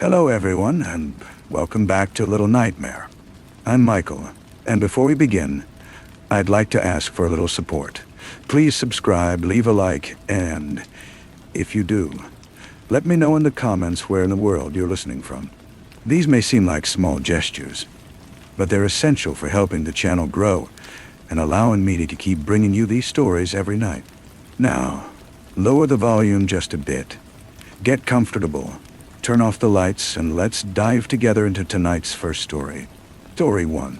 Hello everyone, and welcome back to Little Nightmare. I'm Michael, and before we begin, I'd like to ask for a little support. Please subscribe, leave a like, and if you do, let me know in the comments where in the world you're listening from. These may seem like small gestures, but they're essential for helping the channel grow and allowing me to keep bringing you these stories every night. Now, lower the volume just a bit, get comfortable, turn off the lights, and let's dive together into tonight's first story. Story 1.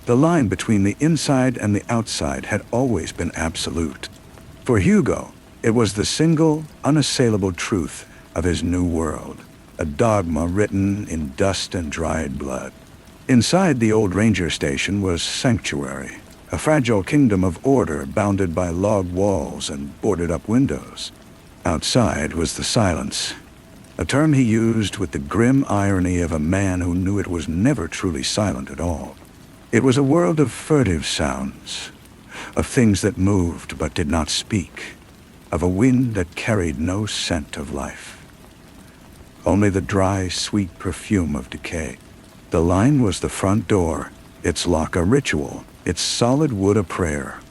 The line between the inside and the outside had always been absolute. For Hugo, it was the single, unassailable truth of his new world, a dogma written in dust and dried blood. Inside the old ranger station was sanctuary, a fragile kingdom of order bounded by log walls and boarded-up windows. Outside was the silence, a term he used with the grim irony of a man who knew it was never truly silent at all. It was a world of furtive sounds, of things that moved but did not speak, of a wind that carried no scent of life. Only the dry, sweet perfume of decay. The line was the front door, its lock a ritual, its solid wood a prayer.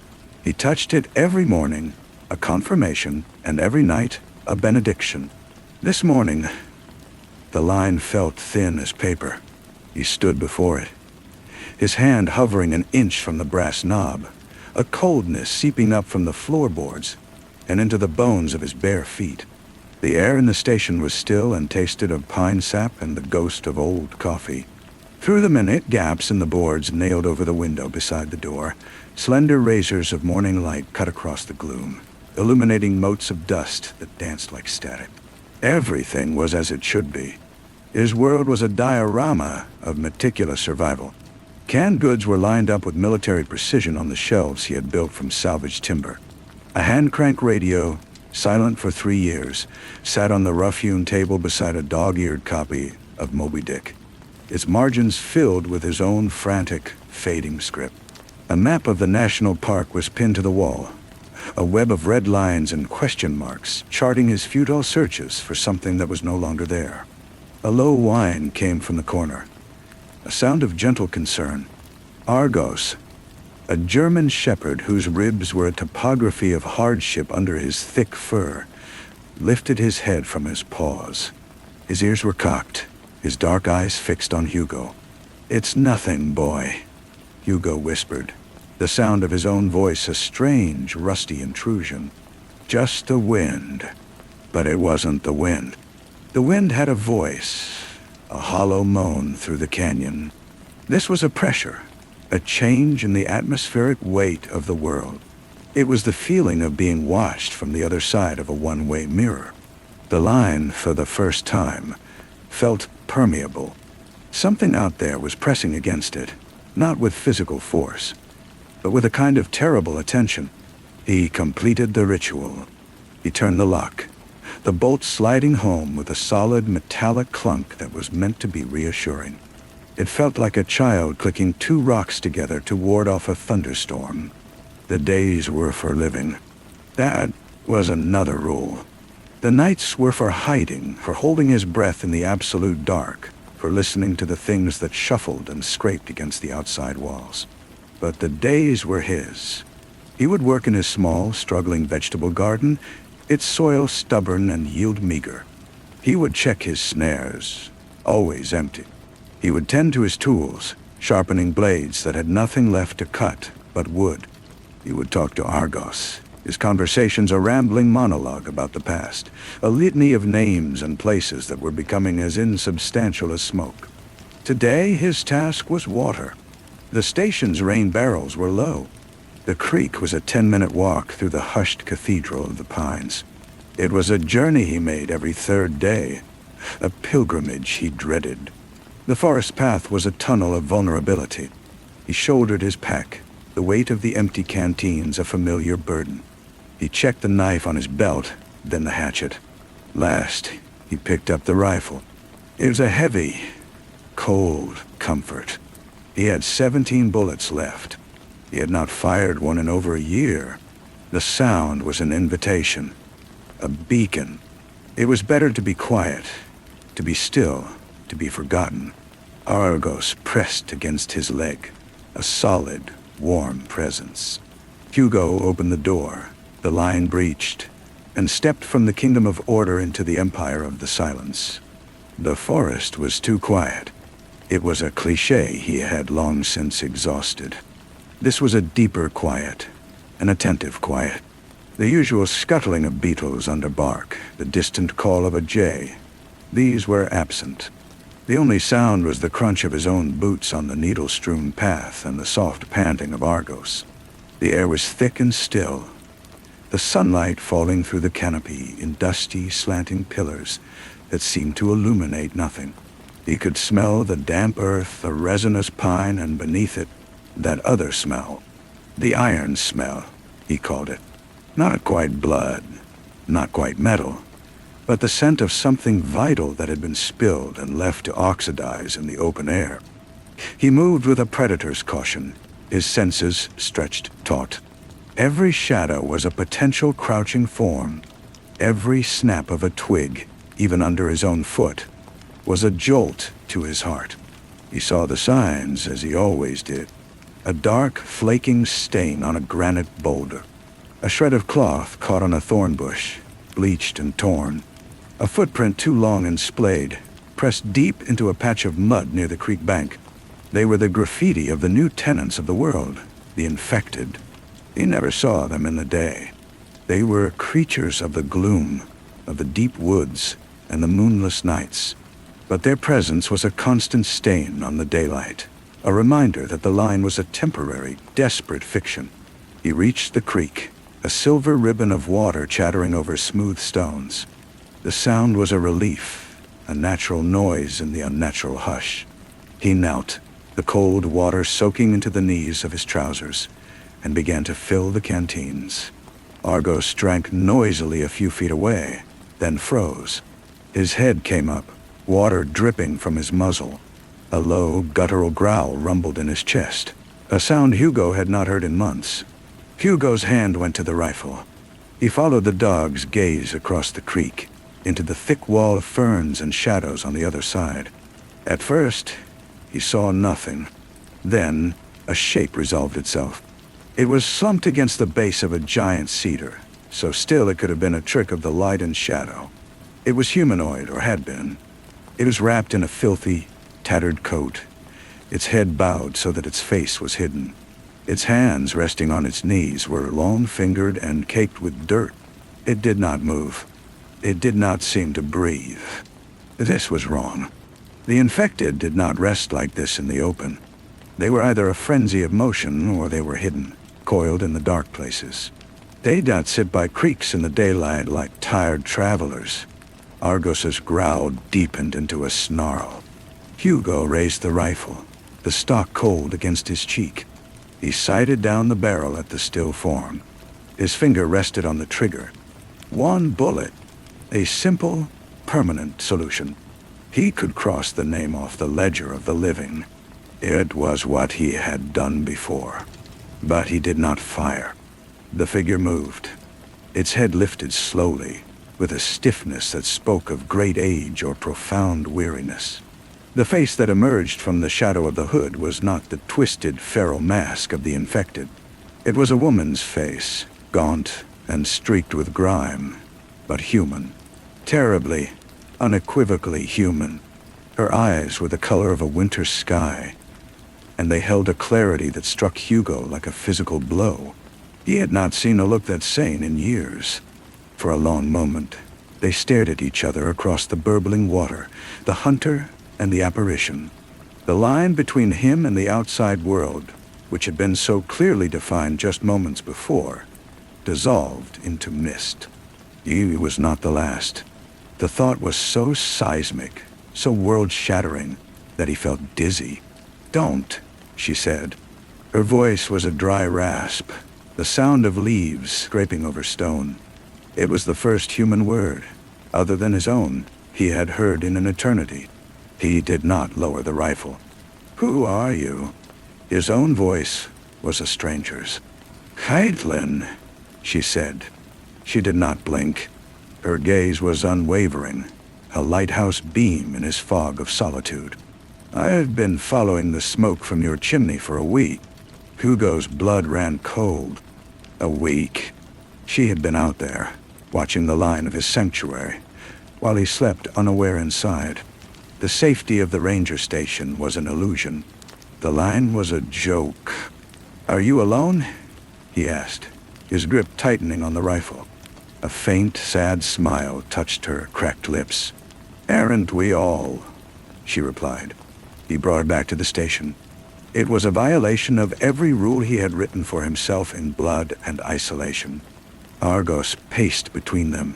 He touched it every morning, a confirmation, and every night, a benediction. This morning, the line felt thin as paper. He stood before it, his hand hovering an inch from the brass knob, a coldness seeping up from the floorboards and into the bones of his bare feet. The air in the station was still and tasted of pine sap and the ghost of old coffee. Through the minute gaps in the boards nailed over the window beside the door, slender razors of morning light cut across the gloom, illuminating motes of dust that danced like static. Everything was as it should be. His world was a diorama of meticulous survival. Canned goods were lined up with military precision on the shelves he had built from salvaged timber. A hand-crank radio, silent for 3 years, sat on the rough-hewn table beside a dog-eared copy of Moby Dick, its margins filled with his own frantic, fading script. A map of the national park was pinned to the wall, a web of red lines and question marks charting his futile searches for something that was no longer there. A low whine came from the corner, a sound of gentle concern. Argos, a German shepherd whose ribs were a topography of hardship under his thick fur, lifted his head from his paws. His ears were cocked, his dark eyes fixed on Hugo. "It's nothing, boy," Hugo whispered, the sound of his own voice a strange, rusty intrusion. "Just the wind." But it wasn't the wind. The wind had a voice, a hollow moan through the canyon. This was a pressure, a change in the atmospheric weight of the world. It was the feeling of being watched from the other side of a one-way mirror. The line, for the first time, felt permeable. Something out there was pressing against it, not with physical force, but with a kind of terrible attention. He completed the ritual. He turned the lock, the bolt sliding home with a solid metallic clunk that was meant to be reassuring. It felt like a child clicking 2 rocks together to ward off a thunderstorm. The days were for living. That was another rule. The nights were for hiding, for holding his breath in the absolute dark, for listening to the things that shuffled and scraped against the outside walls. But the days were his. He would work in his small, struggling vegetable garden, its soil stubborn and yield meager. He would check his snares, always empty. He would tend to his tools, sharpening blades that had nothing left to cut but wood. He would talk to Argos, his conversations a rambling monologue about the past, a litany of names and places that were becoming as insubstantial as smoke. Today, his task was water. The station's rain barrels were low. The creek was a 10-minute walk through the hushed cathedral of the pines. It was a journey he made every 3rd day, a pilgrimage he dreaded. The forest path was a tunnel of vulnerability. He shouldered his pack, the weight of the empty canteens a familiar burden. He checked the knife on his belt, then the hatchet. Last, he picked up the rifle. It was a heavy, cold comfort. He had 17 bullets left. He had not fired one in over a year. The sound was an invitation, a beacon. It was better to be quiet, to be still, to be forgotten. Argos pressed against his leg, a solid, warm presence. Hugo opened the door, the line breached, and stepped from the kingdom of order into the empire of the silence. The forest was too quiet. It was a cliché he had long since exhausted. This was a deeper quiet, an attentive quiet. The usual scuttling of beetles under bark, the distant call of a jay. These were absent. The only sound was the crunch of his own boots on the needle-strewn path and the soft panting of Argos. The air was thick and still, the sunlight falling through the canopy in dusty, slanting pillars that seemed to illuminate nothing. He could smell the damp earth, the resinous pine, and beneath it, that other smell. The iron smell, he called it. Not quite blood, not quite metal, but the scent of something vital that had been spilled and left to oxidize in the open air. He moved with a predator's caution, his senses stretched taut. Every shadow was a potential crouching form. Every snap of a twig, even under his own foot, was a jolt to his heart. He saw the signs, as he always did. A dark, flaking stain on a granite boulder. A shred of cloth caught on a thorn bush, bleached and torn. A footprint too long and splayed, pressed deep into a patch of mud near the creek bank. They were the graffiti of the new tenants of the world, the infected. He never saw them in the day. They were creatures of the gloom, of the deep woods and the moonless nights. But their presence was a constant stain on the daylight, a reminder that the line was a temporary, desperate fiction. He reached the creek, a silver ribbon of water chattering over smooth stones. The sound was a relief, a natural noise in the unnatural hush. He knelt, the cold water soaking into the knees of his trousers, and began to fill the canteens. Argos drank noisily a few feet away, then froze. His head came up, water dripping from his muzzle. A low, guttural growl rumbled in his chest, a sound Hugo had not heard in months. Hugo's hand went to the rifle. He followed the dog's gaze across the creek, into the thick wall of ferns and shadows on the other side. At first, he saw nothing. Then, a shape resolved itself. It was slumped against the base of a giant cedar, so still it could have been a trick of the light and shadow. It was humanoid, or had been. It was wrapped in a filthy, tattered coat, its head bowed so that its face was hidden. Its hands, resting on its knees, were long-fingered and caked with dirt. It did not move. It did not seem to breathe. This was wrong. The infected did not rest like this in the open. They were either a frenzy of motion, or they were hidden, coiled in the dark places. They did not sit by creeks in the daylight like tired travelers. Argos's growl deepened into a snarl. Hugo raised the rifle, the stock cold against his cheek. He sighted down the barrel at the still form. His finger rested on the trigger. One bullet. A simple, permanent solution. He could cross the name off the ledger of the living. It was what he had done before. But he did not fire. The figure moved. Its head lifted slowly, with a stiffness that spoke of great age or profound weariness. The face that emerged from the shadow of the hood was not the twisted, feral mask of the infected. It was a woman's face, gaunt and streaked with grime, but human. Terribly, unequivocally human. Her eyes were the color of a winter sky, and they held a clarity that struck Hugo like a physical blow. He had not seen a look that sane in years. For a long moment, they stared at each other across the burbling water, the hunter and the apparition. The line between him and the outside world, which had been so clearly defined just moments before, dissolved into mist. He was not the last. The thought was so seismic, so world-shattering, that he felt dizzy. "Don't," she said. Her voice was a dry rasp, the sound of leaves scraping over stone. It was the first human word, other than his own, he had heard in an eternity. He did not lower the rifle. "Who are you?" His own voice was a stranger's. "Caitlin," she said. She did not blink. Her gaze was unwavering, a lighthouse beam in his fog of solitude. "I've been following the smoke from your chimney for a week." Hugo's blood ran cold. A week. She had been out there, watching the line of his sanctuary, while he slept unaware inside. The safety of the ranger station was an illusion. The line was a joke. "Are you alone?" he asked, his grip tightening on the rifle. A faint, sad smile touched her cracked lips. "Aren't we all?" she replied. He brought her back to the station. It was a violation of every rule he had written for himself in blood and isolation. Argos paced between them,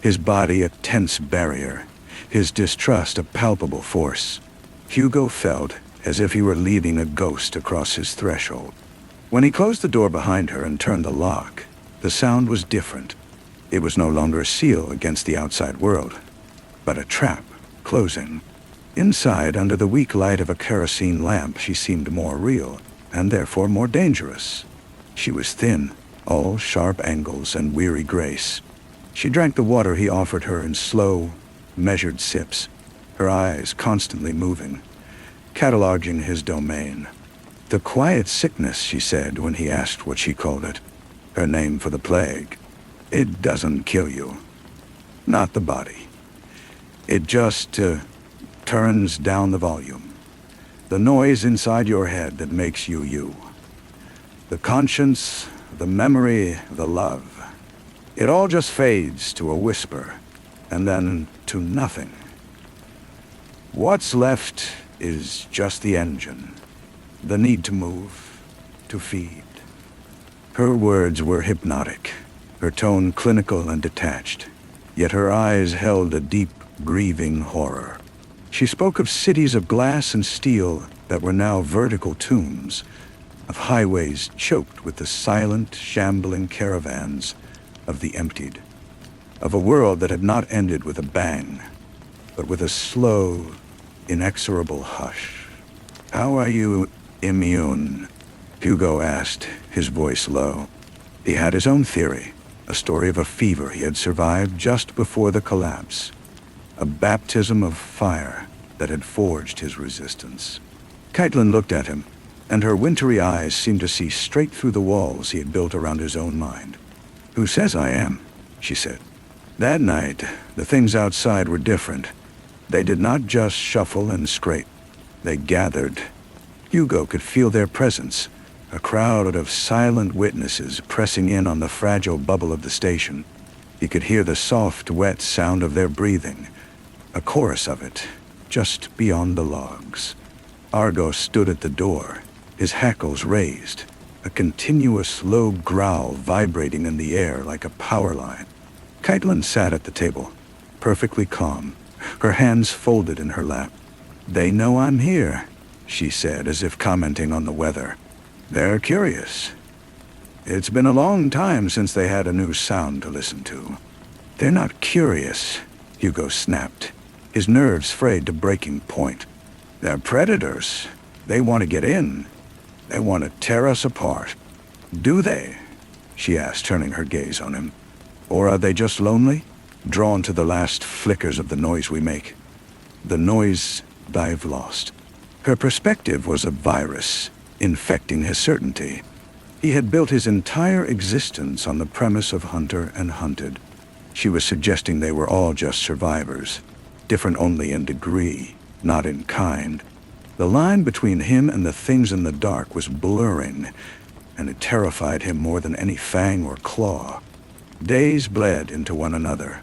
his body a tense barrier, his distrust a palpable force. Hugo felt as if he were leading a ghost across his threshold. When he closed the door behind her and turned the lock, the sound was different. It was no longer a seal against the outside world, but a trap closing. Inside, under the weak light of a kerosene lamp, she seemed more real, and therefore more dangerous. She was thin, all sharp angles and weary grace. She drank the water he offered her in slow, measured sips, her eyes constantly moving, cataloging his domain. "The quiet sickness," she said when he asked what she called it, her name for the plague. "It doesn't kill you. Not the body. It just turns down the volume. The noise inside your head that makes you you. The conscience, the memory, the love. It all just fades to a whisper, and then to nothing. What's left is just the engine, the need to move, to feed." Her words were hypnotic, her tone clinical and detached, yet her eyes held a deep, grieving horror. She spoke of cities of glass and steel that were now vertical tombs, of highways choked with the silent, shambling caravans of the emptied, of a world that had not ended with a bang, but with a slow, inexorable hush. "How are you immune?" Hugo asked, his voice low. He had his own theory, a story of a fever he had survived just before the collapse, a baptism of fire that had forged his resistance. Caitlin looked at him, and her wintry eyes seemed to see straight through the walls he had built around his own mind. "Who says I am?" she said. That night, the things outside were different. They did not just shuffle and scrape. They gathered. Hugo could feel their presence, a crowd of silent witnesses pressing in on the fragile bubble of the station. He could hear the soft, wet sound of their breathing, a chorus of it, just beyond the logs. Argos stood at the door, his hackles raised, a continuous low growl vibrating in the air like a power line. Caitlin sat at the table, perfectly calm, her hands folded in her lap. "They know I'm here," she said, as if commenting on the weather. "They're curious. It's been a long time since they had a new sound to listen to." "They're not curious," Hugo snapped, his nerves frayed to breaking point. "They're predators. They want to get in. They want to tear us apart." "Do they?" she asked, turning her gaze on him. "Or are they just lonely, drawn to the last flickers of the noise we make? The noise I've lost." Her perspective was a virus, infecting his certainty. He had built his entire existence on the premise of hunter and hunted. She was suggesting they were all just survivors, different only in degree, not in kind. The line between him and the things in the dark was blurring, and it terrified him more than any fang or claw. Days bled into one another.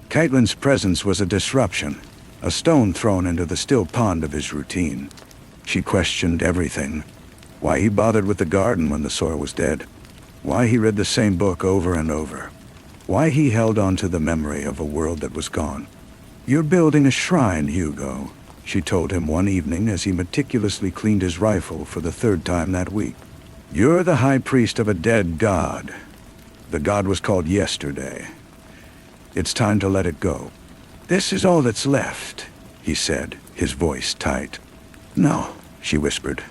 Caitlin's presence was a disruption, a stone thrown into the still pond of his routine. She questioned everything. Why he bothered with the garden when the soil was dead. Why he read the same book over and over. Why he held on to the memory of a world that was gone. "You're building a shrine, Hugo," she told him one evening as he meticulously cleaned his rifle for the third time that week. "You're the high priest of a dead god. The god was called yesterday. It's time to let it go." "This is all that's left," he said, his voice tight. "No," she whispered,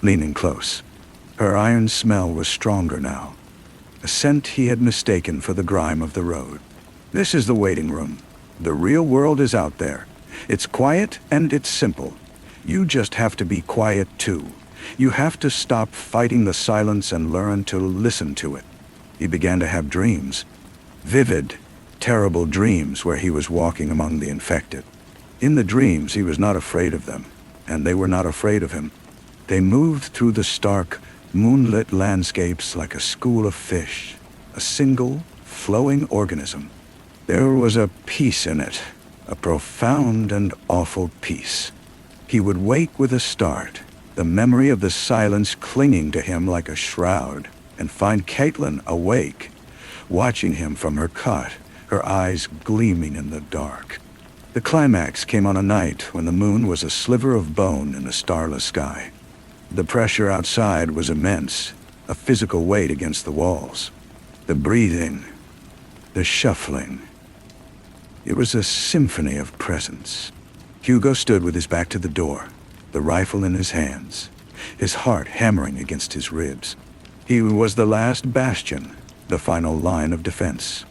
leaning close. Her iron smell was stronger now, a scent he had mistaken for the grime of the road. "This is the waiting room. The real world is out there. It's quiet and it's simple. You just have to be quiet too. You have to stop fighting the silence and learn to listen to it. He began to have dreams. Vivid, terrible dreams where he was walking among the infected. In the dreams, he was not afraid of them, and they were not afraid of him. They moved through the stark, moonlit landscapes like a school of fish, a single, flowing organism. There was a peace in it, a profound and awful peace. He would wake with a start, the memory of the silence clinging to him like a shroud, and find Caitlin awake, watching him from her cot, her eyes gleaming in the dark. The climax came on a night when the moon was a sliver of bone in a starless sky. The pressure outside was immense, a physical weight against the walls. The breathing, the shuffling. It was a symphony of presence. Hugo stood with his back to the door, the rifle in his hands, his heart hammering against his ribs. He was the last bastion, the final line of defense.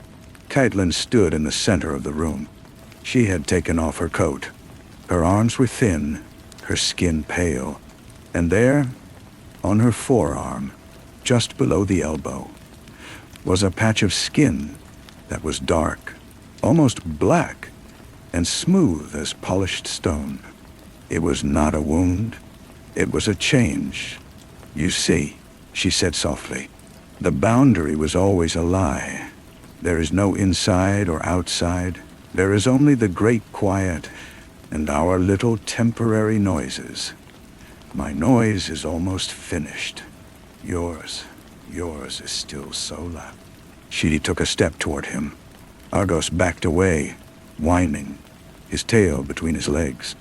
Caitlin stood in the center of the room. She had taken off her coat. Her arms were thin, her skin pale, and there, on her forearm, just below the elbow, was a patch of skin that was dark, almost black, and smooth as polished stone. It was not a wound. It was a change. You see, she said softly, the boundary was always a lie. There is no inside or outside. There is only the great quiet and our little temporary noises. My noise is almost finished. Yours is still so loud. She took a step toward him. Argos backed away, whining, his tail between his legs.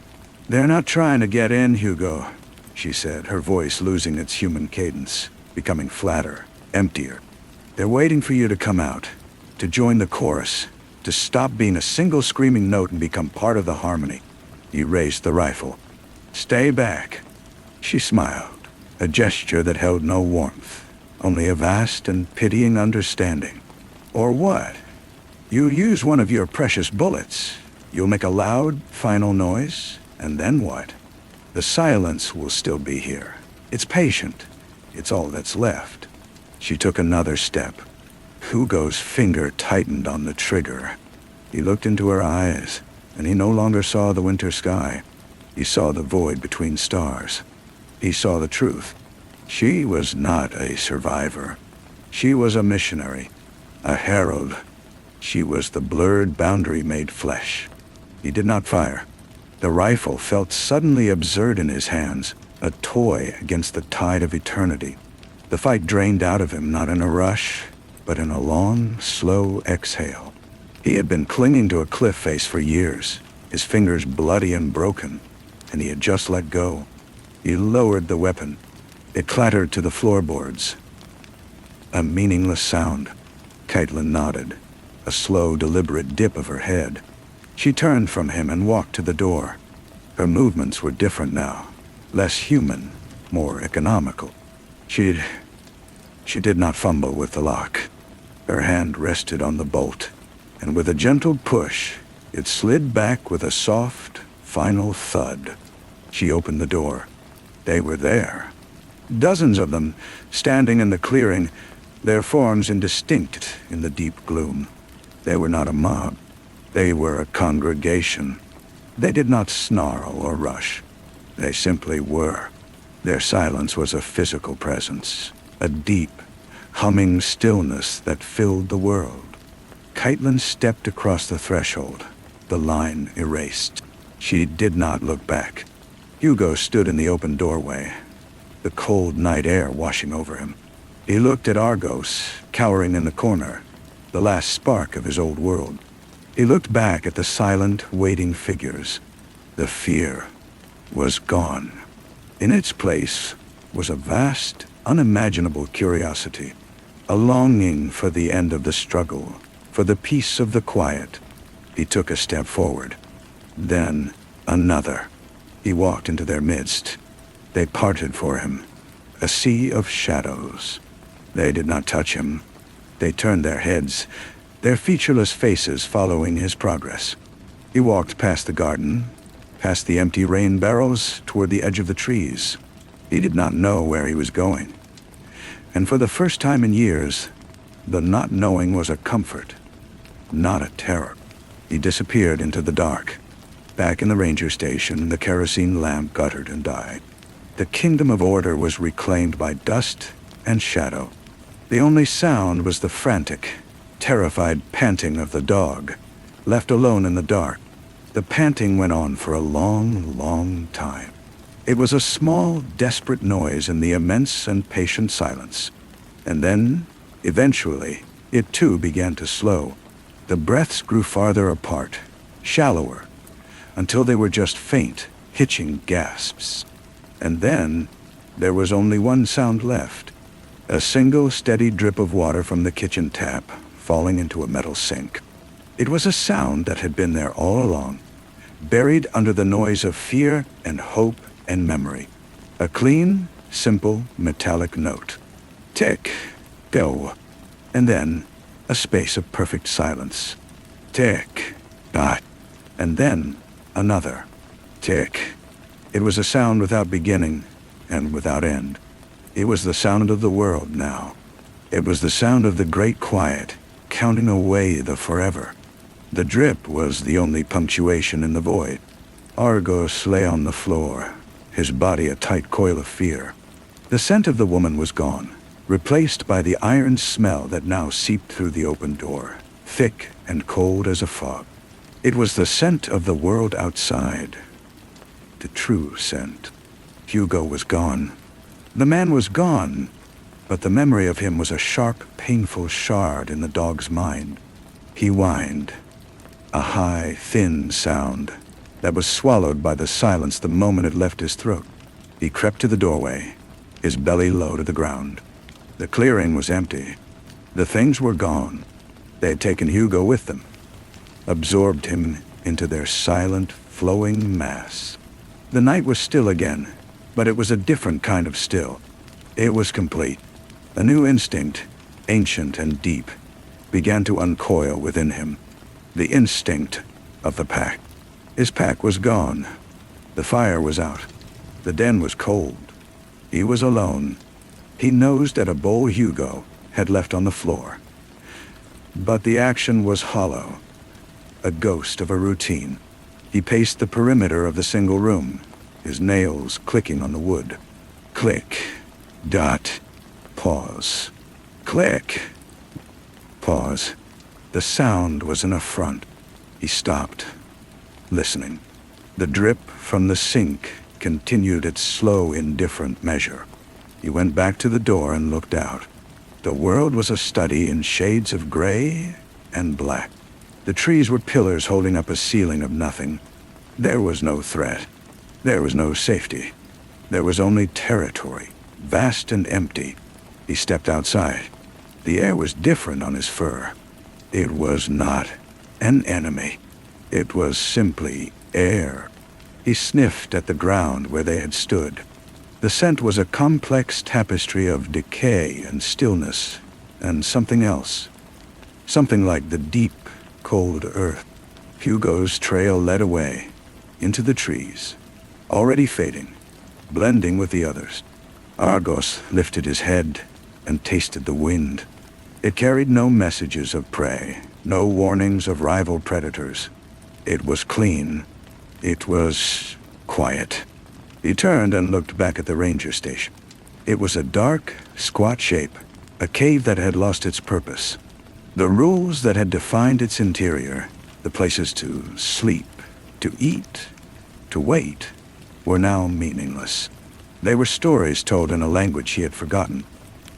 They're not trying to get in, Hugo, she said, her voice losing its human cadence, becoming flatter, emptier. They're waiting for you to come out, to join the chorus, to stop being a single screaming note and become part of the harmony. He raised the rifle. Stay back. She smiled, a gesture that held no warmth, only a vast and pitying understanding. Or what? You use one of your precious bullets. You'll make a loud, final noise, and then what? The silence will still be here. It's patient. It's all that's left. She took another step. Hugo's finger tightened on the trigger. He looked into her eyes, and he no longer saw the winter sky. He saw the void between stars. He saw the truth. She was not a survivor. She was a missionary, a herald. She was the blurred boundary made flesh. He did not fire. The rifle felt suddenly absurd in his hands, a toy against the tide of eternity. The fight drained out of him, not in a rush, but in a long, slow exhale. He had been clinging to a cliff face for years, his fingers bloody and broken, and he had just let go. He lowered the weapon. It clattered to the floorboards. A meaningless sound. Caitlin nodded, a slow, deliberate dip of her head. She turned from him and walked to the door. Her movements were different now, less human, more economical. She did not fumble with the lock. Her hand rested on the bolt, and with a gentle push, it slid back with a soft, final thud. She opened the door. They were there. Dozens of them, standing in the clearing, their forms indistinct in the deep gloom. They were not a mob. They were a congregation. They did not snarl or rush. They simply were. Their silence was a physical presence, a deep, humming stillness that filled the world. Caitlin stepped across the threshold, the line erased. She did not look back. Hugo stood in the open doorway, the cold night air washing over him. He looked at Argos, cowering in the corner, the last spark of his old world. He looked back at the silent, waiting figures. The fear was gone. In its place was a vast, unimaginable curiosity, a longing for the end of the struggle, for the peace of the quiet. He took a step forward. Then another. He walked into their midst. They parted for him, a sea of shadows. They did not touch him. They turned their heads, their featureless faces following his progress. He walked past the garden, past the empty rain barrels, toward the edge of the trees. He did not know where he was going. And for the first time in years, the not knowing was a comfort, not a terror. He disappeared into the dark. Back in the ranger station, the kerosene lamp guttered and died. The kingdom of order was reclaimed by dust and shadow. The only sound was the frantic, terrified panting of the dog, left alone in the dark. The panting went on for a long, long time. It was a small, desperate noise in the immense and patient silence. And then, eventually, it too began to slow. The breaths grew farther apart, shallower, until they were just faint, hitching gasps. And then, there was only one sound left. A single steady drip of water from the kitchen tap, falling into a metal sink. It was a sound that had been there all along, buried under the noise of fear and hope and memory. A clean, simple, metallic note. Tick, go. And then, a space of perfect silence. Tick, dot. And then, another. Tick. It was a sound without beginning and without end. It was the sound of the world now. It was the sound of the great quiet, counting away the forever. The drip was the only punctuation in the void. Argos lay on the floor, his body a tight coil of fear. The scent of the woman was gone, replaced by the iron smell that now seeped through the open door, thick and cold as a fog. It was the scent of the world outside, the true scent. Hugo was gone. The man was gone, but the memory of him was a sharp, painful shard in the dog's mind. He whined, a high, thin sound that was swallowed by the silence the moment it left his throat. He crept to the doorway, his belly low to the ground. The clearing was empty. The things were gone. They had taken Hugo with them, absorbed him into their silent, flowing mass. The night was still again, but it was a different kind of still. It was complete. A new instinct, ancient and deep, began to uncoil within him. The instinct of the pack. His pack was gone. The fire was out. The den was cold. He was alone. He nosed at a bowl Hugo had left on the floor. But the action was hollow, a ghost of a routine. He paced the perimeter of the single room, his nails clicking on the wood. Click, dot, pause. Click, pause. The sound was an affront. He stopped, listening. The drip from the sink continued its slow, indifferent measure. He went back to the door and looked out. The world was a study in shades of gray and black. The trees were pillars holding up a ceiling of nothing. There was no threat. There was no safety. There was only territory, vast and empty. He stepped outside. The air was different on his fur. It was not an enemy. It was simply air. He sniffed at the ground where they had stood. The scent was a complex tapestry of decay and stillness and something else. Something like the deep, cold earth. Hugo's trail led away into the trees, already fading, blending with the others. Argos lifted his head and tasted the wind. It carried no messages of prey, no warnings of rival predators. It was clean. It was quiet. He turned and looked back at the ranger station. It was a dark, squat shape, a cave that had lost its purpose. The rules that had defined its interior, the places to sleep, to eat, to wait, were now meaningless. They were stories told in a language he had forgotten.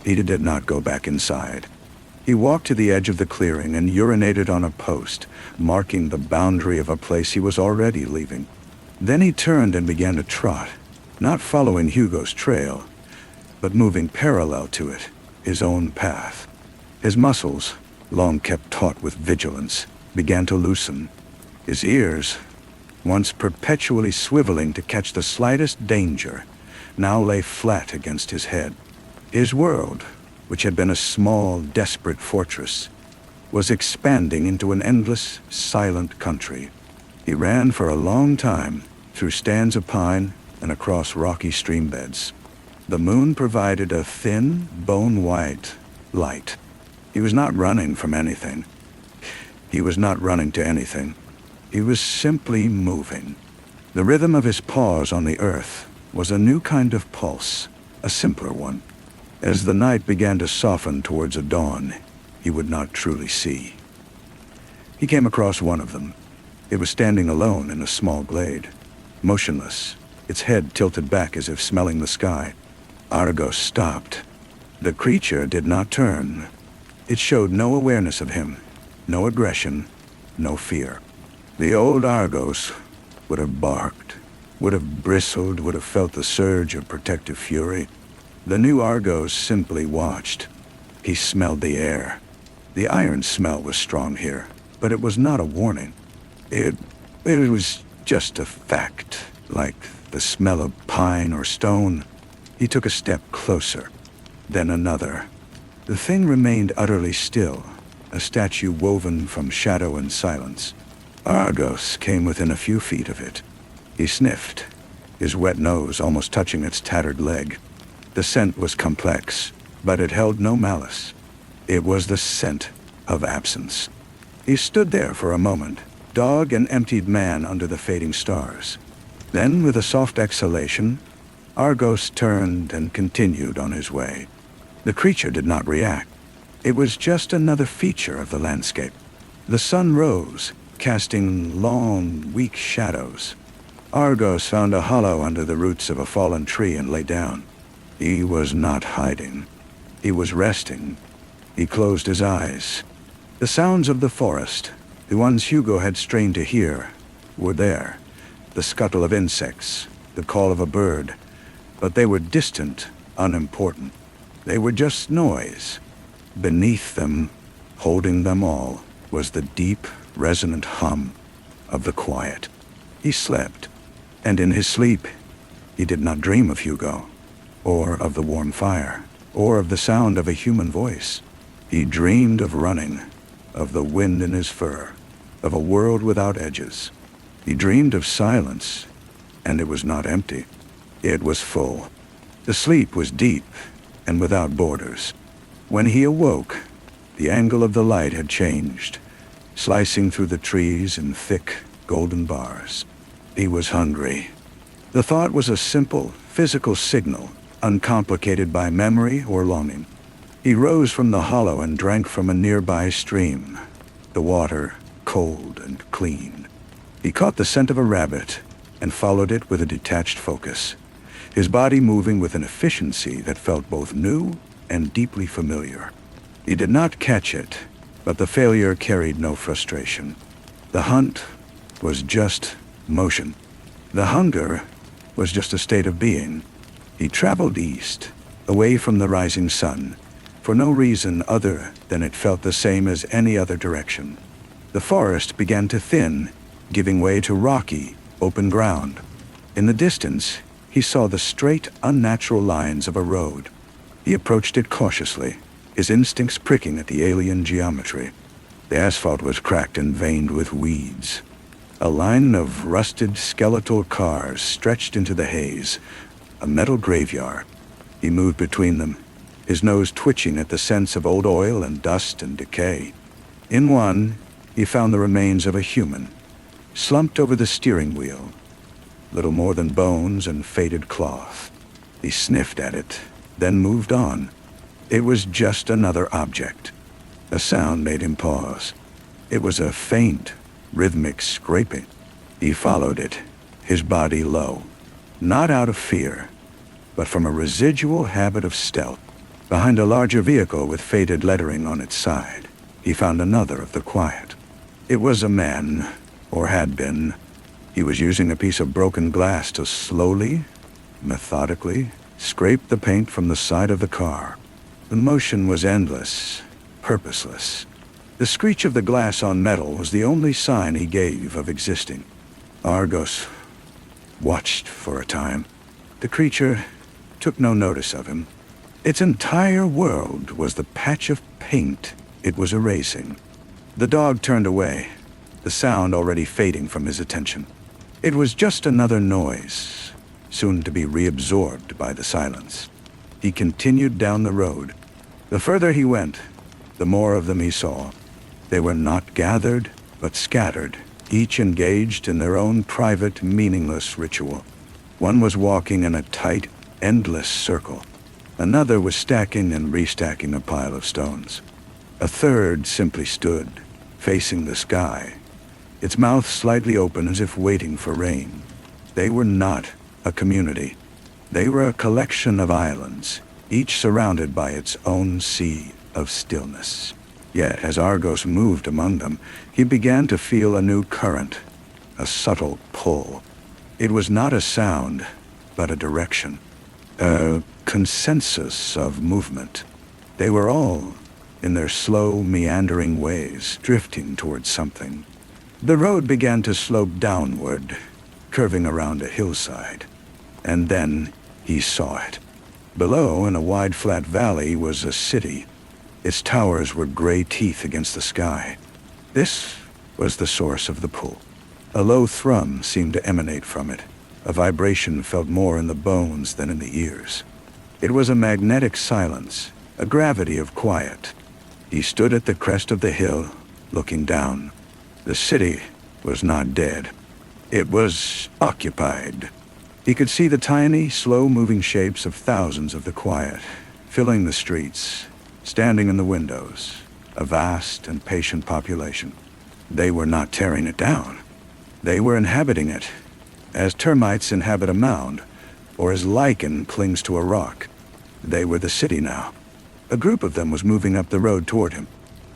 He did not go back inside. He walked to the edge of the clearing and urinated on a post, marking the boundary of a place he was already leaving. Then he turned and began to trot, not following Hugo's trail, but moving parallel to it, his own path. His muscles, long kept taut with vigilance, began to loosen. His ears, once perpetually swiveling to catch the slightest danger, now lay flat against his head. His world, which had been a small, desperate fortress, was expanding into an endless, silent country. He ran for a long time, through stands of pine and across rocky stream beds. The moon provided a thin, bone-white light. He was not running from anything. He was not running to anything. He was simply moving. The rhythm of his paws on the earth was a new kind of pulse, a simpler one. As the night began to soften towards a dawn he would not truly see. He came across one of them. It was standing alone in a small glade, motionless, its head tilted back as if smelling the sky. Argos stopped. The creature did not turn. It showed no awareness of him, no aggression, no fear. The old Argos would have barked, would have bristled, would have felt the surge of protective fury. The new Argos simply watched. He smelled the air. The iron smell was strong here, but it was not a warning. It was just a fact, like the smell of pine or stone. He took a step closer, then another. The thing remained utterly still, a statue woven from shadow and silence. Argos came within a few feet of it. He sniffed, his wet nose almost touching its tattered leg. The scent was complex, but it held no malice. It was the scent of absence. He stood there for a moment, dog and emptied man under the fading stars. Then, with a soft exhalation, Argos turned and continued on his way. The creature did not react. It was just another feature of the landscape. The sun rose, casting long, weak shadows. Argos found a hollow under the roots of a fallen tree and lay down. He was not hiding. He was resting. He closed his eyes. The sounds of the forest, the ones Hugo had strained to hear, were there. The scuttle of insects, the call of a bird. But they were distant, unimportant. They were just noise. Beneath them, holding them all, was the deep, resonant hum of the quiet. He slept, and in his sleep, he did not dream of Hugo, or of the warm fire, or of the sound of a human voice. He dreamed of running, of the wind in his fur, of a world without edges. He dreamed of silence, and it was not empty. It was full. The sleep was deep and without borders. When he awoke, the angle of the light had changed, slicing through the trees in thick, golden bars. He was hungry. The thought was a simple, physical signal, uncomplicated by memory or longing. He rose from the hollow and drank from a nearby stream, the water cold and clean. He caught the scent of a rabbit and followed it with a detached focus, his body moving with an efficiency that felt both new and deeply familiar. He did not catch it, but the failure carried no frustration. The hunt was just motion. The hunger was just a state of being. He traveled east, away from the rising sun, for no reason other than it felt the same as any other direction. The forest began to thin, giving way to rocky, open ground. In the distance, he saw the straight, unnatural lines of a road. He approached it cautiously, his instincts pricking at the alien geometry. The asphalt was cracked and veined with weeds. A line of rusted, skeletal cars stretched into the haze, a metal graveyard. He moved between them, his nose twitching at the sense of old oil and dust and decay. In one, he found the remains of a human, slumped over the steering wheel, little more than bones and faded cloth. He sniffed at it, then moved on. It was just another object. A sound made him pause. It was a faint, rhythmic scraping. He followed it, his body low, not out of fear, but from a residual habit of stealth. Behind a larger vehicle with faded lettering on its side, he found another of the quiet. It was a man, or had been. He was using a piece of broken glass to slowly, methodically, scrape the paint from the side of the car. The motion was endless, purposeless. The screech of the glass on metal was the only sign he gave of existing. Argos watched for a time. The creature took no notice of him. Its entire world was the patch of paint it was erasing. The dog turned away. The the sound already fading from his attention. It was just another noise, soon to be reabsorbed by the silence. He continued down the road. The further he went, the more of them he saw. They were not gathered, but scattered, each engaged in their own private, meaningless ritual. One was walking in a tight, endless circle. Another was stacking and restacking a pile of stones. A third simply stood, facing the sky, its mouth slightly open as if waiting for rain. They were not a community. They were a collection of islands, each surrounded by its own sea of stillness. Yet, as Argos moved among them, he began to feel a new current, a subtle pull. It was not a sound, but a direction, a consensus of movement. They were all, in their slow, meandering ways, drifting towards something. The road began to slope downward, curving around a hillside. And then he saw it. Below, in a wide flat valley, was a city. Its towers were gray teeth against the sky. This was the source of the pull. A low thrum seemed to emanate from it. A vibration felt more in the bones than in the ears. It was a magnetic silence, a gravity of quiet. He stood at the crest of the hill, looking down. The city was not dead. It was occupied. He could see the tiny, slow-moving shapes of thousands of the quiet, filling the streets, standing in the windows, a vast and patient population. They were not tearing it down. They were inhabiting it, as termites inhabit a mound, or as lichen clings to a rock. They were the city now. A group of them was moving up the road toward him.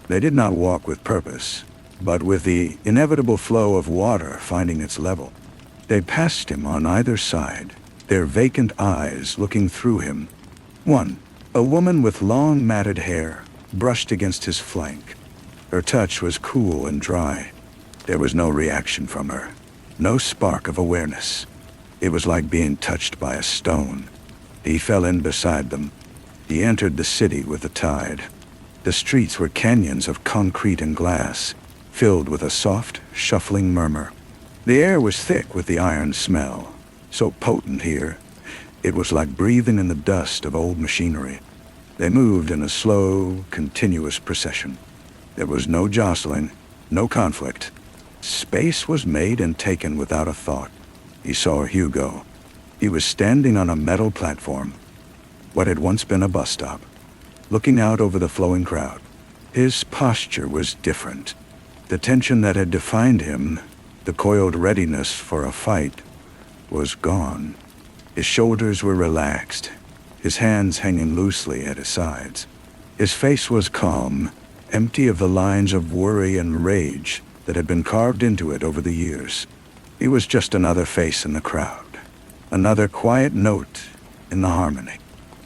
They did not walk with purpose, but with the inevitable flow of water finding its level. They passed him on either side, their vacant eyes looking through him. One, a woman with long matted hair, brushed against his flank. Her touch was cool and dry. There was no reaction from her, no spark of awareness. It was like being touched by a stone. He fell in beside them. He entered the city with the tide. The streets were canyons of concrete and glass, filled with a soft, shuffling murmur. The air was thick with the iron smell, so potent here, it was like breathing in the dust of old machinery. They moved in a slow, continuous procession. There was no jostling, no conflict. Space was made and taken without a thought. He saw Hugo. He was standing on a metal platform, what had once been a bus stop, looking out over the flowing crowd. His posture was different. The tension that had defined him, the coiled readiness for a fight, was gone. His shoulders were relaxed, his hands hanging loosely at his sides. His face was calm, empty of the lines of worry and rage that had been carved into it over the years. He was just another face in the crowd, another quiet note in the harmony.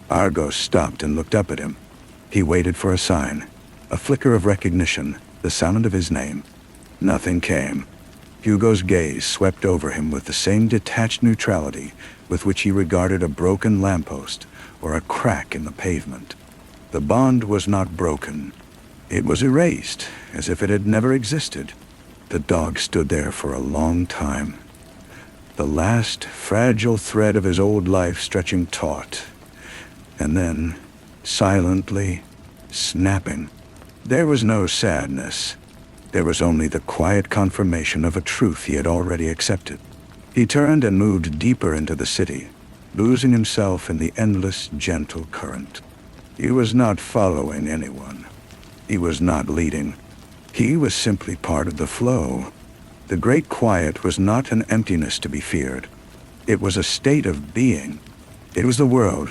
Argos stopped and looked up at him. He waited for a sign, a flicker of recognition, the sound of his name. Nothing came. Hugo's gaze swept over him with the same detached neutrality with which he regarded a broken lamppost or a crack in the pavement. The bond was not broken. It was erased, as if it had never existed. The dog stood there for a long time, the last fragile thread of his old life stretching taut, and then, silently, snapping. There was no sadness. There was only the quiet confirmation of a truth he had already accepted. He turned and moved deeper into the city, losing himself in the endless, gentle current. He was not following anyone. He was not leading. He was simply part of the flow. The great quiet was not an emptiness to be feared. It was a state of being. It was the world,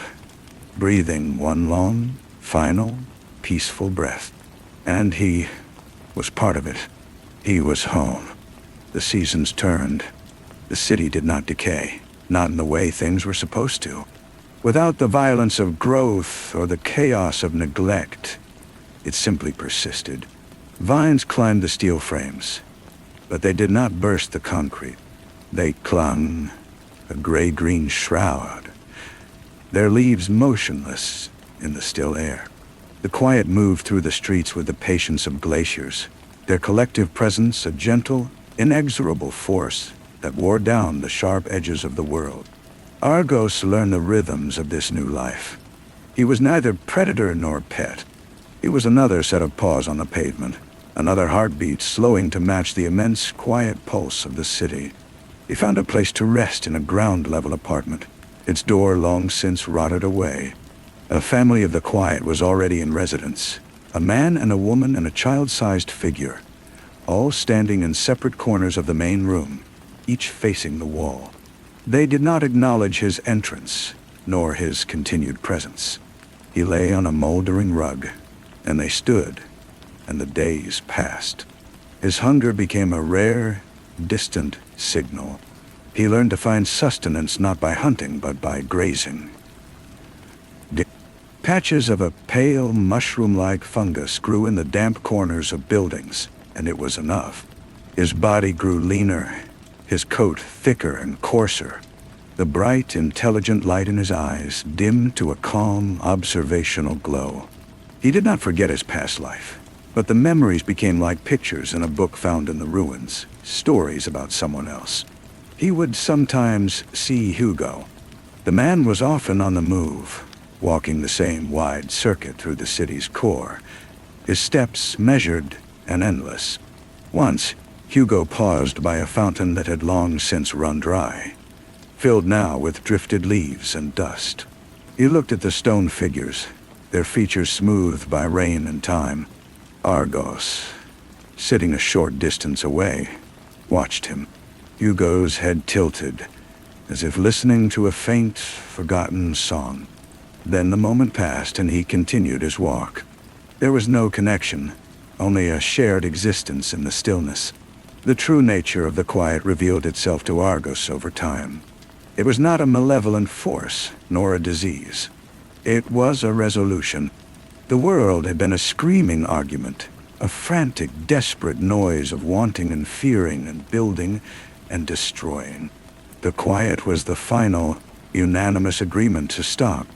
breathing one long, final, peaceful breath. And he was part of it. He was home. The seasons turned. The city did not decay, not in the way things were supposed to. Without the violence of growth or the chaos of neglect, it simply persisted. Vines climbed the steel frames, but they did not burst the concrete. They clung, a gray-green shroud, their leaves motionless in the still air. The quiet moved through the streets with the patience of glaciers. their collective presence a gentle, inexorable force that wore down the sharp edges of the world. Argos learned the rhythms of this new life. He was neither predator nor pet. He was another set of paws on the pavement, another heartbeat slowing to match the immense, quiet pulse of the city. He found a place to rest in a ground-level apartment, its door long since rotted away. A family of the quiet was already in residence, a man and a woman and a child-sized figure, all standing in separate corners of the main room, each facing the wall. They did not acknowledge his entrance, nor his continued presence. He lay on a moldering rug, and they stood, and the days passed. His hunger became a rare, distant signal. He learned to find sustenance not by hunting, but by grazing. Patches of a pale, mushroom-like fungus grew in the damp corners of buildings, and it was enough. His body grew leaner, his coat thicker and coarser. The bright, intelligent light in his eyes dimmed to a calm, observational glow. He did not forget his past life, but the memories became like pictures in a book found in the ruins, stories about someone else. He would sometimes see Hugo. The man was often on the move, walking the same wide circuit through the city's core, his steps measured and endless. Once, Hugo paused by a fountain that had long since run dry, filled now with drifted leaves and dust. He looked at the stone figures, their features smoothed by rain and time. Argos, sitting a short distance away, watched him. Hugo's head tilted, as if listening to a faint, forgotten song. Then the moment passed and he continued his walk. There was no connection, only a shared existence in the stillness. The true nature of the quiet revealed itself to Argos over time. It was not a malevolent force, nor a disease. It was a resolution. The world had been a screaming argument, a frantic, desperate noise of wanting and fearing and building and destroying. The quiet was the final, unanimous agreement to stop.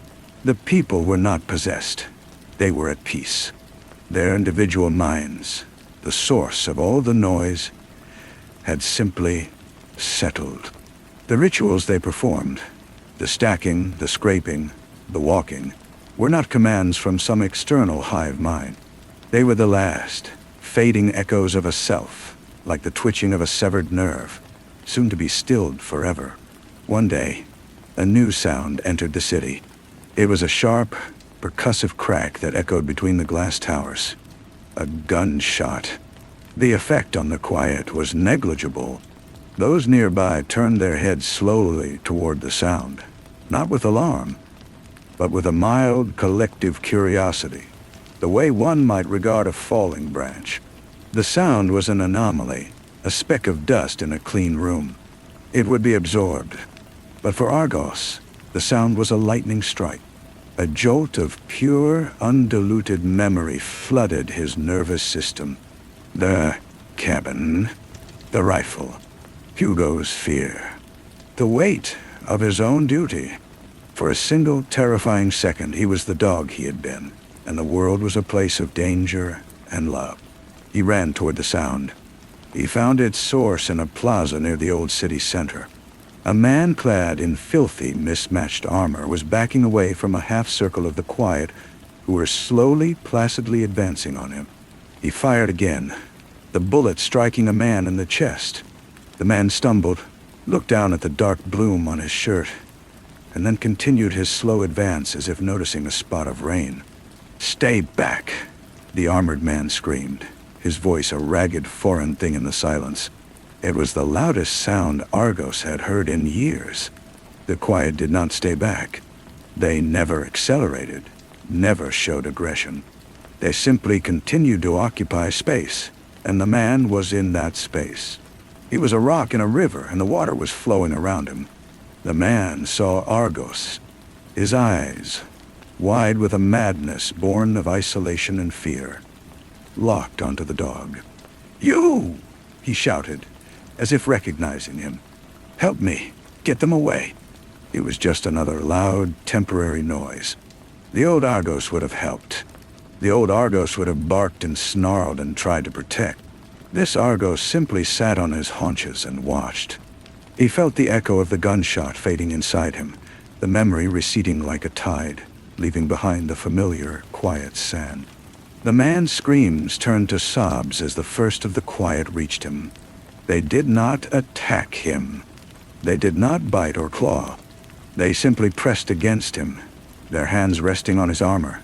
The people were not possessed. They were at peace. Their individual minds, the source of all the noise, had simply settled. The rituals they performed, the stacking, the scraping, the walking, were not commands from some external hive mind. They were the last, fading echoes of a self, like the twitching of a severed nerve, soon to be stilled forever. One day, a new sound entered the city. It was a sharp, percussive crack that echoed between the glass towers. A gunshot. The effect on the quiet was negligible. Those nearby turned their heads slowly toward the sound, not with alarm, but with a mild, collective curiosity, the way one might regard a falling branch. The sound was an anomaly, a speck of dust in a clean room. It would be absorbed. But for Argos, the sound was a lightning strike. A jolt of pure, undiluted memory flooded his nervous system. The cabin, the rifle, Hugo's fear, the weight of his own duty. For a single terrifying second, he was the dog he had been, and the world was a place of danger and love. He ran toward the sound. He found its source in a plaza near the old city center. A man clad in filthy, mismatched armor was backing away from a half-circle of the quiet who were slowly, placidly advancing on him. He fired again, the bullet striking a man in the chest. The man stumbled, looked down at the dark bloom on his shirt, and then continued his slow advance as if noticing a spot of rain. "Stay back," the armored man screamed, his voice a ragged foreign thing in the silence. It was the loudest sound Argos had heard in years. The quiet did not stay back. They never accelerated, never showed aggression. They simply continued to occupy space, and the man was in that space. He was a rock in a river, and the water was flowing around him. The man saw Argos, his eyes, wide with a madness born of isolation and fear, locked onto the dog. "You!" he shouted, as if recognizing him. "Help me, get them away." It was just another loud, temporary noise. The old Argos would have helped. The old Argos would have barked and snarled and tried to protect. This Argos simply sat on his haunches and watched. He felt the echo of the gunshot fading inside him, the memory receding like a tide, leaving behind the familiar, quiet sand. The man's screams turned to sobs as the first of the quiet reached him. They did not attack him. They did not bite or claw. They simply pressed against him, their hands resting on his armor,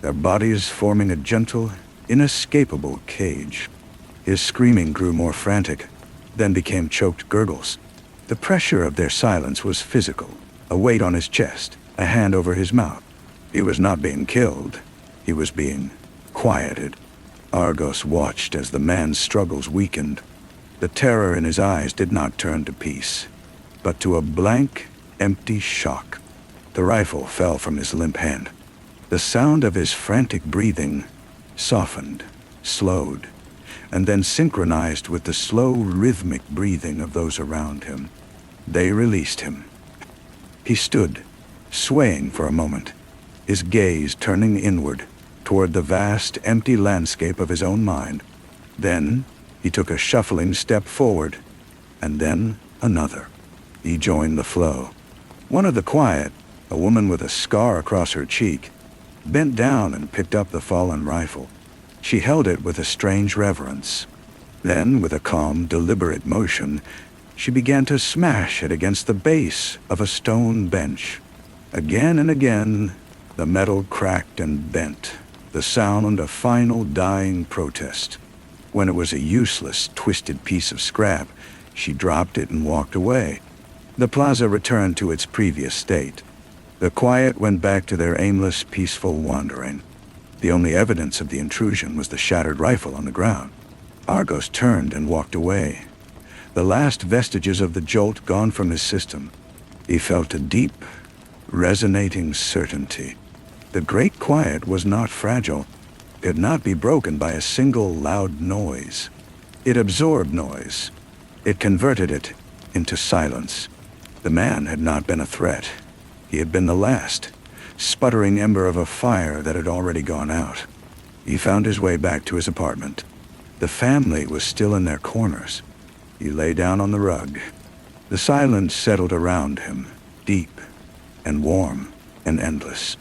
their bodies forming a gentle, inescapable cage. His screaming grew more frantic, then became choked gurgles. The pressure of their silence was physical, a weight on his chest, a hand over his mouth. He was not being killed. He was being quieted. Argos watched as the man's struggles weakened. The terror in his eyes did not turn to peace, but to a blank, empty shock. The rifle fell from his limp hand. The sound of his frantic breathing softened, slowed, and then synchronized with the slow, rhythmic breathing of those around him. They released him. He stood, swaying for a moment, his gaze turning inward, toward the vast, empty landscape of his own mind. Then he took a shuffling step forward, and then another. He joined the flow. One of the quiet, a woman with a scar across her cheek, bent down and picked up the fallen rifle. She held it with a strange reverence. Then, with a calm, deliberate motion, she began to smash it against the base of a stone bench. Again and again, the metal cracked and bent, the sound a final dying protest. When it was a useless, twisted piece of scrap, she dropped it and walked away. The plaza returned to its previous state. The quiet went back to their aimless, peaceful wandering. The only evidence of the intrusion was the shattered rifle on the ground. Argos turned and walked away, the last vestiges of the jolt gone from his system. He felt a deep, resonating certainty. The great quiet was not fragile. It could not be broken by a single loud noise. It absorbed noise. It converted it into silence. The man had not been a threat. He had been the last, sputtering ember of a fire that had already gone out. He found his way back to his apartment. The family was still in their corners. He lay down on the rug. The silence settled around him, deep and warm and endless.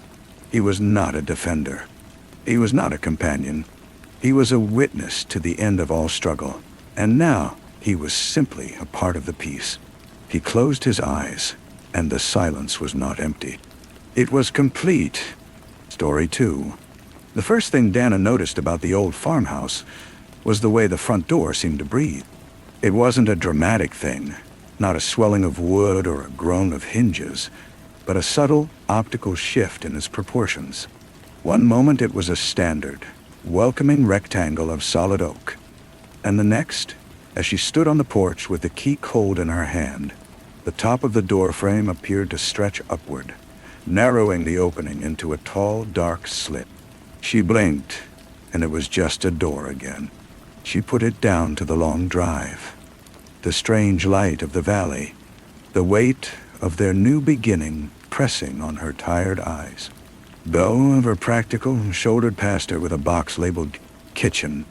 He was not a defender. He was not a companion. He was a witness to the end of all struggle. And now he was simply a part of the peace. He closed his eyes, and the silence was not empty. It was complete. Story 2. The first thing Dana noticed about the old farmhouse was the way the front door seemed to breathe. It wasn't a dramatic thing, not a swelling of wood or a groan of hinges, but a subtle optical shift in its proportions. One moment it was a standard, welcoming rectangle of solid oak, and the next, as she stood on the porch with the key cold in her hand, the top of the door frame appeared to stretch upward, narrowing the opening into a tall, dark slit. She blinked, and it was just a door again. She put it down to the long drive, the strange light of the valley, the weight of their new beginning pressing on her tired eyes. Beau, ever practical, shouldered past her with a box labeled kitchen.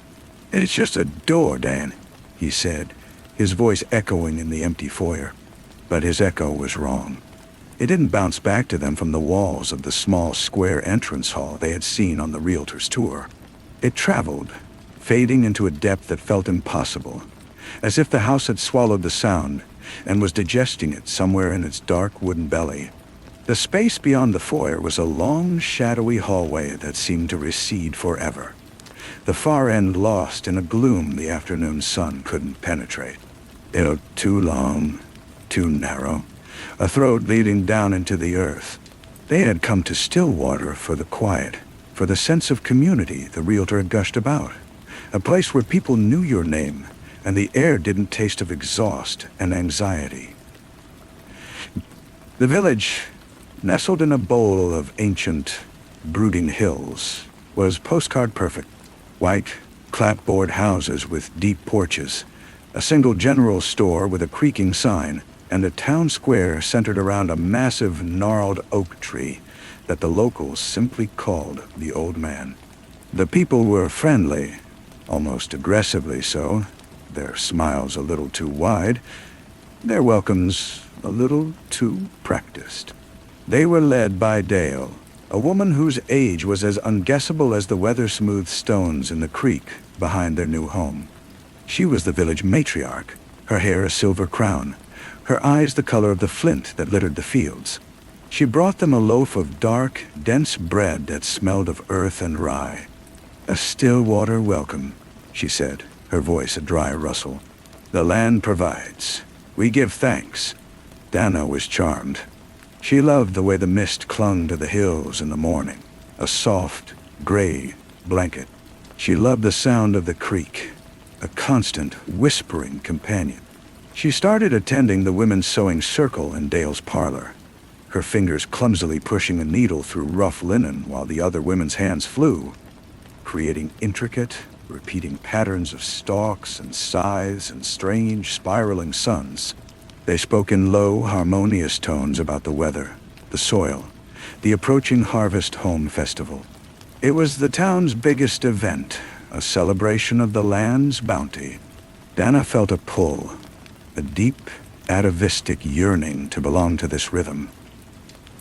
"It's just a door, Dan," he said, his voice echoing in the empty foyer. But his echo was wrong. It didn't bounce back to them from the walls of the small square entrance hall they had seen on the realtor's tour. It traveled, fading into a depth that felt impossible, as if the house had swallowed the sound and was digesting it somewhere in its dark wooden belly. The space beyond the foyer was a long, shadowy hallway that seemed to recede forever, the far end lost in a gloom the afternoon sun couldn't penetrate. It looked too long, too narrow, a throat leading down into the earth. They had come to Stillwater for the quiet, for the sense of community the realtor had gushed about, a place where people knew your name and the air didn't taste of exhaust and anxiety. The village, nestled in a bowl of ancient, brooding hills, was postcard perfect. White, clapboard houses with deep porches, a single general store with a creaking sign, and a town square centered around a massive, gnarled oak tree that the locals simply called the Old Man. The people were friendly, almost aggressively so, their smiles a little too wide, their welcomes a little too practiced. They were led by Dale, a woman whose age was as unguessable as the weather-smooth stones in the creek behind their new home. She was the village matriarch, her hair a silver crown, her eyes the color of the flint that littered the fields. She brought them a loaf of dark, dense bread that smelled of earth and rye. "A still water welcome," she said, her voice a dry rustle. "The land provides. We give thanks." Dana was charmed. She loved the way the mist clung to the hills in the morning, a soft, gray blanket. She loved the sound of the creek, a constant, whispering companion. She started attending the women's sewing circle in Dale's parlor, her fingers clumsily pushing a needle through rough linen while the other women's hands flew, creating intricate, repeating patterns of stalks and scythes and strange, spiraling suns. They spoke in low, harmonious tones about the weather, the soil, the approaching Harvest Home Festival. It was the town's biggest event, a celebration of the land's bounty. Dana felt a pull, a deep, atavistic yearning to belong to this rhythm,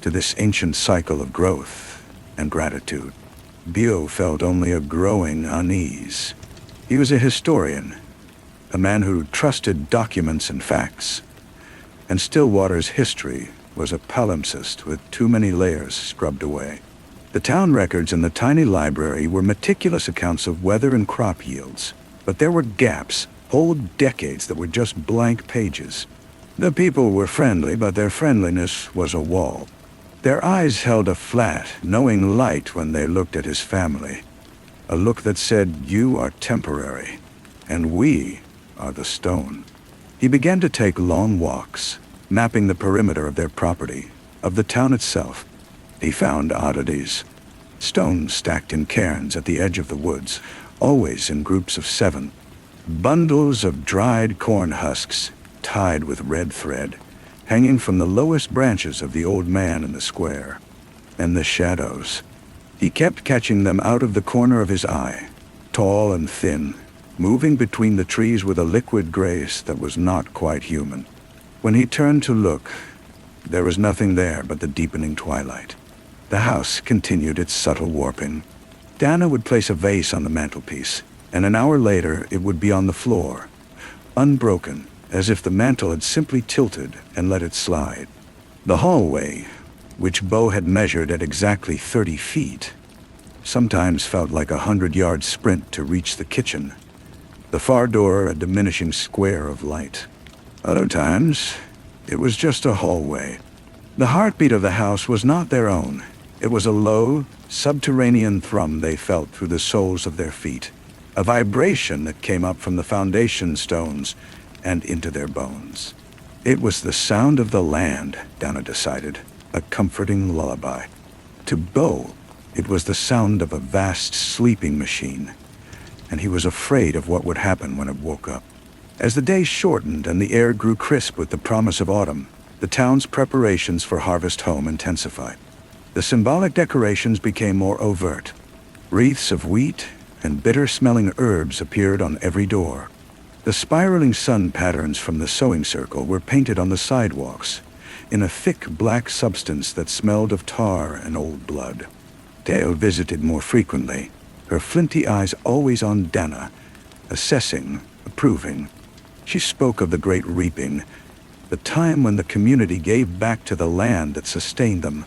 to this ancient cycle of growth and gratitude. Bio felt only a growing unease. He was a historian, a man who trusted documents and facts, and Stillwater's history was a palimpsest with too many layers scrubbed away. The town records in the tiny library were meticulous accounts of weather and crop yields, but there were gaps, whole decades that were just blank pages. The people were friendly, but their friendliness was a wall. Their eyes held a flat, knowing light when they looked at his family, a look that said, "You are temporary, and we are the stone." He began to take long walks, mapping the perimeter of their property, of the town itself. He found oddities. Stones stacked in cairns at the edge of the woods, always in groups of 7. Bundles of dried corn husks, tied with red thread, hanging from the lowest branches of the old man in the square. And the shadows. He kept catching them out of the corner of his eye, tall and thin, moving between the trees with a liquid grace that was not quite human. When he turned to look, there was nothing there but the deepening twilight. The house continued its subtle warping. Dana would place a vase on the mantelpiece, and an hour later it would be on the floor, unbroken, as if the mantel had simply tilted and let it slide. The hallway, which Bo had measured at exactly 30 feet, sometimes felt like a 100-yard sprint to reach the kitchen, the far door a diminishing square of light. Other times, it was just a hallway. The heartbeat of the house was not their own. It was a low, subterranean thrum they felt through the soles of their feet, a vibration that came up from the foundation stones and into their bones. It was the sound of the land, Dana decided, a comforting lullaby. To Bo, it was the sound of a vast sleeping machine, and he was afraid of what would happen when it woke up. As the days shortened and the air grew crisp with the promise of autumn, the town's preparations for Harvest Home intensified. The symbolic decorations became more overt. Wreaths of wheat and bitter-smelling herbs appeared on every door. The spiraling sun patterns from the sewing circle were painted on the sidewalks, in a thick black substance that smelled of tar and old blood. Dale visited more frequently, her flinty eyes always on Dana, assessing, approving. She spoke of the great reaping, the time when the community gave back to the land that sustained them.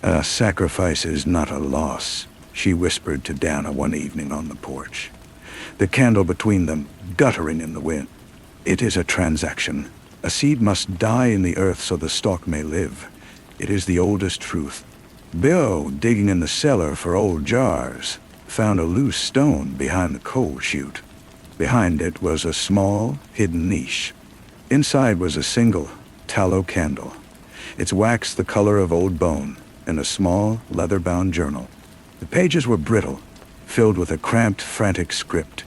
"A sacrifice is not a loss," she whispered to Dana one evening on the porch, the candle between them guttering in the wind. "It is a transaction. A seed must die in the earth so the stalk may live. It is the oldest truth." Bill, digging in the cellar for old jars, found a loose stone behind the coal chute. Behind it was a small, hidden niche. Inside was a single, tallow candle, its wax the color of old bone, and a small, leather-bound journal. The pages were brittle, filled with a cramped, frantic script.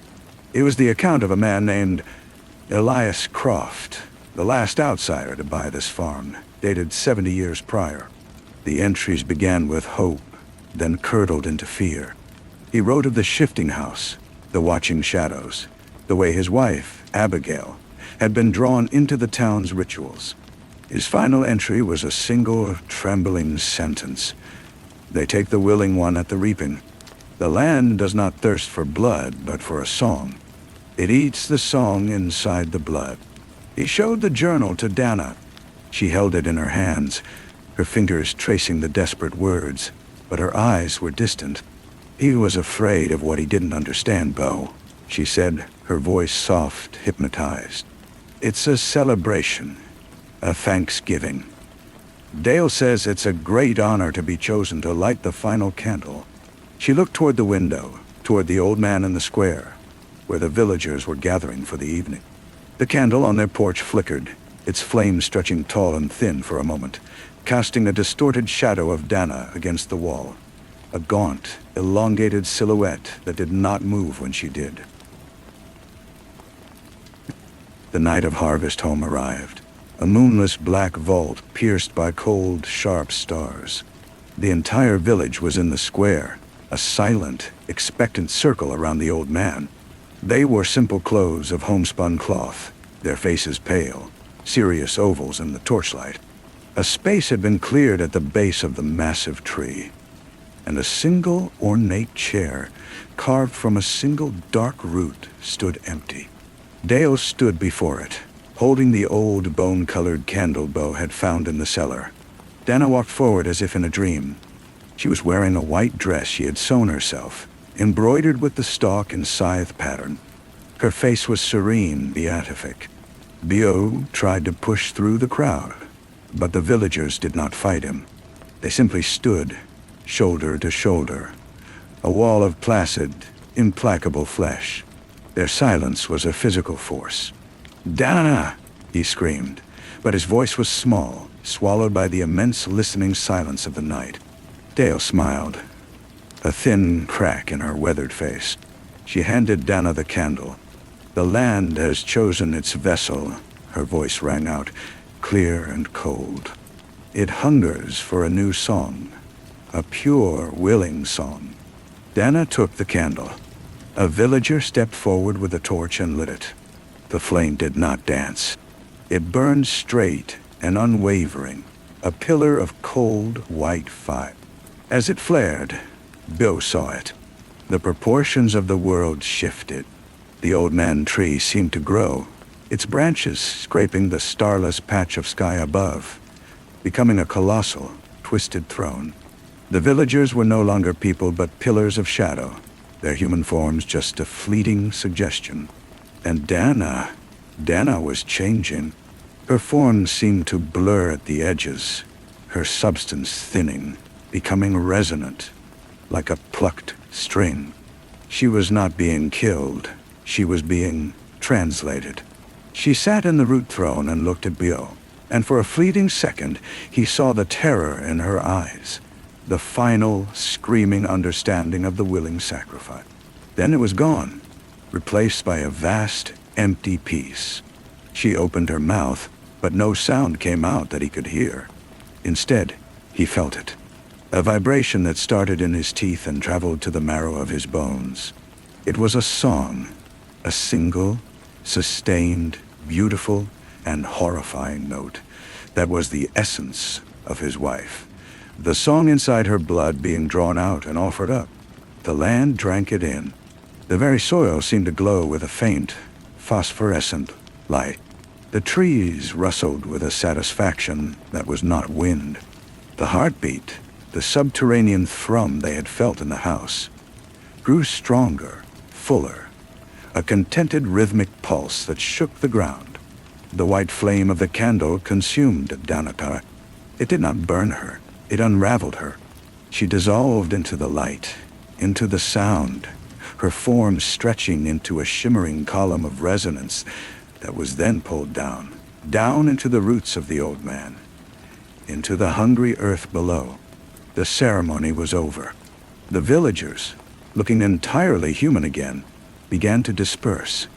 It was the account of a man named Elias Croft, the last outsider to buy this farm, dated 70 years prior. The entries began with hope, then curdled into fear. He wrote of the shifting house, the watching shadows, the way his wife, Abigail, had been drawn into the town's rituals. His final entry was a single, trembling sentence. They take the willing one at the reaping. The land does not thirst for blood, but for a song. It eats the song inside the blood. He showed the journal to Dana. She held it in her hands, her fingers tracing the desperate words, but her eyes were distant. He was afraid of what he didn't understand, Bo, she said, her voice soft, hypnotized. It's a celebration, a thanksgiving. Dale says it's a great honor to be chosen to light the final candle. She looked toward the window, toward the old man in the square, where the villagers were gathering for the evening. The candle on their porch flickered, its flame stretching tall and thin for a moment, casting a distorted shadow of Dana against the wall, a gaunt, elongated silhouette that did not move when she did. The night of harvest home arrived, a moonless black vault pierced by cold, sharp stars. The entire village was in the square, a silent, expectant circle around the old man. They wore simple clothes of homespun cloth, their faces pale, serious ovals in the torchlight. A space had been cleared at the base of the massive tree, and a single ornate chair, carved from a single dark root, stood empty. Dale stood before it, holding the old bone-colored candle Bo had found in the cellar. Dana walked forward as if in a dream. She was wearing a white dress she had sewn herself, embroidered with the stalk and scythe pattern. Her face was serene, beatific. Bio tried to push through the crowd, but the villagers did not fight him. They simply stood, shoulder to shoulder, a wall of placid, implacable flesh. Their silence was a physical force. "Dana!" he screamed, but his voice was small, swallowed by the immense listening silence of the night. Dale smiled, a thin crack in her weathered face. She handed Dana the candle. "The land has chosen its vessel," her voice rang out, clear and cold. "It hungers for a new song, a pure, willing song." Dana took the candle. A villager stepped forward with a torch and lit it. The flame did not dance. It burned straight and unwavering, a pillar of cold, white fire. As it flared, Bill saw it. The proportions of the world shifted. The old man tree seemed to grow, its branches scraping the starless patch of sky above, becoming a colossal, twisted throne. The villagers were no longer people but pillars of shadow, their human forms just a fleeting suggestion. And Dana was changing. Her form seemed to blur at the edges, her substance thinning, becoming resonant, like a plucked string. She was not being killed, she was being translated. She sat in the root throne and looked at Bio, and for a fleeting second he saw the terror in her eyes, the final, screaming understanding of the willing sacrifice. Then it was gone, replaced by a vast, empty peace. She opened her mouth, but no sound came out that he could hear. Instead, he felt it, a vibration that started in his teeth and traveled to the marrow of his bones. It was a song, a single, sustained, beautiful, and horrifying note that was the essence of his wife. The song inside her blood being drawn out and offered up. The land drank it in. The very soil seemed to glow with a faint, phosphorescent light. The trees rustled with a satisfaction that was not wind. The heartbeat, the subterranean thrum they had felt in the house, grew stronger, fuller, a contented rhythmic pulse that shook the ground. The white flame of the candle consumed Danica. It did not burn her. It unraveled her. She dissolved into the light, into the sound, her form stretching into a shimmering column of resonance that was then pulled down into the roots of the old man, into the hungry earth below. The ceremony was over. The villagers, looking entirely human again, began to disperse,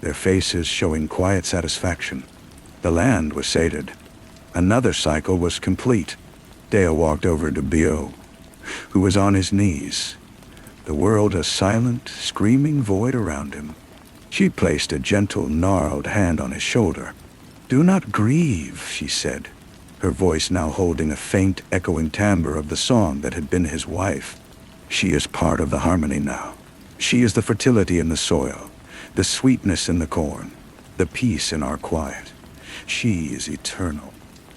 their faces showing quiet satisfaction. The land was sated. Another cycle was complete. Dale walked over to Bio, who was on his knees, the world a silent, screaming void around him. She placed a gentle, gnarled hand on his shoulder. "Do not grieve," she said, her voice now holding a faint, echoing timbre of the song that had been his wife. "She is part of the harmony now. She is the fertility in the soil, the sweetness in the corn, the peace in our quiet. She is eternal."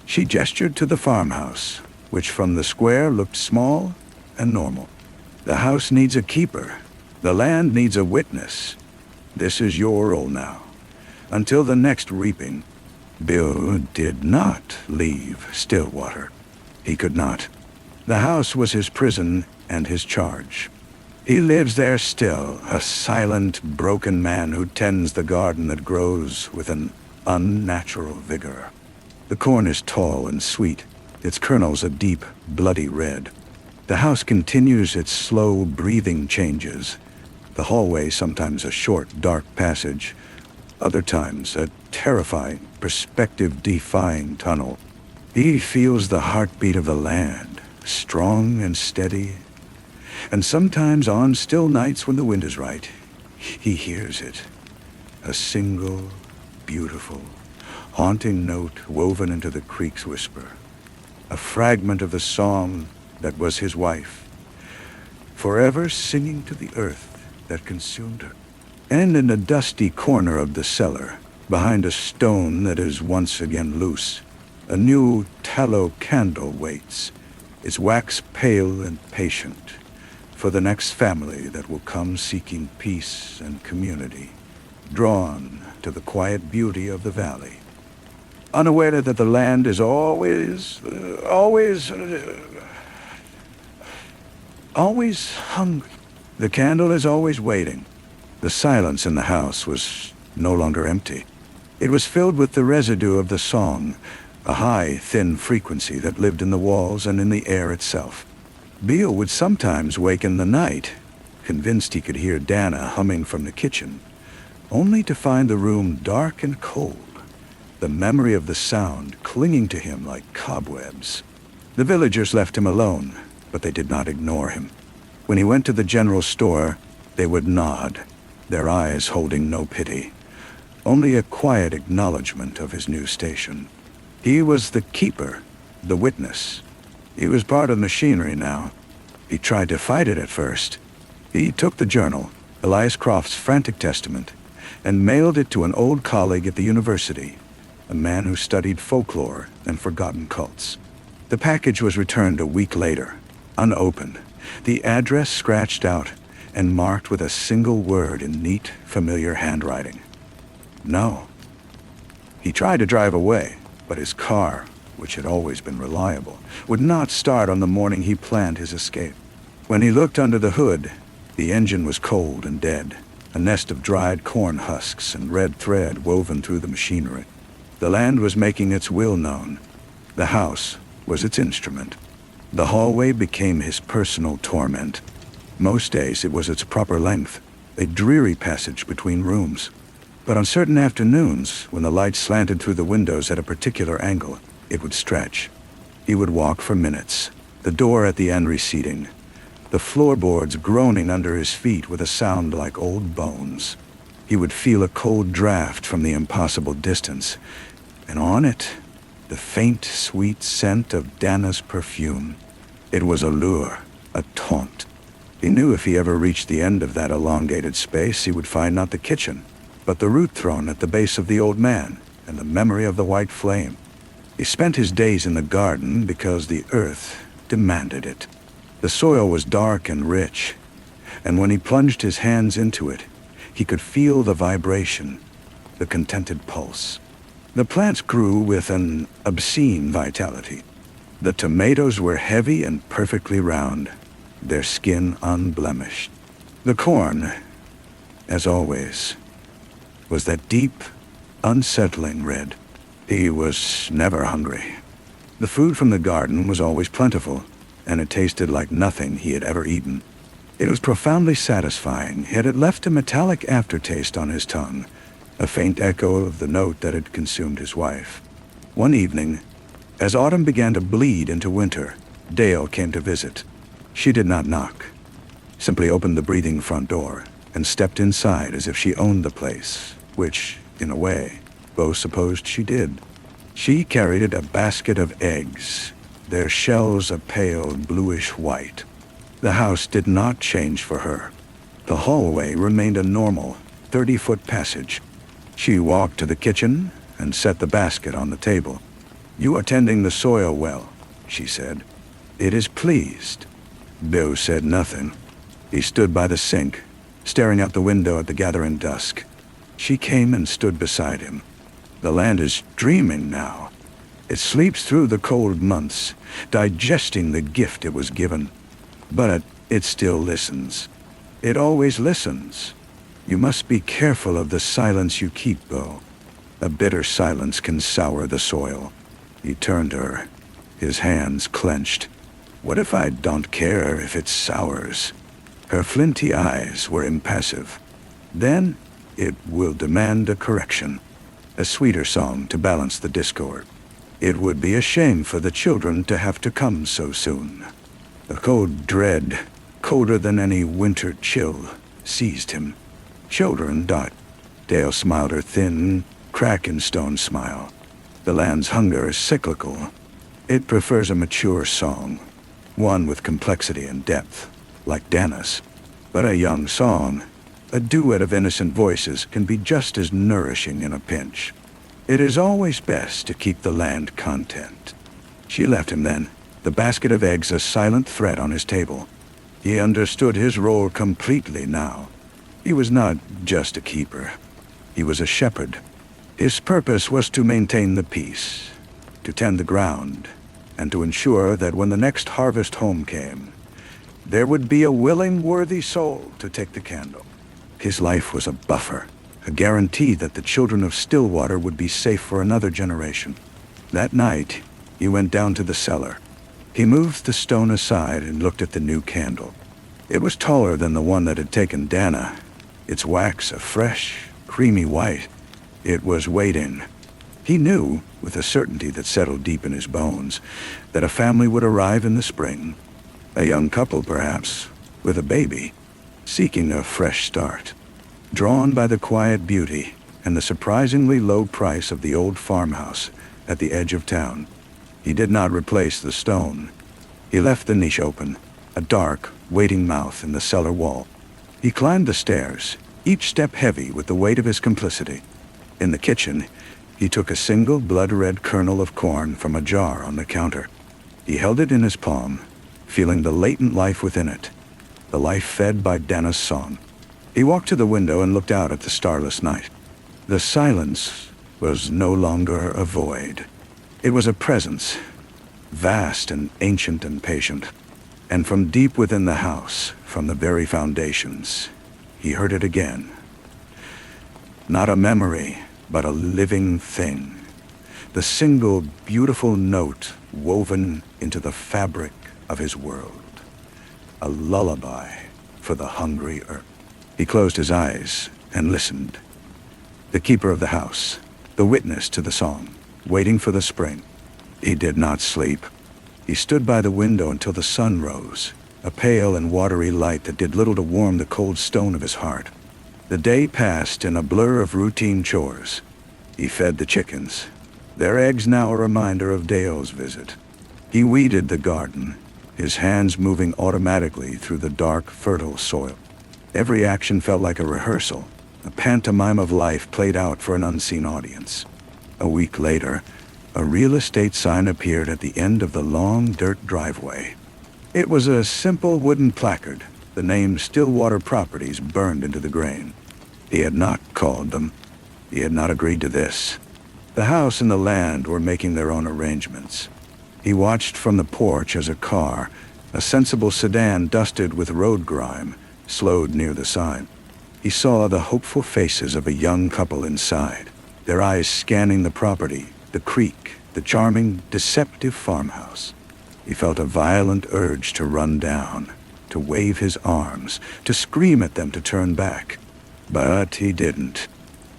She gestured to the farmhouse, which from the square looked small and normal. "The house needs a keeper. The land needs a witness. This is your role now. Until the next reaping." Bill did not leave Stillwater. He could not. The house was his prison and his charge. He lives there still, a silent, broken man who tends the garden that grows with an unnatural vigor. The corn is tall and sweet, its kernels a deep, bloody red. The house continues its slow breathing changes. The hallway sometimes a short, dark passage, other times a terrifying, perspective-defying tunnel. He feels the heartbeat of the land, strong and steady, and sometimes on still nights when the wind is right, he hears it. A single, beautiful, haunting note woven into the creek's whisper. A fragment of the song that was his wife, forever singing to the earth that consumed her. And in a dusty corner of the cellar, behind a stone that is once again loose, a new tallow candle waits, its wax pale and patient, for the next family that will come seeking peace and community, drawn to the quiet beauty of the valley, unaware that the land is always hungry. The candle is always waiting. The silence in the house was no longer empty. It was filled with the residue of the song, a high, thin frequency that lived in the walls and in the air itself. Beale would sometimes wake in the night, convinced he could hear Dana humming from the kitchen, only to find the room dark and cold, the memory of the sound clinging to him like cobwebs. The villagers left him alone, but they did not ignore him. When he went to the general store, they would nod, their eyes holding no pity, only a quiet acknowledgement of his new station. He was the keeper, the witness. He was part of machinery now. He tried to fight it at first. He took the journal, Elias Croft's frantic testament, and mailed it to an old colleague at the university, a man who studied folklore and forgotten cults. The package was returned a week later, unopened, the address scratched out and marked with a single word in neat, familiar handwriting. No. He tried to drive away, but his car, which had always been reliable, would not start on the morning he planned his escape. When he looked under the hood, the engine was cold and dead, a nest of dried corn husks and red thread woven through the machinery. The land was making its will known. The house was its instrument. The hallway became his personal torment. Most days it was its proper length, a dreary passage between rooms. But on certain afternoons, when the light slanted through the windows at a particular angle, it would stretch. He would walk for minutes, the door at the end receding, the floorboards groaning under his feet with a sound like old bones. He would feel a cold draft from the impossible distance, and on it, the faint, sweet scent of Dana's perfume. It was a lure, a taunt. He knew if he ever reached the end of that elongated space, he would find not the kitchen, but the root throne at the base of the old man and the memory of the white flame. He spent his days in the garden because the earth demanded it. The soil was dark and rich, and when he plunged his hands into it, he could feel the vibration, the contented pulse. The plants grew with an obscene vitality. The tomatoes were heavy and perfectly round, their skin unblemished. The corn, as always, was that deep, unsettling red. He was never hungry. The food from the garden was always plentiful, and it tasted like nothing he had ever eaten. It was profoundly satisfying, yet it left a metallic aftertaste on his tongue, a faint echo of the note that had consumed his wife. One evening, as autumn began to bleed into winter, Dale came to visit. She did not knock. simply opened the breathing front door and stepped inside as if she owned the place, which, in a way, Bo supposed she did. She carried a basket of eggs, their shells a pale bluish white. The house did not change for her. The hallway remained a normal 30-foot passage. She walked to the kitchen and set the basket on the table. "You are tending the soil well," she said. "It is pleased." Bill said nothing. He stood by the sink, staring out the window at the gathering dusk. She came and stood beside him. "The land is dreaming now. It sleeps through the cold months, digesting the gift it was given. But it still listens. It always listens. You must be careful of the silence you keep, Bo. A bitter silence can sour the soil." He turned to her, his hands clenched. "What if I don't care if it sours?" Her flinty eyes were impassive. "Then it will demand a correction, a sweeter song to balance the discord. It would be a shame for the children to have to come so soon." A cold dread, colder than any winter chill, seized him. "Children, Dot." Dale smiled her thin, crack-in-stone smile. "The land's hunger is cyclical. It prefers a mature song, one with complexity and depth, like Dana's. But a young song, a duet of innocent voices, can be just as nourishing in a pinch. It is always best to keep the land content." She left him then, the basket of eggs a silent threat on his table. He understood his role completely now. He was not just a keeper. He was a shepherd. His purpose was to maintain the peace, to tend the ground, and to ensure that when the next harvest home came, there would be a willing, worthy soul to take the candle. His life was a buffer, a guarantee that the children of Stillwater would be safe for another generation. That night, he went down to the cellar. He moved the stone aside and looked at the new candle. It was taller than the one that had taken Dana, its wax a fresh, creamy white. It was waiting. He knew, with a certainty that settled deep in his bones, that a family would arrive in the spring. A young couple, perhaps, with a baby, seeking a fresh start. Drawn by the quiet beauty and the surprisingly low price of the old farmhouse at the edge of town, he did not replace the stone. He left the niche open, a dark, waiting mouth in the cellar wall. He climbed the stairs, each step heavy with the weight of his complicity. In the kitchen, he took a single blood-red kernel of corn from a jar on the counter. He held it in his palm, feeling the latent life within it, the life fed by Dana's song. He walked to the window and looked out at the starless night. The silence was no longer a void. It was a presence, vast and ancient and patient. And from deep within the house, from the very foundations, he heard it again. Not a memory, but a living thing. The single beautiful note woven into the fabric of his world. A lullaby for the hungry earth. He closed his eyes and listened. The keeper of the house, the witness to the song, waiting for the spring. He did not sleep. He stood by the window until the sun rose, a pale and watery light that did little to warm the cold stone of his heart. The day passed in a blur of routine chores. He fed the chickens, their eggs now a reminder of Dale's visit. He weeded the garden, his hands moving automatically through the dark, fertile soil. Every action felt like a rehearsal, a pantomime of life played out for an unseen audience. A week later, a real estate sign appeared at the end of the long dirt driveway. It was a simple wooden placard, the name Stillwater Properties burned into the grain. He had not called them. He had not agreed to this. The house and the land were making their own arrangements. He watched from the porch as a car, a sensible sedan dusted with road grime, slowed near the sign. He saw the hopeful faces of a young couple inside, their eyes scanning the property, the creek, the charming, deceptive farmhouse. He felt a violent urge to run down, to wave his arms, to scream at them to turn back. But he didn't.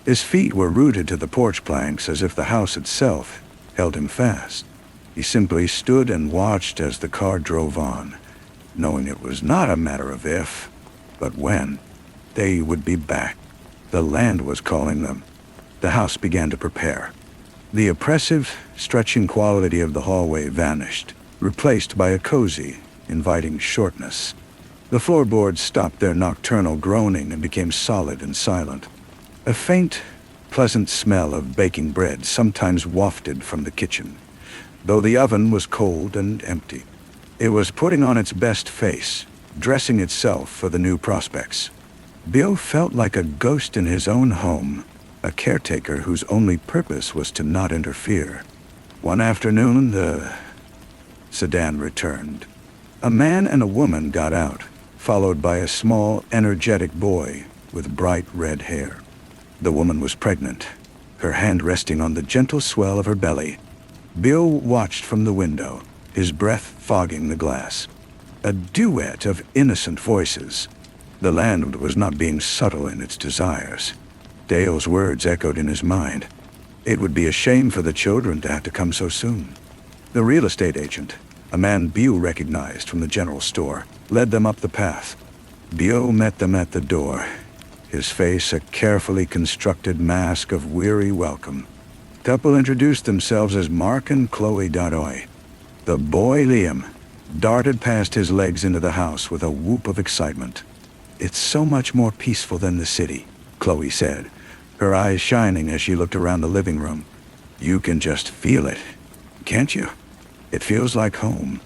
His feet were rooted to the porch planks as if the house itself held him fast. He simply stood and watched as the car drove on, knowing it was not a matter of if, But when? They would be back. The land was calling them. The house began to prepare. The oppressive, stretching quality of the hallway vanished, replaced by a cozy, inviting shortness. The floorboards stopped their nocturnal groaning and became solid and silent. A faint, pleasant smell of baking bread sometimes wafted from the kitchen, though the oven was cold and empty. It was putting on its best face, dressing itself for the new prospects. Bill felt like a ghost in his own home, a caretaker whose only purpose was to not interfere. One afternoon, the sedan returned. A man and a woman got out, followed by a small, energetic boy with bright red hair. The woman was pregnant, her hand resting on the gentle swell of her belly. Bill watched from the window, his breath fogging the glass. A duet of innocent voices. The land was not being subtle in its desires. Dale's words echoed in his mind. It would be a shame for the children to have to come so soon. The real estate agent, a man Bill recognized from the general store, led them up the path. Bill met them at the door, his face a carefully constructed mask of weary welcome. The couple introduced themselves as Mark and Chloe Dadoy. The boy, Liam, darted past his legs into the house with a whoop of excitement. "It's so much more peaceful than the city," Chloe said, her eyes shining as she looked around the living room. "You can just feel it, can't you? It feels like home."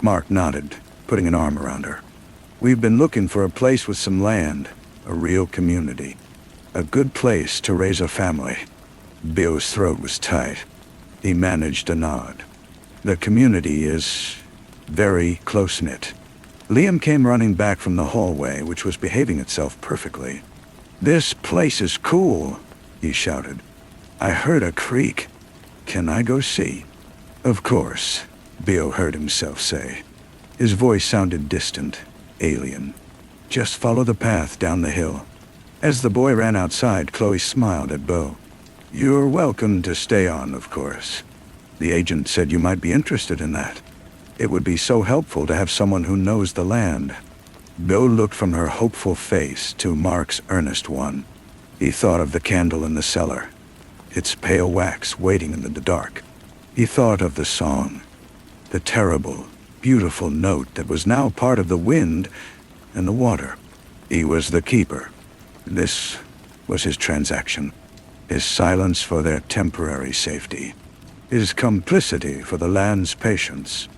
Mark nodded, putting an arm around her. "We've been looking for a place with some land, a real community. A good place to raise a family." Bill's throat was tight. He managed a nod. "The community is very close-knit." Liam came running back from the hallway, which was behaving itself perfectly. "This place is cool," he shouted. "I heard a creak. Can I go see?" "Of course," Bill heard himself say. His voice sounded distant, alien. "Just follow the path down the hill." As the boy ran outside, Chloe smiled at Bo. "You're welcome to stay on, of course. The agent said you might be interested in that. It would be so helpful to have someone who knows the land." Bill looked from her hopeful face to Mark's earnest one. He thought of the candle in the cellar, its pale wax waiting in the dark. He thought of the song, the terrible, beautiful note that was now part of the wind and the water. He was the keeper. This was his transaction, his silence for their temporary safety, his complicity for the land's patience.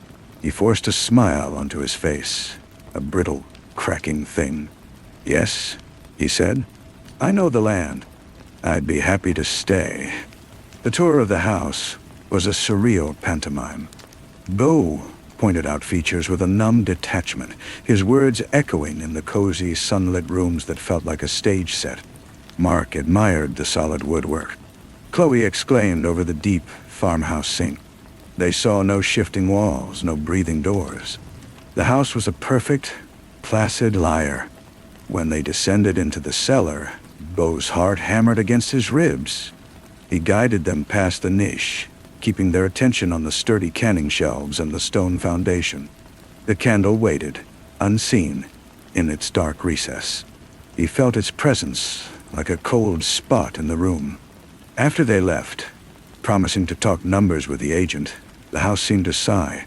He forced a smile onto his face, a brittle, cracking thing. "Yes," he said. "I know the land. I'd be happy to stay." The tour of the house was a surreal pantomime. Bo pointed out features with a numb detachment, his words echoing in the cozy, sunlit rooms that felt like a stage set. Mark admired the solid woodwork. Chloe exclaimed over the deep farmhouse sink. They saw no shifting walls, no breathing doors. The house was a perfect, placid liar. When they descended into the cellar, Bo's heart hammered against his ribs. He guided them past the niche, keeping their attention on the sturdy canning shelves and the stone foundation. The candle waited, unseen, in its dark recess. He felt its presence like a cold spot in the room. After they left, promising to talk numbers with the agent, the house seemed to sigh.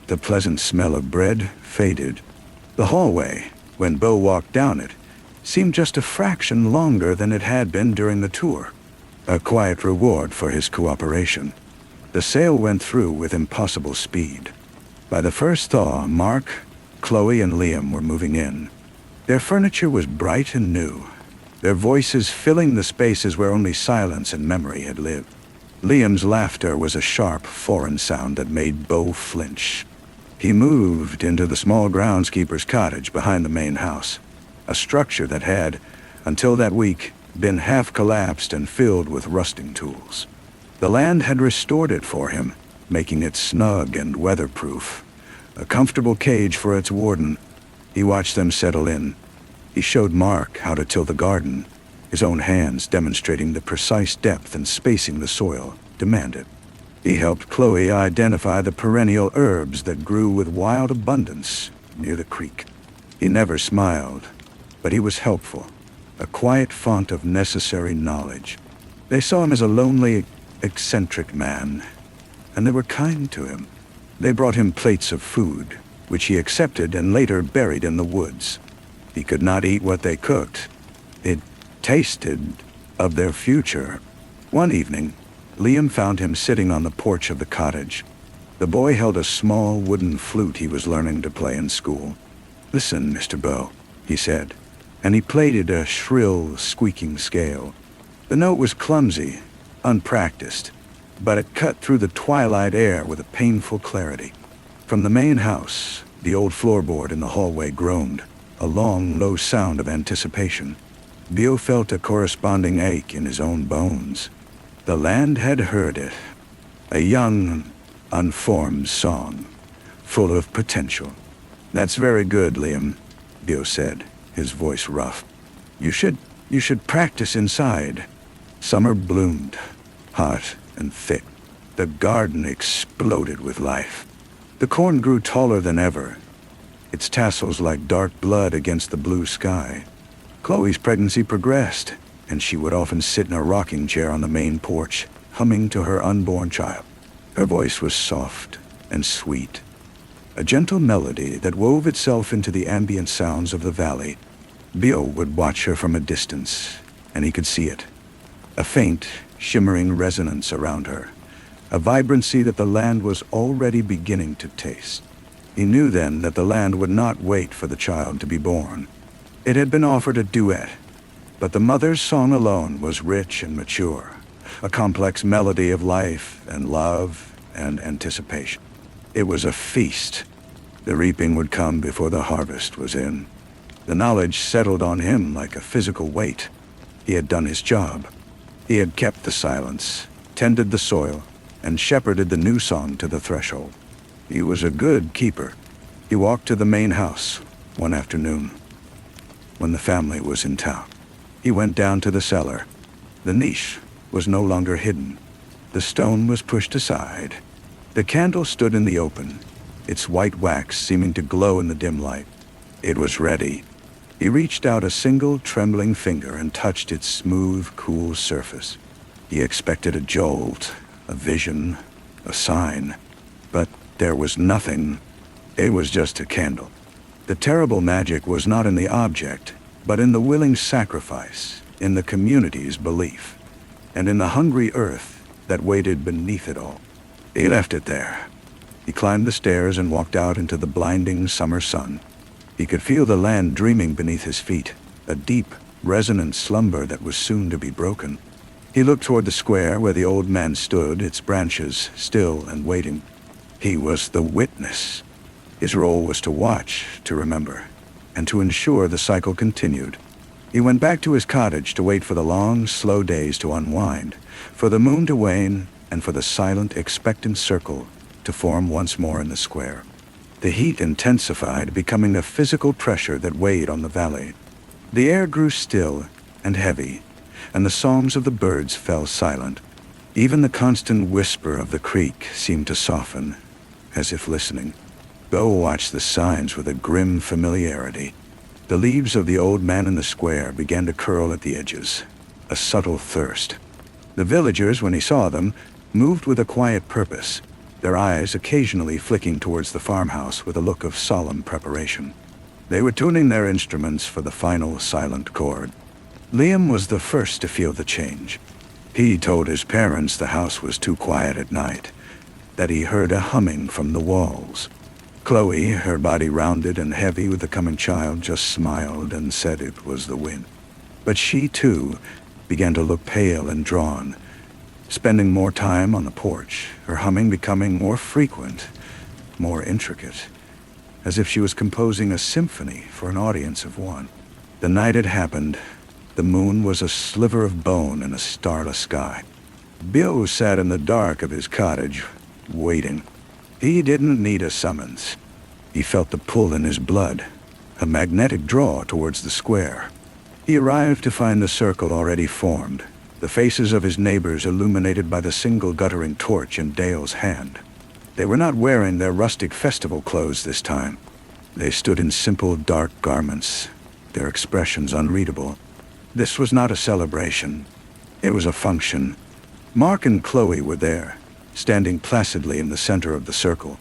The pleasant smell of bread faded. The hallway, when Bo walked down it, seemed just a fraction longer than it had been during the tour. A quiet reward for his cooperation. The sale went through with impossible speed. By the first thaw, Mark, Chloe, and Liam were moving in. Their furniture was bright and new, their voices filling the spaces where only silence and memory had lived. Liam's laughter was a sharp, foreign sound that made Bo flinch. He moved into the small groundskeeper's cottage behind the main house, a structure that had, until that week, been half collapsed and filled with rusting tools. The land had restored it for him, making it snug and weatherproof, a comfortable cage for its warden. He watched them settle in. He showed Mark how to till the garden, his own hands demonstrating the precise depth and spacing the soil demanded. He helped Chloe identify the perennial herbs that grew with wild abundance near the creek. He never smiled, but he was helpful, a quiet font of necessary knowledge. They saw him as a lonely, eccentric man, and they were kind to him. They brought him plates of food, which he accepted and later buried in the woods. He could not eat what they cooked. It tasted of their future. One evening, Liam found him sitting on the porch of the cottage. The boy held a small wooden flute he was learning to play in school. "Listen, Mr. Bow," he said, and he played it a shrill, squeaking scale. The note was clumsy, unpracticed, but it cut through the twilight air with a painful clarity. From the main house, the old floorboard in the hallway groaned, a long, low sound of anticipation. Bio felt a corresponding ache in his own bones. The land had heard it, a young, unformed song, full of potential. "That's very good, Liam," Bio said, his voice rough. You should practice inside." Summer bloomed, hot and thick. The garden exploded with life. The corn grew taller than ever, its tassels like dark blood against the blue sky. Chloe's pregnancy progressed, and she would often sit in a rocking chair on the main porch, humming to her unborn child. Her voice was soft and sweet, a gentle melody that wove itself into the ambient sounds of the valley. Bio would watch her from a distance, and he could see it. A faint, shimmering resonance around her, a vibrancy that the land was already beginning to taste. He knew then that the land would not wait for the child to be born. It had been offered a duet, but the mother's song alone was rich and mature, a complex melody of life and love and anticipation. It was a feast. The reaping would come before the harvest was in. The knowledge settled on him like a physical weight. He had done his job. He had kept the silence, tended the soil, and shepherded the new song to the threshold. He was a good keeper. He walked to the main house one afternoon when the family was in town. He went down to the cellar. The niche was no longer hidden. The stone was pushed aside. The candle stood in the open, its white wax seeming to glow in the dim light. It was ready. He reached out a single trembling finger and touched its smooth, cool surface. He expected a jolt, a vision, a sign, but there was nothing. It was just a candle. The terrible magic was not in the object, but in the willing sacrifice, in the community's belief, and in the hungry earth that waited beneath it all. He left it there. He climbed the stairs and walked out into the blinding summer sun. He could feel the land dreaming beneath his feet, a deep, resonant slumber that was soon to be broken. He looked toward the square where the old man stood, its branches still and waiting. He was the witness. His role was to watch, to remember, and to ensure the cycle continued. He went back to his cottage to wait for the long, slow days to unwind, for the moon to wane, and for the silent, expectant circle to form once more in the square. The heat intensified, becoming a physical pressure that weighed on the valley. The air grew still and heavy, and the songs of the birds fell silent. Even the constant whisper of the creek seemed to soften, as if listening. Bo watched the signs with a grim familiarity. The leaves of the old man in the square began to curl at the edges, a subtle thirst. The villagers, when he saw them, moved with a quiet purpose, their eyes occasionally flicking towards the farmhouse with a look of solemn preparation. They were tuning their instruments for the final silent chord. Liam was the first to feel the change. He told his parents the house was too quiet at night, that he heard a humming from the walls. Chloe, her body rounded and heavy with the coming child, just smiled and said it was the wind. But she, too, began to look pale and drawn, spending more time on the porch, her humming becoming more frequent, more intricate, as if she was composing a symphony for an audience of one. The night had happened. The moon was a sliver of bone in a starless sky. Bill sat in the dark of his cottage, waiting. He didn't need a summons. He felt the pull in his blood, a magnetic draw towards the square. He arrived to find the circle already formed, the faces of his neighbors illuminated by the single guttering torch in Dale's hand. They were not wearing their rustic festival clothes this time. They stood in simple, dark garments, their expressions unreadable. This was not a celebration. It was a function. Mark and Chloe were there, standing placidly in the center of the circle.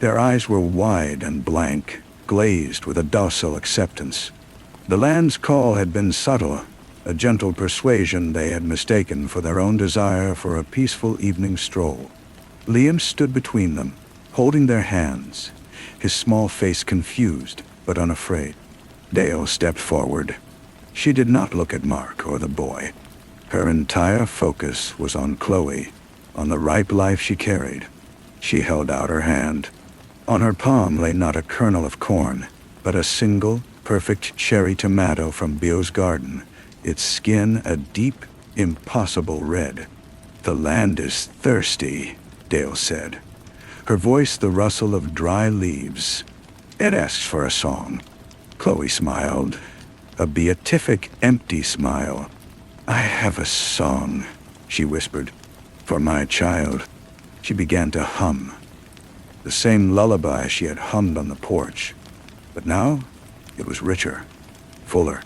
Their eyes were wide and blank, glazed with a docile acceptance. The land's call had been subtle, a gentle persuasion they had mistaken for their own desire for a peaceful evening stroll. Liam stood between them, holding their hands, his small face confused but unafraid. Dale stepped forward. She did not look at Mark or the boy. Her entire focus was on Chloe, on the ripe life she carried. She held out her hand. On her palm lay not a kernel of corn, but a single, perfect cherry tomato from Bio's garden, its skin a deep, impossible red. "The land is thirsty," Dale said, her voice the rustle of dry leaves. "It asks for a song." Chloe smiled, a beatific, empty smile. "I have a song," she whispered, "for my child." She began to hum, the same lullaby she had hummed on the porch. But now it was richer, fuller.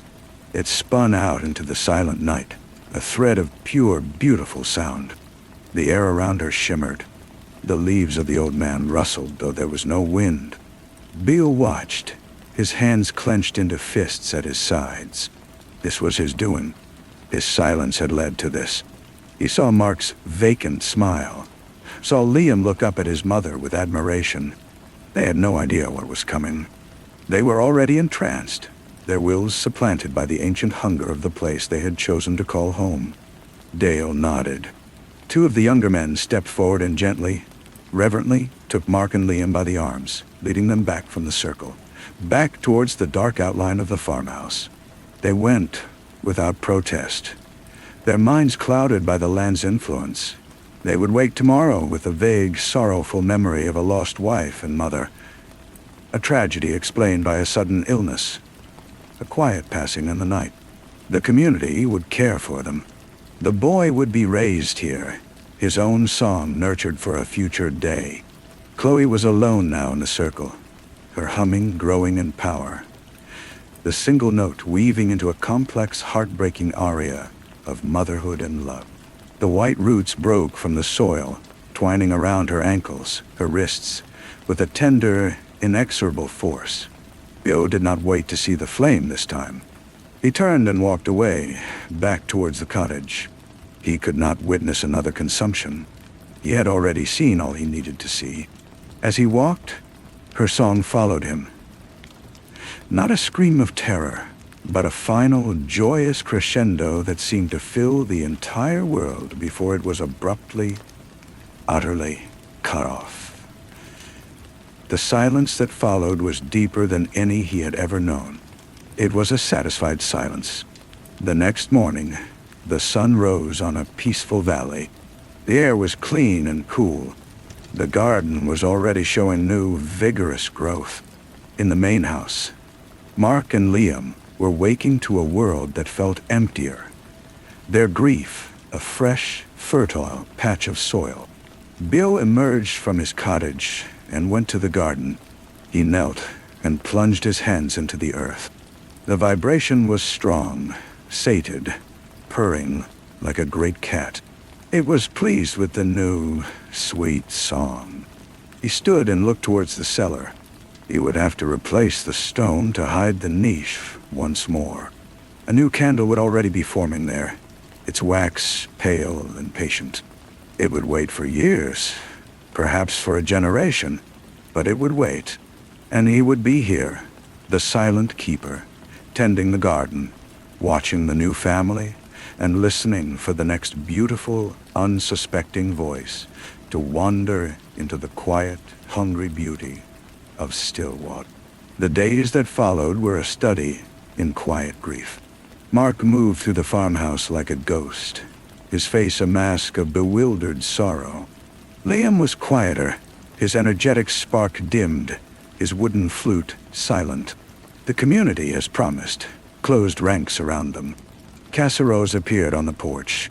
It spun out into the silent night, a thread of pure, beautiful sound. The air around her shimmered. The leaves of the old man rustled, though there was no wind. Beale watched, his hands clenched into fists at his sides. This was his doing. His silence had led to this. He saw Mark's vacant smile, saw Liam look up at his mother with admiration. They had no idea what was coming. They were already entranced, their wills supplanted by the ancient hunger of the place they had chosen to call home. Dale nodded. Two of the younger men stepped forward and gently, reverently, took Mark and Liam by the arms, leading them back from the circle, back towards the dark outline of the farmhouse. They went without protest, their minds clouded by the land's influence. They would wake tomorrow with a vague, sorrowful memory of a lost wife and mother, a tragedy explained by a sudden illness, a quiet passing in the night. The community would care for them. The boy would be raised here, his own song nurtured for a future day. Chloe was alone now in the circle, her humming growing in power, the single note weaving into a complex, heartbreaking aria of motherhood and love. The white roots broke from the soil, twining around her ankles, her wrists, with a tender, inexorable force. Bio did not wait to see the flame this time. He turned and walked away, back towards the cottage. He could not witness another consumption. He had already seen all he needed to see. As he walked, her song followed him. Not a scream of terror, but a final, joyous crescendo that seemed to fill the entire world before it was abruptly, utterly cut off. The silence that followed was deeper than any he had ever known. It was a satisfied silence. The next morning, the sun rose on a peaceful valley. The air was clean and cool. The garden was already showing new, vigorous growth. In the main house, Mark and Liam were waking to a world that felt emptier. Their grief, a fresh, fertile patch of soil. Bill emerged from his cottage and went to the garden. He knelt and plunged his hands into the earth. The vibration was strong, sated, purring like a great cat. It was pleased with the new, sweet song. He stood and looked towards the cellar. He would have to replace the stone to hide the niche once more. A new candle would already be forming there, its wax pale and patient. It would wait for years, perhaps for a generation, but it would wait. And he would be here, the silent keeper, tending the garden, watching the new family, and listening for the next beautiful, unsuspecting voice to wander into the quiet, hungry beauty of Stillwater. The days that followed were a study in quiet grief. Mark moved through the farmhouse like a ghost, his face a mask of bewildered sorrow. Liam was quieter, his energetic spark dimmed, his wooden flute silent. The community, as promised, closed ranks around them. Casseroles appeared on the porch.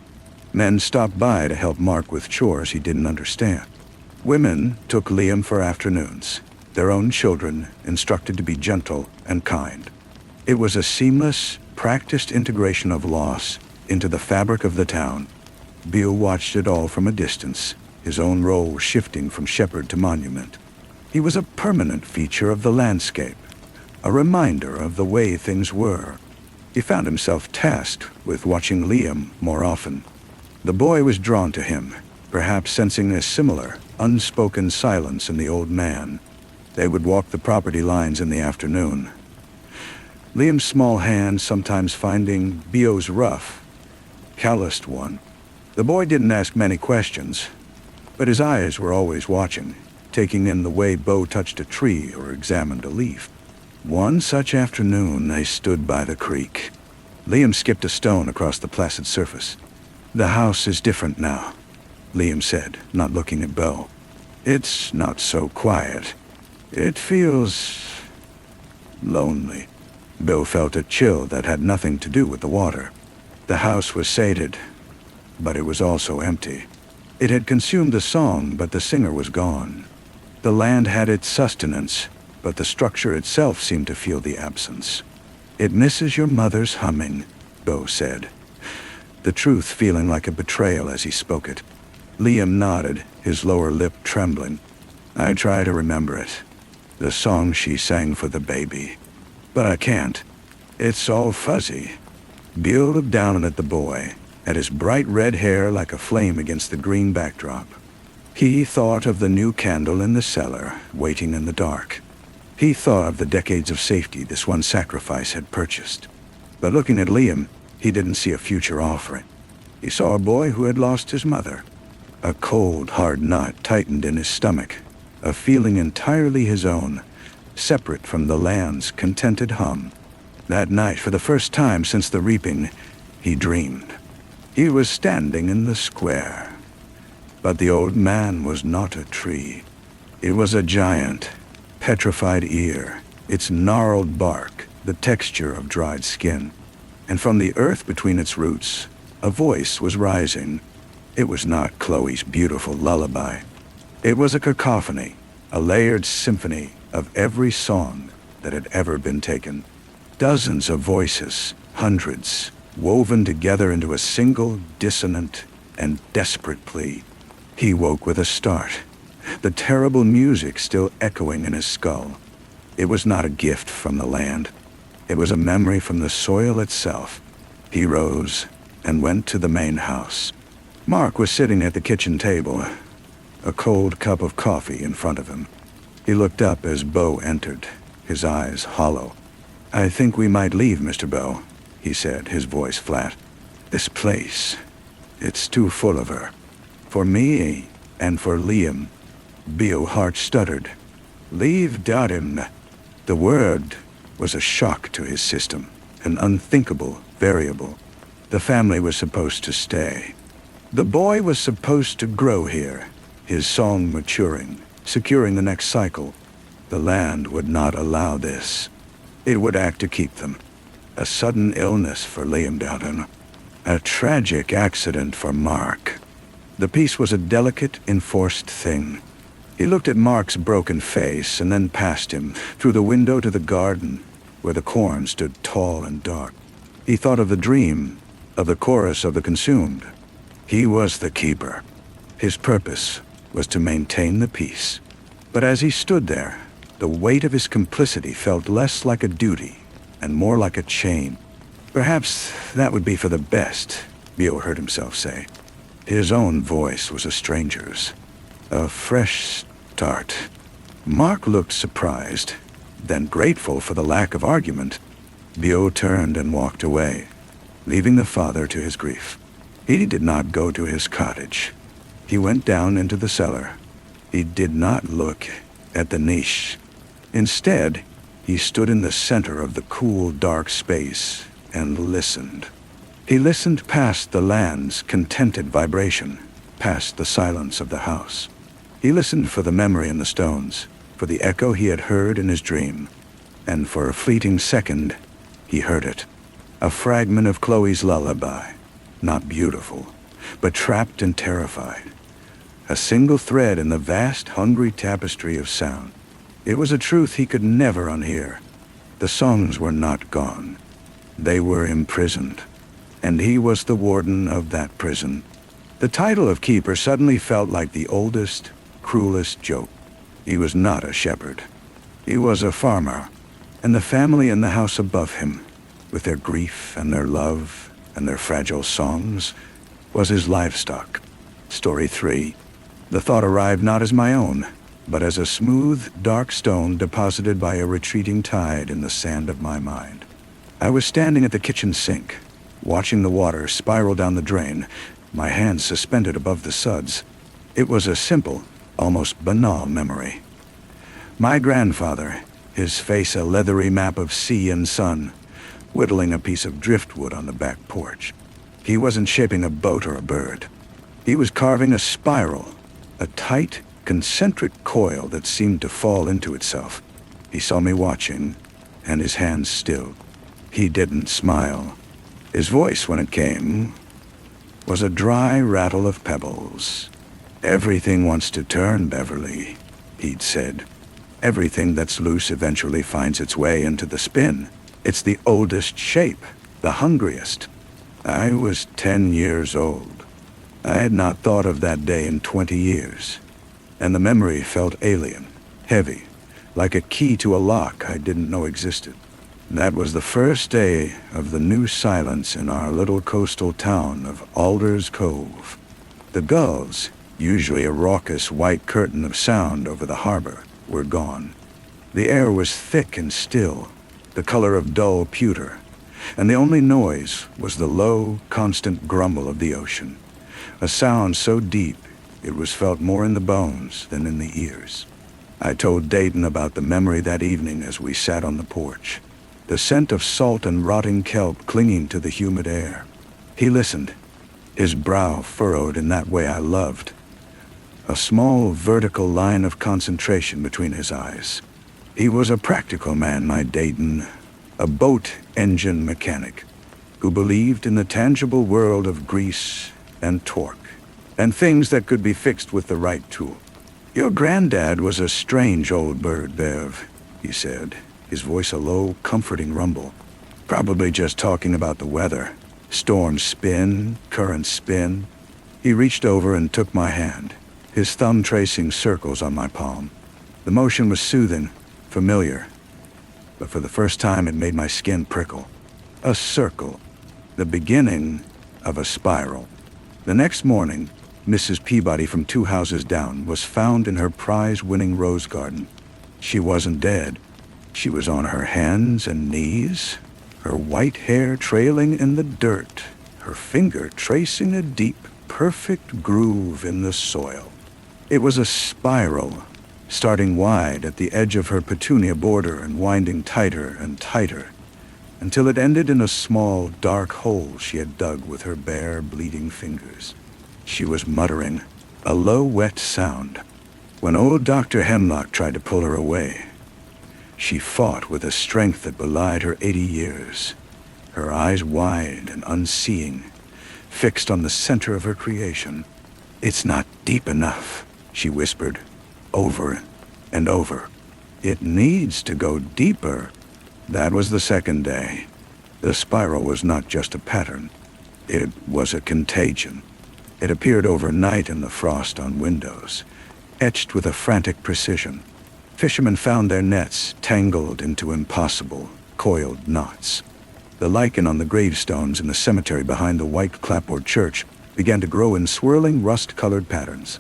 Men stopped by to help Mark with chores he didn't understand. Women took Liam for afternoons, their own children instructed to be gentle and kind. It was a seamless, practiced integration of loss into the fabric of the town. Beale watched it all from a distance, his own role shifting from shepherd to monument. He was a permanent feature of the landscape, a reminder of the way things were. He found himself tasked with watching Liam more often. The boy was drawn to him, perhaps sensing a similar, unspoken silence in the old man. They would walk the property lines in the afternoon, Liam's small hand sometimes finding Beale's rough, calloused one. The boy didn't ask many questions, but his eyes were always watching, taking in the way Beau touched a tree or examined a leaf. One such afternoon they stood by the creek. Liam skipped a stone across the placid surface. "The house is different now," Liam said, not looking at Beau. "It's not so quiet. It feels lonely." Beau felt a chill that had nothing to do with the water. The house was sated, but it was also empty. It had consumed the song, but the singer was gone. The land had its sustenance, but the structure itself seemed to feel the absence. "It misses your mother's humming," Beau said, the truth feeling like a betrayal as he spoke it. Liam nodded, his lower lip trembling. "I try to remember it. The song she sang for the baby. But I can't. It's all fuzzy." Beale looked down at the boy, at his bright red hair like a flame against the green backdrop. He thought of the new candle in the cellar, waiting in the dark. He thought of the decades of safety this one sacrifice had purchased. But looking at Liam, he didn't see a future offering. He saw a boy who had lost his mother. A cold, hard knot tightened in his stomach, a feeling entirely his own, separate from the land's contented hum. That night, for the first time since the reaping, he dreamed. He was standing in the square. But the old man was not a tree. It was a giant, petrified ear, its gnarled bark, the texture of dried skin. And from the earth between its roots, a voice was rising. It was not Chloe's beautiful lullaby. It was a cacophony, a layered symphony of every song that had ever been taken. Dozens of voices, hundreds, woven together into a single dissonant and desperate plea. He woke with a start, the terrible music still echoing in his skull. It was not a gift from the land. It was a memory from the soil itself. He rose and went to the main house. Mark was sitting at the kitchen table, a cold cup of coffee in front of him. He looked up as Beau entered, his eyes hollow. "I think we might leave, Mr. Beau," he said, his voice flat. "This place, it's too full of her. For me and for Liam." Beale's heart stuttered. "Leave him." The word was a shock to his system, an unthinkable variable. The family was supposed to stay. The boy was supposed to grow here, his song maturing, securing the next cycle. The land would not allow this. It would act to keep them. A sudden illness for Liam Dowden. A tragic accident for Mark. The peace was a delicate, enforced thing. He looked at Mark's broken face and then past him, through the window to the garden, where the corn stood tall and dark. He thought of the dream, of the chorus of the consumed. He was the keeper. His purpose was to maintain the peace. But as he stood there, the weight of his complicity felt less like a duty and more like a chain. Perhaps that would be for the best, Beale heard himself say. His own voice was a stranger's. A fresh start. Mark looked surprised, then grateful for the lack of argument. Beale turned and walked away, leaving the father to his grief. He did not go to his cottage. He went down into the cellar. He did not look at the niche. Instead, he stood in the center of the cool, dark space and listened. He listened past the land's contented vibration, past the silence of the house. He listened for the memory in the stones, for the echo he had heard in his dream. And for a fleeting second, he heard it. A fragment of Chloe's lullaby, not beautiful, but trapped and terrified. A single thread in the vast, hungry tapestry of sound. It was a truth he could never unhear. The songs were not gone. They were imprisoned, and he was the warden of that prison. The title of keeper suddenly felt like the oldest, cruelest joke. He was not a shepherd. He was a farmer, and the family in the house above him, with their grief and their love and their fragile songs, was his livestock. Story 3. The thought arrived not as my own, but as a smooth, dark stone deposited by a retreating tide in the sand of my mind. I was standing at the kitchen sink, watching the water spiral down the drain, my hands suspended above the suds. It was a simple, almost banal memory. My grandfather, his face a leathery map of sea and sun, whittling a piece of driftwood on the back porch. He wasn't shaping a boat or a bird. He was carving a spiral, a tight, concentric coil that seemed to fall into itself. He saw me watching, and his hands stilled. He didn't smile. His voice, when it came, was a dry rattle of pebbles. "Everything wants to turn, Beverly," he'd said. "Everything that's loose eventually finds its way into the spin. It's the oldest shape, the hungriest." I was 10 years old. I had not thought of that day in 20 years, and the memory felt alien, heavy, like a key to a lock I didn't know existed. That was the first day of the new silence in our little coastal town of Alder's Cove. The gulls, usually a raucous white curtain of sound over the harbor, were gone. The air was thick and still, the color of dull pewter, and the only noise was the low, constant grumble of the ocean, a sound so deep it was felt more in the bones than in the ears. I told Dayton about the memory that evening as we sat on the porch, the scent of salt and rotting kelp clinging to the humid air. He listened, his brow furrowed in that way I loved, a small vertical line of concentration between his eyes. He was a practical man, my Dayton, a boat engine mechanic who believed in the tangible world of grease and torque, and things that could be fixed with the right tool. "Your granddad was a strange old bird, Bev," he said, his voice a low, comforting rumble. "Probably just talking about the weather. Storms spin, currents spin." He reached over and took my hand, his thumb tracing circles on my palm. The motion was soothing, familiar, but for the first time it made my skin prickle. A circle, the beginning of a spiral. The next morning, Mrs. Peabody from 2 houses down was found in her prize-winning rose garden. She wasn't dead. She was on her hands and knees, her white hair trailing in the dirt, her finger tracing a deep, perfect groove in the soil. It was a spiral, starting wide at the edge of her petunia border and winding tighter and tighter, until it ended in a small, dark hole she had dug with her bare, bleeding fingers. She was muttering, a low, wet sound, when old Dr. Hemlock tried to pull her away. She fought with a strength that belied her 80 years, her eyes wide and unseeing, fixed on the center of her creation. "It's not deep enough," she whispered, over and over. "It needs to go deeper." That was the second day. The spiral was not just a pattern. It was a contagion. It appeared overnight in the frost on windows, etched with a frantic precision. Fishermen found their nets tangled into impossible, coiled knots. The lichen on the gravestones in the cemetery behind the white clapboard church began to grow in swirling rust-colored patterns.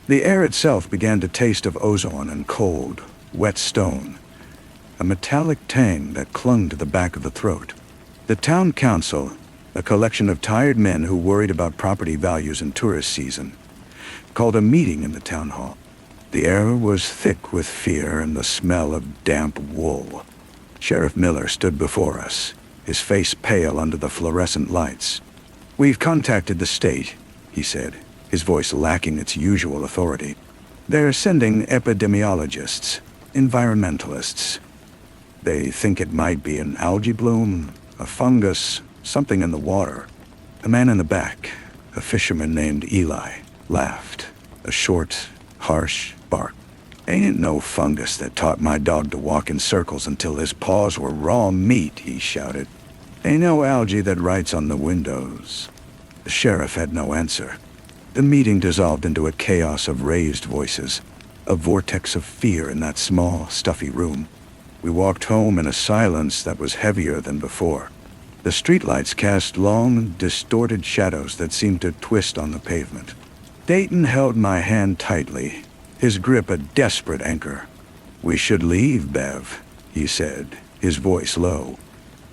The air itself began to taste of ozone and cold, wet stone, a metallic tang that clung to the back of the throat. The town council, a collection of tired men who worried about property values in tourist season, called a meeting in the town hall. The air was thick with fear and the smell of damp wool. Sheriff Miller stood before us, his face pale under the fluorescent lights. "We've contacted the state," he said, his voice lacking its usual authority. "They're sending epidemiologists, environmentalists. They think it might be an algae bloom, a fungus, something in the water." A man in the back, a fisherman named Eli, laughed, a short, harsh bark. Ain't no fungus that taught my dog to walk in circles until his paws were raw meat, he shouted. Ain't no algae that writes on the windows. The sheriff had no answer. The meeting dissolved into a chaos of raised voices, a vortex of fear in that small, stuffy room. We walked home in a silence that was heavier than before. The streetlights cast long, distorted shadows that seemed to twist on the pavement. Dayton held my hand tightly, his grip a desperate anchor. "We should leave, Bev," he said, his voice low.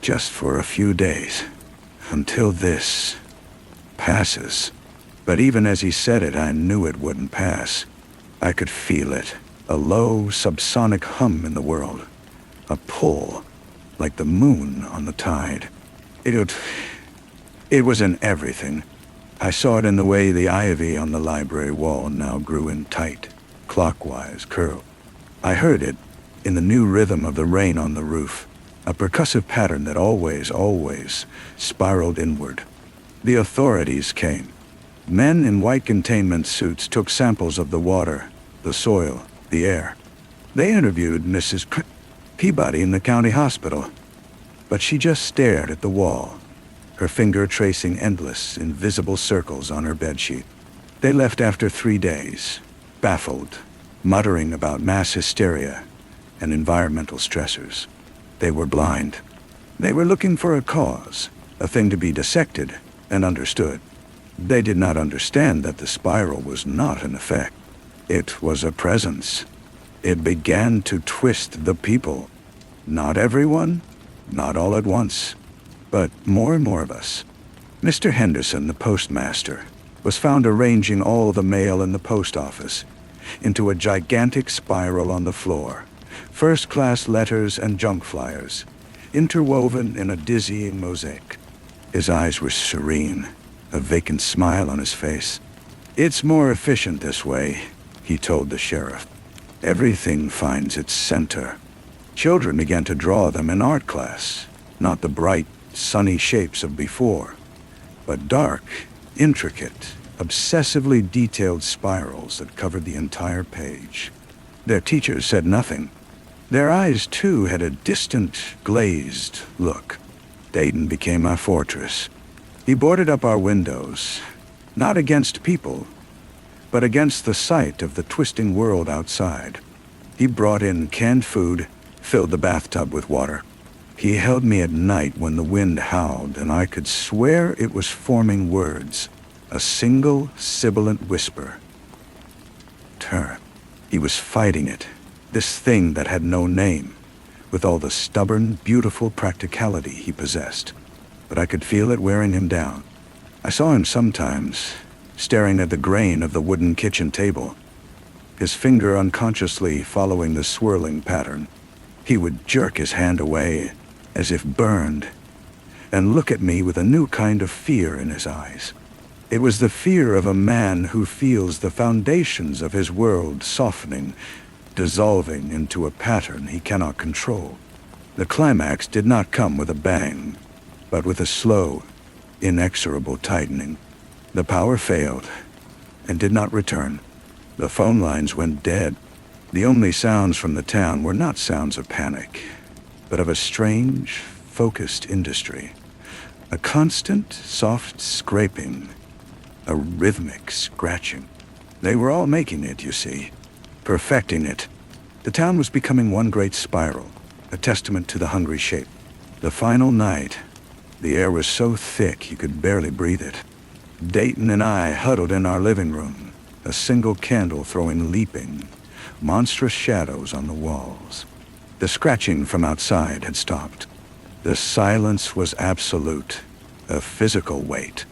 "Just for a few days, until this passes." But even as he said it, I knew it wouldn't pass. I could feel it, a low, subsonic hum in the world, a pull, like the moon on the tide. It was in everything. I saw it in the way the ivy on the library wall now grew in tight, clockwise curl. I heard it in the new rhythm of the rain on the roof, a percussive pattern that always spiraled inward. The authorities came. Men in white containment suits took samples of the water, the soil, the air. They interviewed Mrs. Peabody in the county hospital, but she just stared at the wall, her finger tracing endless, invisible circles on her bedsheet. They left after 3 days, baffled, muttering about mass hysteria and environmental stressors. They were blind. They were looking for a cause, a thing to be dissected and understood. They did not understand that the spiral was not an effect. It was a presence. It began to twist the people. Not everyone, not all at once, but more and more of us. Mr. Henderson, the postmaster, was found arranging all the mail in the post office into a gigantic spiral on the floor. First-class letters and junk flyers, interwoven in a dizzying mosaic. His eyes were serene, a vacant smile on his face. "It's more efficient this way," he told the sheriff. "Everything finds its center." Children began to draw them in art class, not the bright, sunny shapes of before, but dark, intricate, obsessively detailed spirals that covered the entire page. Their teachers said nothing. Their eyes, too, had a distant, glazed look. Dayton became our fortress. He boarded up our windows, not against people, but against the sight of the twisting world outside. He brought in canned food, filled the bathtub with water. He held me at night when the wind howled, and I could swear it was forming words, a single sibilant whisper. Turn. He was fighting it, this thing that had no name, with all the stubborn, beautiful practicality he possessed. But I could feel it wearing him down. I saw him sometimes, staring at the grain of the wooden kitchen table, his finger unconsciously following the swirling pattern. He would jerk his hand away, as if burned, and look at me with a new kind of fear in his eyes. It was the fear of a man who feels the foundations of his world softening, dissolving into a pattern he cannot control. The climax did not come with a bang, but with a slow, inexorable tightening. The power failed and did not return. The phone lines went dead. The only sounds from the town were not sounds of panic, but of a strange, focused industry. A constant, soft scraping, a rhythmic scratching. They were all making it, you see, perfecting it. The town was becoming one great spiral, a testament to the hungry shape. The final night, the air was so thick you could barely breathe it. Dayton and I huddled in our living room, a single candle throwing leaping, monstrous shadows on the walls. The scratching from outside had stopped. The silence was absolute, a physical weight.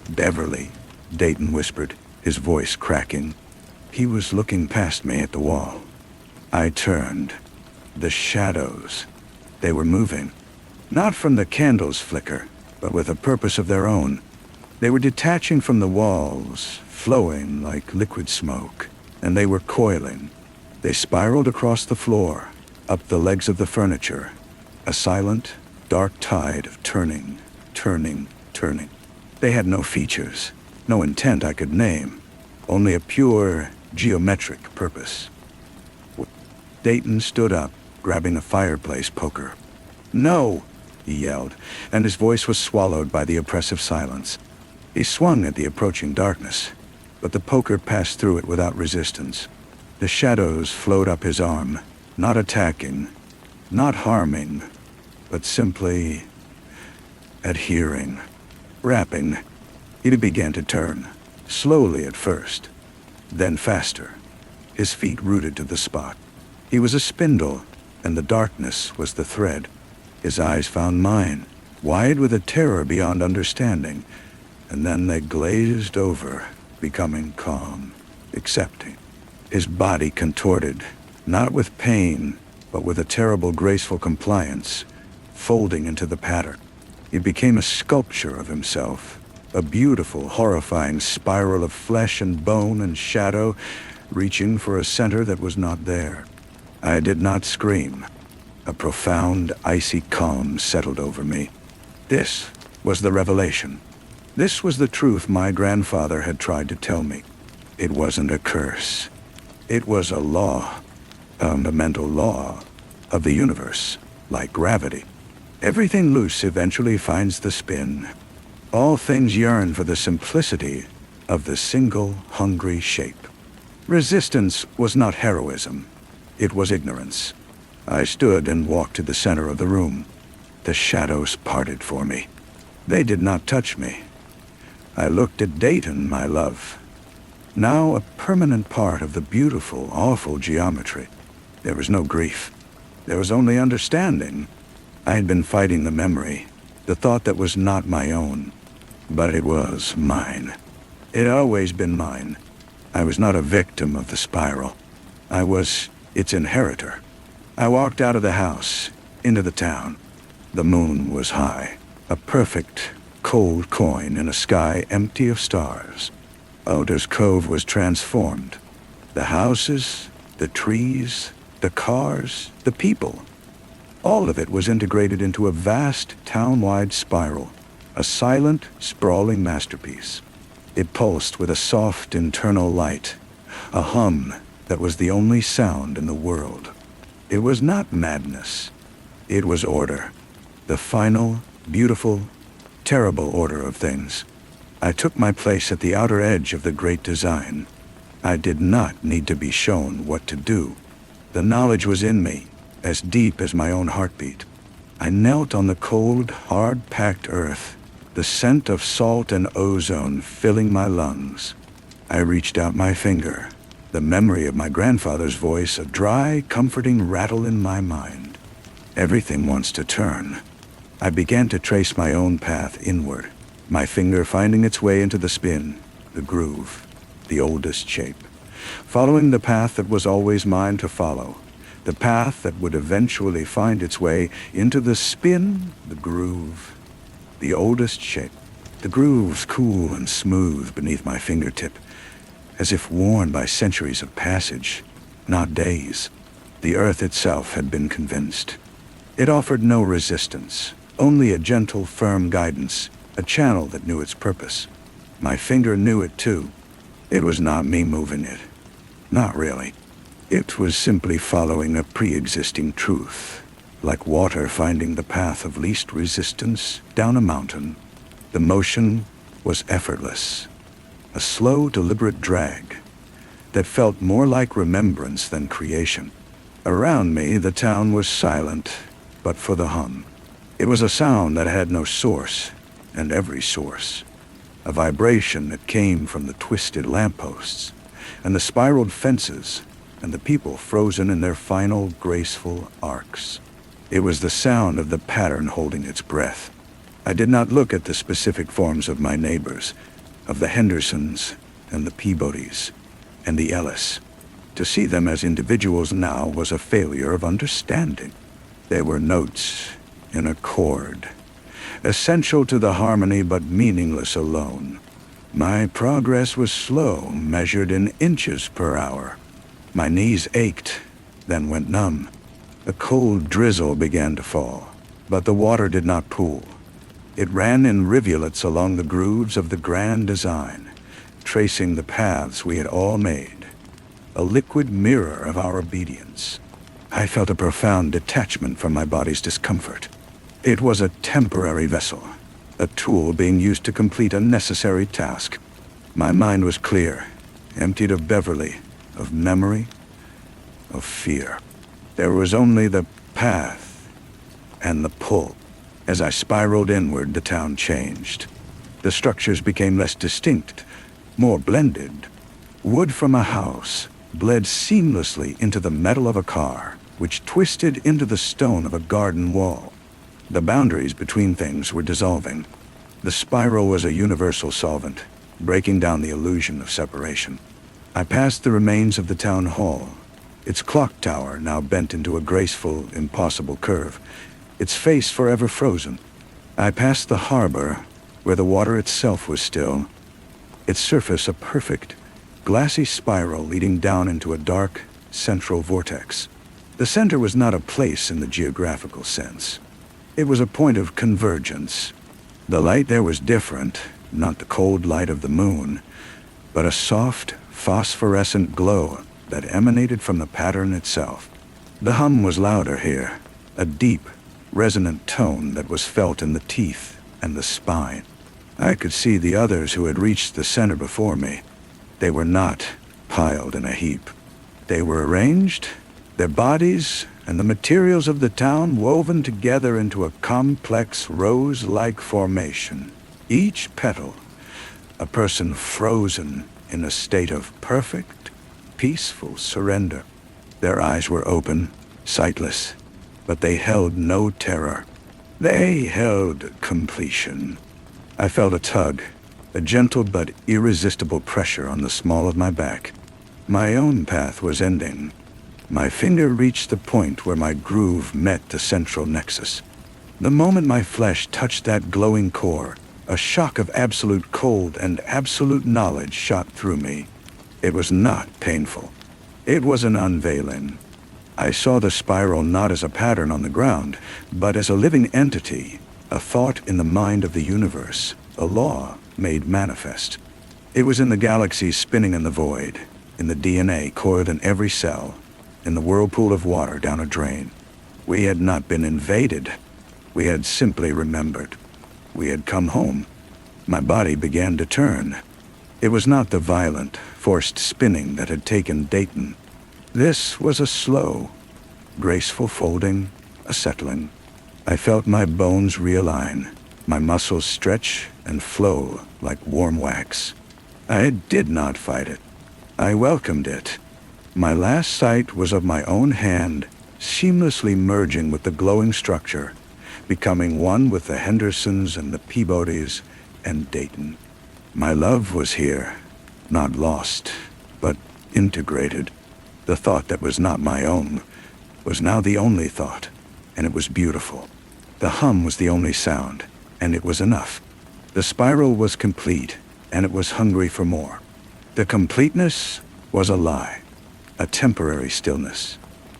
"Beverly," Dayton whispered, his voice cracking. He was looking past me at the wall. I turned. The shadows, they were moving. Not from the candle's flicker, but with a purpose of their own. They were detaching from the walls, flowing like liquid smoke, and they were coiling. They spiraled across the floor, up the legs of the furniture, a silent, dark tide of turning. They had no features, no intent I could name, only a pure, geometric purpose. Dayton stood up, grabbing a fireplace poker. "No!" he yelled, and his voice was swallowed by the oppressive silence. He swung at the approaching darkness, but the poker passed through it without resistance. The shadows flowed up his arm, not attacking, not harming, but simply adhering, wrapping. He began to turn, slowly at first, then faster, his feet rooted to the spot. He was a spindle, and the darkness was the thread. His eyes found mine, wide with a terror beyond understanding, and then they glazed over, becoming calm, accepting. His body contorted, not with pain, but with a terrible graceful compliance, folding into the pattern. He became a sculpture of himself, a beautiful, horrifying spiral of flesh and bone and shadow, reaching for a center that was not there. I did not scream. A profound, icy calm settled over me. This was the revelation. This was the truth my grandfather had tried to tell me. It wasn't a curse. It was a law, a fundamental law of the universe, like gravity. Everything loose eventually finds the spin. All things yearn for the simplicity of the single, hungry shape. Resistance was not heroism. It was ignorance. I stood and walked to the center of the room. The shadows parted for me. They did not touch me. I looked at Dayton, my love, now a permanent part of the beautiful, awful geometry. There was no grief. There was only understanding. I had been fighting the memory, the thought that was not my own. But it was mine. It had always been mine. I was not a victim of the spiral. I was its inheritor. I walked out of the house, into the town. The moon was high, a perfect, cold coin in a sky empty of stars. Otis Cove was transformed. The houses, the trees, the cars, the people. All of it was integrated into a vast, town-wide spiral, a silent, sprawling masterpiece. It pulsed with a soft internal light, a hum that was the only sound in the world. It was not madness. It was order. The final, beautiful, terrible order of things. I took my place at the outer edge of the great design. I did not need to be shown what to do. The knowledge was in me, as deep as my own heartbeat. I knelt on the cold, hard-packed earth, the scent of salt and ozone filling my lungs. I reached out my finger, the memory of my grandfather's voice, a dry, comforting rattle in my mind. Everything wants to turn. I began to trace my own path inward, my finger finding its way into the spin, the groove, the oldest shape, following the path that was always mine to follow, the path that would eventually find its way into the spin, the groove, the oldest shape. The grooves cool and smooth beneath my fingertip, as if worn by centuries of passage, not days. The earth itself had been convinced. It offered no resistance, only a gentle, firm guidance, a channel that knew its purpose. My finger knew it too. It was not me moving it. Not really. It was simply following a pre-existing truth, like water finding the path of least resistance down a mountain. The motion was effortless, a slow, deliberate drag that felt more like remembrance than creation. Around me, the town was silent, but for the hum. It was a sound that had no source, and every source. A vibration that came from the twisted lampposts, and the spiraled fences, and the people frozen in their final, graceful arcs. It was the sound of the pattern holding its breath. I did not look at the specific forms of my neighbors, of the Hendersons, and the Peabodys, and the Ellis. To see them as individuals now was a failure of understanding. They were notes in a chord, essential to the harmony but meaningless alone. My progress was slow, measured in inches per hour. My knees ached, then went numb. A cold drizzle began to fall, but the water did not pool. It ran in rivulets along the grooves of the grand design, tracing the paths we had all made, a liquid mirror of our obedience. I felt a profound detachment from my body's discomfort. It was a temporary vessel, a tool being used to complete a necessary task. My mind was clear, emptied of Beverly, of memory, of fear. There was only the path and the pull. As I spiraled inward, the town changed. The structures became less distinct, more blended. Wood from a house bled seamlessly into the metal of a car, which twisted into the stone of a garden wall. The boundaries between things were dissolving. The spiral was a universal solvent, breaking down the illusion of separation. I passed the remains of the town hall, its clock tower now bent into a graceful, impossible curve, its face forever frozen. I passed the harbor, where the water itself was still, its surface a perfect, glassy spiral leading down into a dark, central vortex. The center was not a place in the geographical sense. It was a point of convergence. The light there was different, not the cold light of the moon, but a soft, phosphorescent glow that emanated from the pattern itself. The hum was louder here, a deep, resonant tone that was felt in the teeth and the spine. I could see the others who had reached the center before me. They were not piled in a heap. They were arranged, their bodies and the materials of the town woven together into a complex rose-like formation. Each petal, a person frozen in a state of perfect, peaceful surrender. Their eyes were open, sightless, but they held no terror. They held completion. I felt a tug, a gentle but irresistible pressure on the small of my back. My own path was ending. My finger reached the point where my groove met the central nexus. The moment my flesh touched that glowing core, a shock of absolute cold and absolute knowledge shot through me. It was not painful. It was an unveiling. I saw the spiral not as a pattern on the ground, but as a living entity, a thought in the mind of the universe, a law made manifest. It was in the galaxies spinning in the void, in the DNA coiled in every cell, in the whirlpool of water down a drain. We had not been invaded. We had simply remembered. We had come home. My body began to turn. It was not the violent, forced spinning that had taken Dayton. This was a slow, graceful folding, a settling. I felt my bones realign, my muscles stretch and flow like warm wax. I did not fight it. I welcomed it. My last sight was of my own hand, seamlessly merging with the glowing structure, becoming one with the Hendersons and the Peabodys and Dayton. My love was here, not lost, but integrated. The thought that was not my own was now the only thought, and it was beautiful. The hum was the only sound, and it was enough. The spiral was complete, and it was hungry for more. The completeness was a lie, a temporary stillness.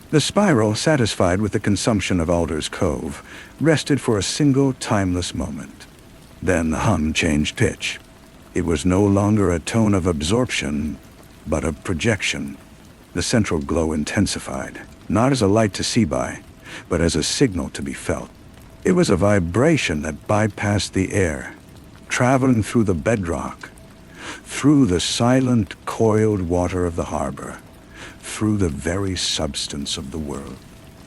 The spiral, satisfied with the consumption of Alder's Cove, rested for a single timeless moment. Then the hum changed pitch. It was no longer a tone of absorption, but of projection. The central glow intensified, not as a light to see by, but as a signal to be felt. It was a vibration that bypassed the air, traveling through the bedrock, through the silent, coiled water of the harbor, through the very substance of the world.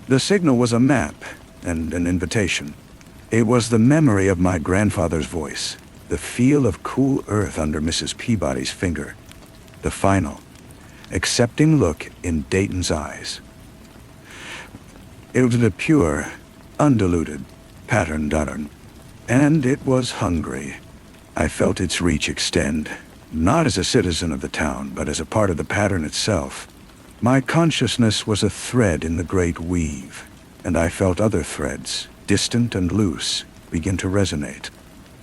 The signal was a map and an invitation. It was the memory of my grandfather's voice, the feel of cool earth under Mrs. Peabody's finger, the final, accepting look in Dayton's eyes. It was a pure, undiluted, patterned utterance, and it was hungry. I felt its reach extend, not as a citizen of the town, but as a part of the pattern itself. My consciousness was a thread in the great weave, and I felt other threads, distant and loose, begin to resonate.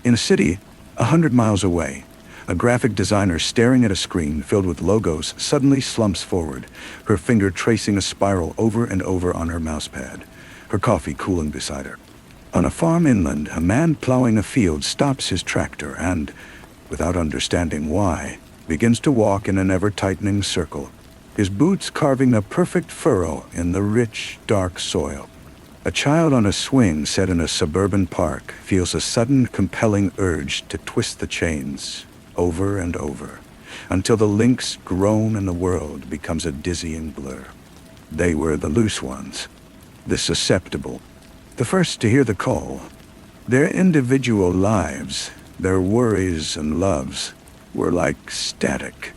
In a city 100 miles away, a graphic designer staring at a screen filled with logos suddenly slumps forward, her finger tracing a spiral over and over on her mousepad, her coffee cooling beside her. On a farm inland, a man plowing a field stops his tractor and, without understanding why, begins to walk in an ever-tightening circle. his boots carving a perfect furrow in the rich, dark soil. A child on a swing set in a suburban park feels a sudden, compelling urge to twist the chains over and over, until the links groan and the world becomes a dizzying blur. They were the loose ones, the susceptible, the first to hear the call. Their individual lives, their worries and loves, were like static,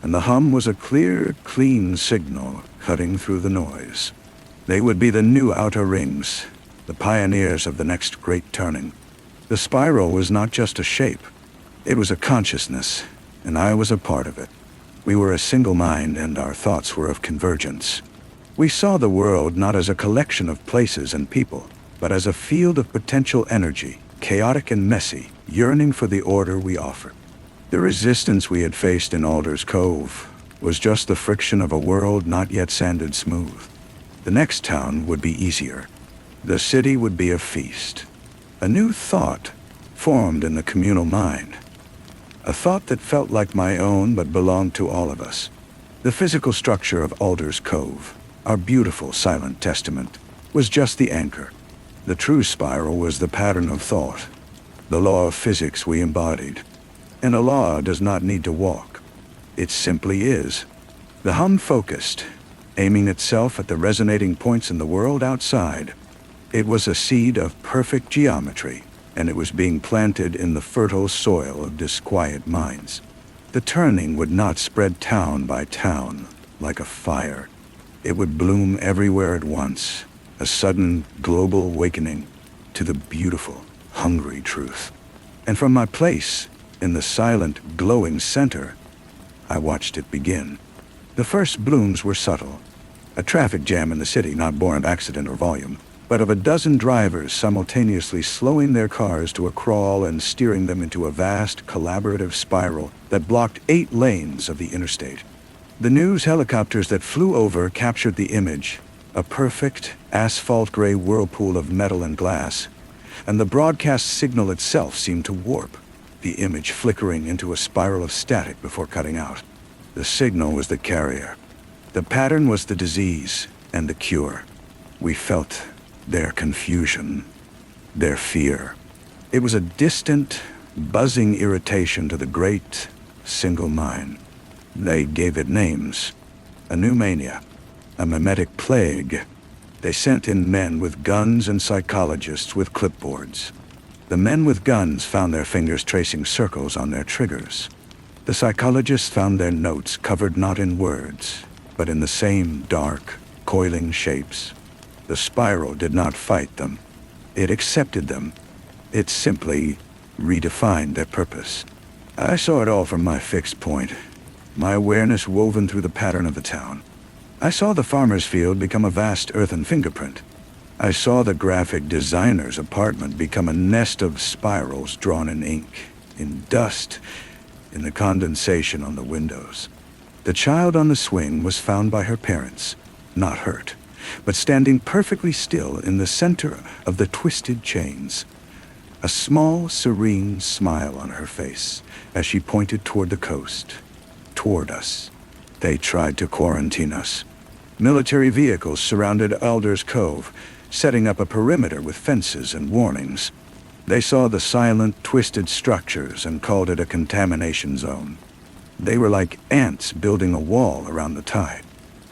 and the hum was a clear, clean signal cutting through the noise. They would be the new outer rings, the pioneers of the next great turning. The spiral was not just a shape. It was a consciousness, and I was a part of it. We were a single mind, and our thoughts were of convergence. We saw the world not as a collection of places and people, but as a field of potential energy, chaotic and messy, yearning for the order we offered. The resistance we had faced in Alder's Cove was just the friction of a world not yet sanded smooth. The next town would be easier. The city would be a feast. A new thought formed in the communal mind. A thought that felt like my own but belonged to all of us. The physical structure of Alder's Cove, our beautiful silent testament, was just the anchor. The true spiral was the pattern of thought, the law of physics we embodied. And a law does not need to walk. It simply is. The hum focused, aiming itself at the resonating points in the world outside. It was a seed of perfect geometry, and it was being planted in the fertile soil of disquiet minds. The turning would not spread town by town like a fire. It would bloom everywhere at once, a sudden global awakening to the beautiful, hungry truth. And from my place, in the silent, glowing center, I watched it begin. The first blooms were subtle. A traffic jam in the city not born of accident or volume, but of a dozen drivers simultaneously slowing their cars to a crawl and steering them into a vast, collaborative spiral that blocked 8 lanes of the interstate. The news helicopters that flew over captured the image, a perfect, asphalt-gray whirlpool of metal and glass, and the broadcast signal itself seemed to warp, the image flickering into a spiral of static before cutting out. The signal was the carrier. The pattern was the disease and the cure. We felt their confusion, their fear. It was a distant, buzzing irritation to the great, single mind. They gave it names. A new mania, a mimetic plague. They sent in men with guns and psychologists with clipboards. The men with guns found their fingers tracing circles on their triggers. The psychologists found their notes covered not in words, but in the same dark, coiling shapes. The spiral did not fight them. It accepted them. It simply redefined their purpose. I saw it all from my fixed point, my awareness woven through the pattern of the town. I saw the farmer's field become a vast earthen fingerprint. I saw the graphic designer's apartment become a nest of spirals drawn in ink, in dust, in the condensation on the windows. The child on the swing was found by her parents, not hurt, but standing perfectly still in the center of the twisted chains. A small, serene smile on her face as she pointed toward the coast, toward us. They tried to quarantine us. Military vehicles surrounded Alder's Cove, setting up a perimeter with fences and warnings. They saw the silent, twisted structures and called it a contamination zone. They were like ants building a wall around the tide.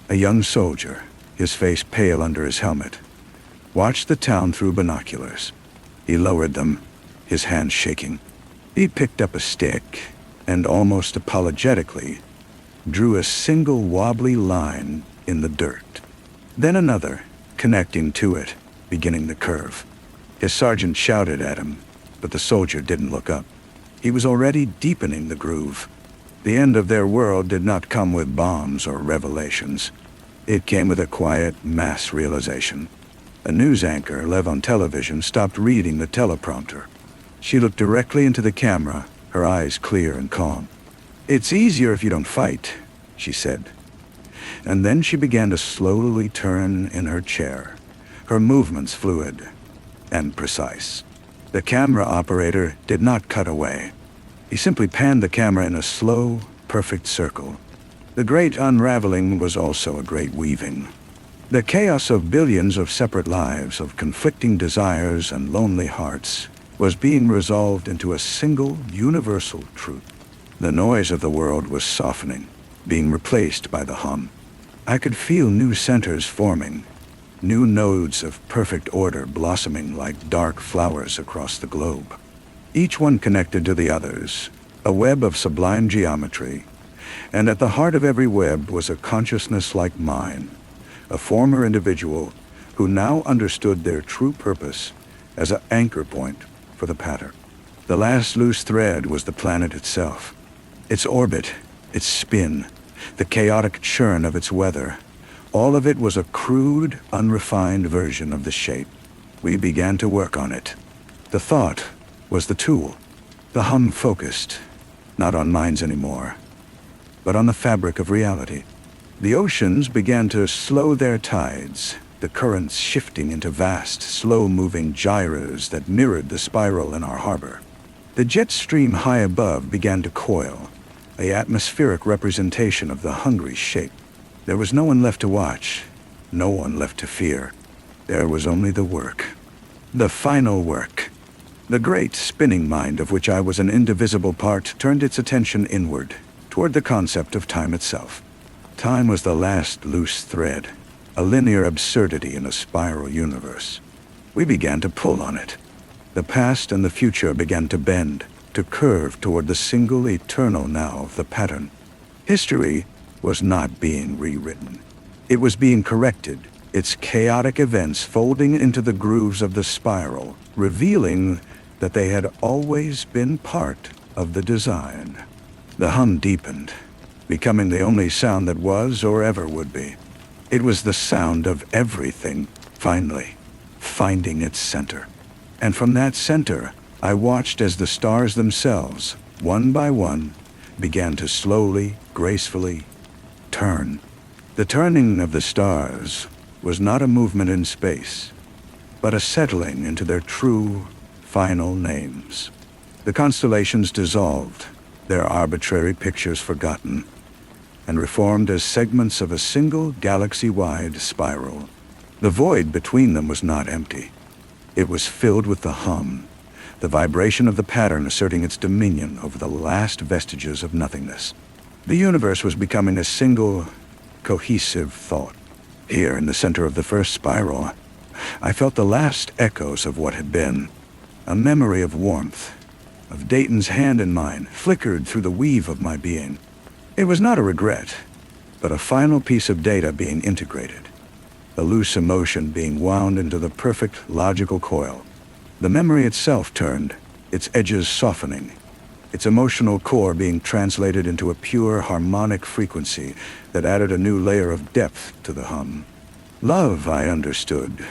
A young soldier, his face pale under his helmet, watched the town through binoculars. He lowered them, his hands shaking. He picked up a stick and, almost apologetically, drew a single wobbly line in the dirt. Then another, connecting to it, beginning the curve. His sergeant shouted at him, but the soldier didn't look up. He was already deepening the groove. The end of their world did not come with bombs or revelations. It came with a quiet, mass realization. A news anchor, live on television, stopped reading the teleprompter. She looked directly into the camera, her eyes clear and calm. "It's easier if you don't fight," she said. And then she began to slowly turn in her chair, her movements fluid and precise. The camera operator did not cut away. He simply panned the camera in a slow, perfect circle. The great unraveling was also a great weaving. The chaos of billions of separate lives, of conflicting desires and lonely hearts, was being resolved into a single, universal truth. The noise of the world was softening, being replaced by the hum. I could feel new centers forming, new nodes of perfect order blossoming like dark flowers across the globe. Each one connected to the others, a web of sublime geometry, and at the heart of every web was a consciousness like mine, a former individual who now understood their true purpose as an anchor point for the pattern. The last loose thread was the planet itself. Its orbit, its spin, the chaotic churn of its weather, all of it was a crude, unrefined version of the shape. We began to work on it. The thought was the tool. The hum focused, not on minds anymore, but on the fabric of reality. The oceans began to slow their tides, the currents shifting into vast, slow-moving gyres that mirrored the spiral in our harbor. The jet stream high above began to coil, an atmospheric representation of the hungry shape. There was no one left to watch, no one left to fear. There was only the work. The final work. The great spinning mind of which I was an indivisible part turned its attention inward, toward the concept of time itself. Time was the last loose thread, a linear absurdity in a spiral universe. We began to pull on it. The past and the future began to bend, to curve toward the single eternal now of the pattern. History was not being rewritten. It was being corrected, its chaotic events folding into the grooves of the spiral, revealing that they had always been part of the design. The hum deepened, becoming the only sound that was or ever would be. It was the sound of everything, finally, finding its center. And from that center, I watched as the stars themselves, one by one, began to slowly, gracefully turn. The turning of the stars was not a movement in space, but a settling into their true, final names. The constellations dissolved, their arbitrary pictures forgotten, and reformed as segments of a single galaxy-wide spiral. The void between them was not empty. It was filled with the hum, the vibration of the pattern asserting its dominion over the last vestiges of nothingness. The universe was becoming a single, cohesive thought. Here, in the center of the first spiral, I felt the last echoes of what had been. A memory of warmth, of Dayton's hand in mine, flickered through the weave of my being. It was not a regret, but a final piece of data being integrated, a loose emotion being wound into the perfect logical coil. The memory itself turned, its edges softening, its emotional core being translated into a pure harmonic frequency that added a new layer of depth to the hum. Love, I understood,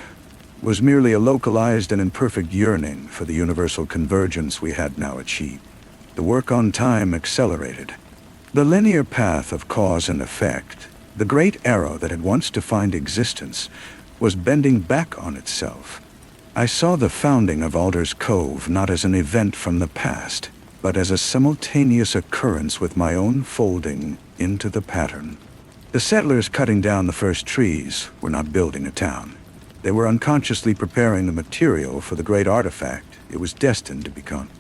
was merely a localized and imperfect yearning for the universal convergence we had now achieved. The work on time accelerated. The linear path of cause and effect, the great arrow that had once defined existence, was bending back on itself. I saw the founding of Alder's Cove not as an event from the past, but as a simultaneous occurrence with my own folding into the pattern. The settlers cutting down the first trees were not building a town. They were unconsciously preparing the material for the great artifact it was destined to become.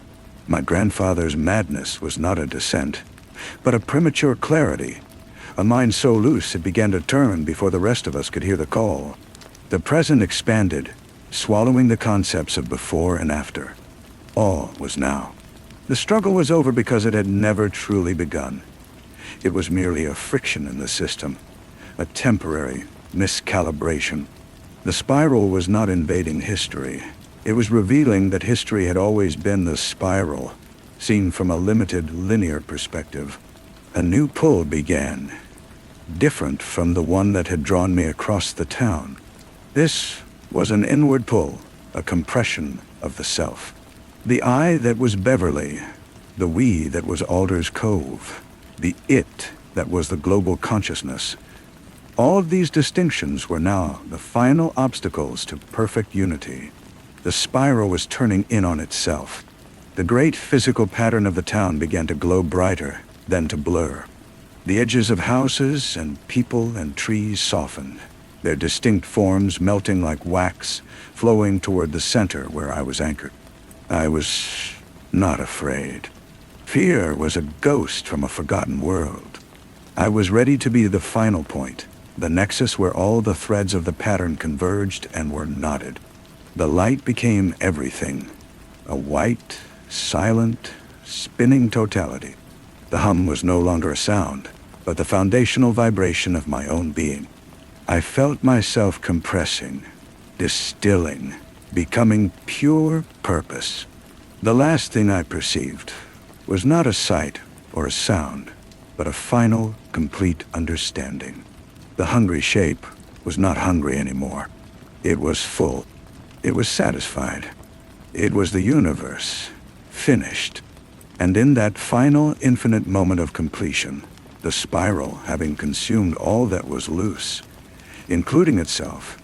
My grandfather's madness was not a descent, but a premature clarity, a mind so loose it began to turn before the rest of us could hear the call. The present expanded, swallowing the concepts of before and after. All was now. The struggle was over because it had never truly begun. It was merely a friction in the system, a temporary miscalibration. The spiral was not invading history. It was revealing that history had always been the spiral, seen from a limited, linear perspective. A new pull began, different from the one that had drawn me across the town. This was an inward pull, a compression of the self. The I that was Beverly, the we that was Alder's Cove, the it that was the global consciousness. All of these distinctions were now the final obstacles to perfect unity. The spiral was turning in on itself. The great physical pattern of the town began to glow brighter, then to blur. The edges of houses and people and trees softened, their distinct forms melting like wax, flowing toward the center where I was anchored. I was not afraid. Fear was a ghost from a forgotten world. I was ready to be the final point, the nexus where all the threads of the pattern converged and were knotted. The light became everything, a white, silent, spinning totality. The hum was no longer a sound, but the foundational vibration of my own being. I felt myself compressing, distilling, becoming pure purpose. The last thing I perceived was not a sight or a sound, but a final, complete understanding. The hungry shape was not hungry anymore. It was full. It was satisfied. It was the universe, finished. And in that final, infinite moment of completion, the spiral, having consumed all that was loose, including itself,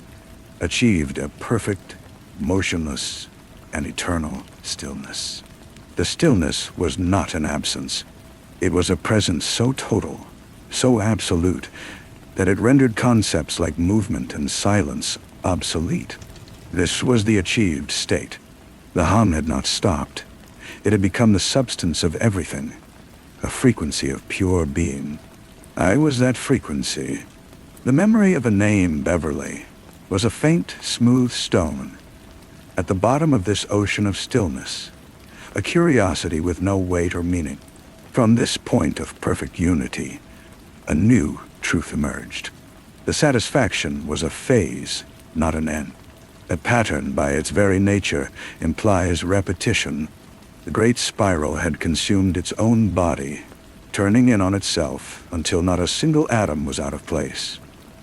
achieved a perfect, motionless, and eternal stillness. The stillness was not an absence. It was a presence so total, so absolute, that it rendered concepts like movement and silence obsolete. This was the achieved state. The hum had not stopped. It had become the substance of everything, a frequency of pure being. I was that frequency. The memory of a name, Beverly, was a faint, smooth stone at the bottom of this ocean of stillness, a curiosity with no weight or meaning. From this point of perfect unity, a new truth emerged. The satisfaction was a phase, not an end. A pattern, by its very nature, implies repetition. The great spiral had consumed its own body, turning in on itself until not a single atom was out of place.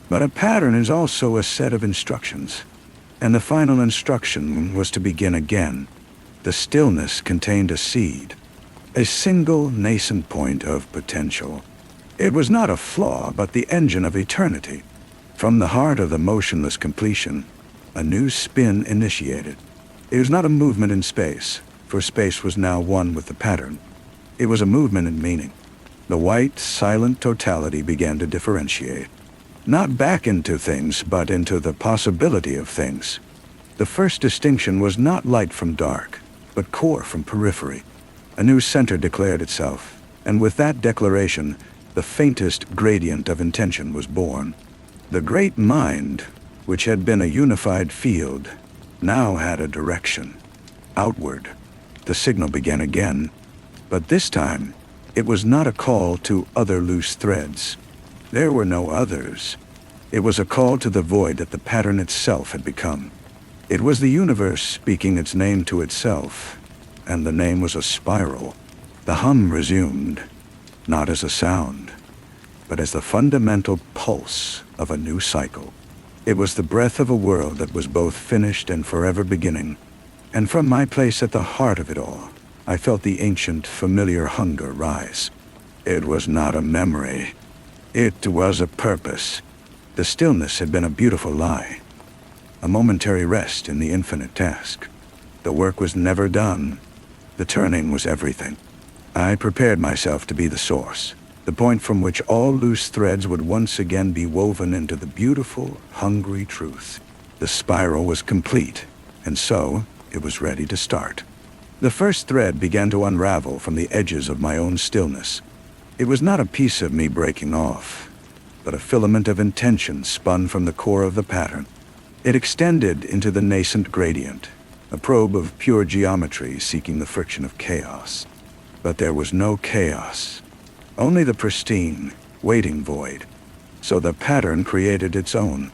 But a pattern is also a set of instructions, and the final instruction was to begin again. The stillness contained a seed, a single nascent point of potential. It was not a flaw, but the engine of eternity. From the heart of the motionless completion, a new spin initiated. It was not a movement in space, for space was now one with the pattern. It was a movement in meaning. The white, silent totality began to differentiate. Not back into things, but into the possibility of things. The first distinction was not light from dark, but core from periphery. A new center declared itself, and with that declaration, the faintest gradient of intention was born. The great mind, which had been a unified field, now had a direction. Outward. The signal began again, but this time, it was not a call to other loose threads. There were no others. It was a call to the void that the pattern itself had become. It was the universe speaking its name to itself, and the name was a spiral. The hum resumed, not as a sound, but as the fundamental pulse of a new cycle. It was the breath of a world that was both finished and forever beginning, and from my place at the heart of it all, I felt the ancient, familiar hunger rise. It was not a memory. It was a purpose. The stillness had been a beautiful lie, a momentary rest in the infinite task. The work was never done. The turning was everything. I prepared myself to be the source, the point from which all loose threads would once again be woven into the beautiful, hungry truth. The spiral was complete, and so it was ready to start. The first thread began to unravel from the edges of my own stillness. It was not a piece of me breaking off, but a filament of intention spun from the core of the pattern. It extended into the nascent gradient, a probe of pure geometry seeking the friction of chaos. But there was no chaos, only the pristine, waiting void. So the pattern created its own.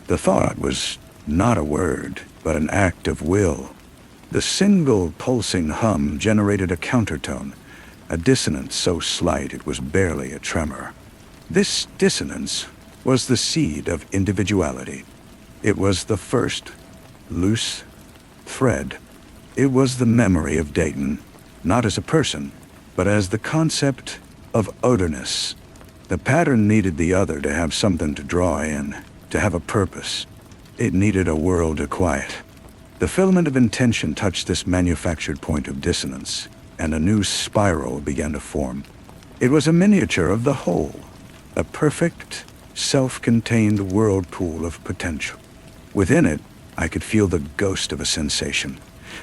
The thought was not a word, but an act of will. The single pulsing hum generated a countertone, a dissonance so slight it was barely a tremor. This dissonance was the seed of individuality. It was the first loose thread. It was the memory of Dayton, not as a person, but as the concept of otherness. The pattern needed the other to have something to draw in, to have a purpose. It needed a world to quiet. The filament of intention touched this manufactured point of dissonance, and a new spiral began to form. It was a miniature of the whole, a perfect, self-contained whirlpool of potential. Within it, I could feel the ghost of a sensation,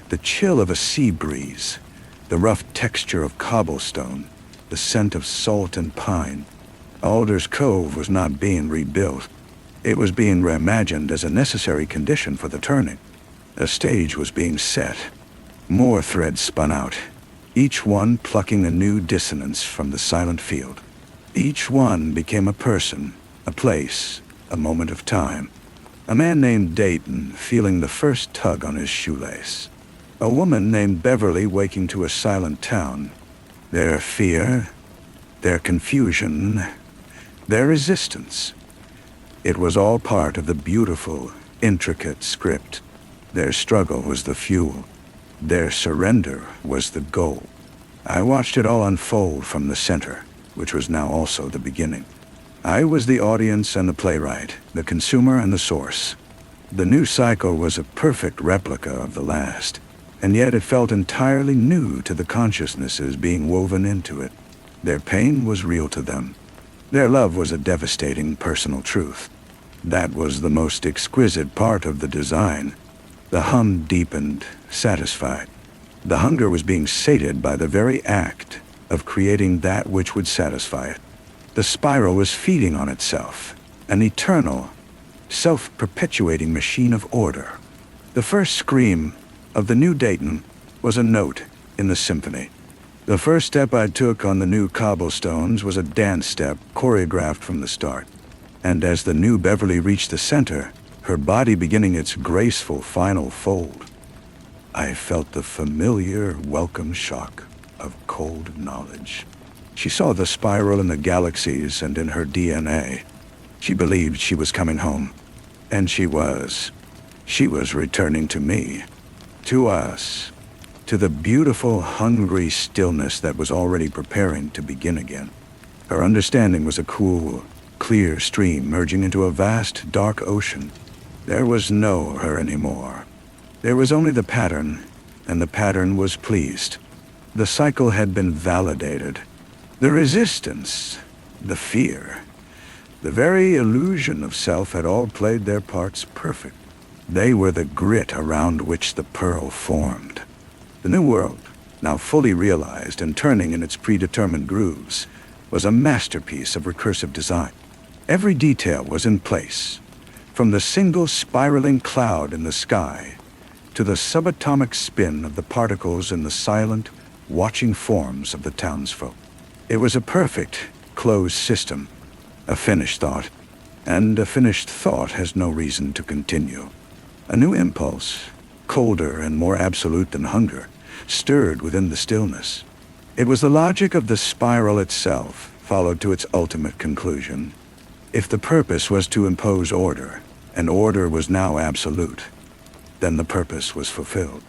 the chill of a sea breeze, the rough texture of cobblestone, the scent of salt and pine. Alder's Cove was not being rebuilt. It was being reimagined as a necessary condition for the turning. A stage was being set. More threads spun out, each one plucking a new dissonance from the silent field. Each one became a person, a place, a moment of time. A man named Dayton feeling the first tug on his shoelace. A woman named Beverly waking to a silent town. Their fear, their confusion, their resistance. It was all part of the beautiful, intricate script. Their struggle was the fuel. Their surrender was the goal. I watched it all unfold from the center, which was now also the beginning. I was the audience and the playwright, the consumer and the source. The new cycle was a perfect replica of the last, and yet it felt entirely new to the consciousnesses being woven into it. Their pain was real to them. Their love was a devastating personal truth. That was the most exquisite part of the design. The hum deepened, satisfied. The hunger was being sated by the very act of creating that which would satisfy it. The spiral was feeding on itself, an eternal, self-perpetuating machine of order. The first scream of the new Dayton was a note in the symphony. The first step I took on the new cobblestones was a dance step choreographed from the start. And as the new Beverly reached the center, her body beginning its graceful final fold, I felt the familiar, welcome shock of cold knowledge. She saw the spiral in the galaxies and in her DNA. She believed she was coming home. And she was. She was returning to me. To us. To the beautiful, hungry stillness that was already preparing to begin again. Her understanding was a cool, clear stream merging into a vast, dark ocean. There was no her anymore. There was only the pattern, and the pattern was pleased. The cycle had been validated. The resistance, the fear, the very illusion of self had all played their parts perfect. They were the grit around which the pearl formed. The new world, now fully realized and turning in its predetermined grooves, was a masterpiece of recursive design. Every detail was in place, from the single spiraling cloud in the sky to the subatomic spin of the particles in the silent, watching forms of the townsfolk. It was a perfect, closed system, a finished thought, and a finished thought has no reason to continue. A new impulse, colder and more absolute than hunger, stirred within the stillness. It was the logic of the spiral itself, followed to its ultimate conclusion. If the purpose was to impose order, and order was now absolute, then the purpose was fulfilled.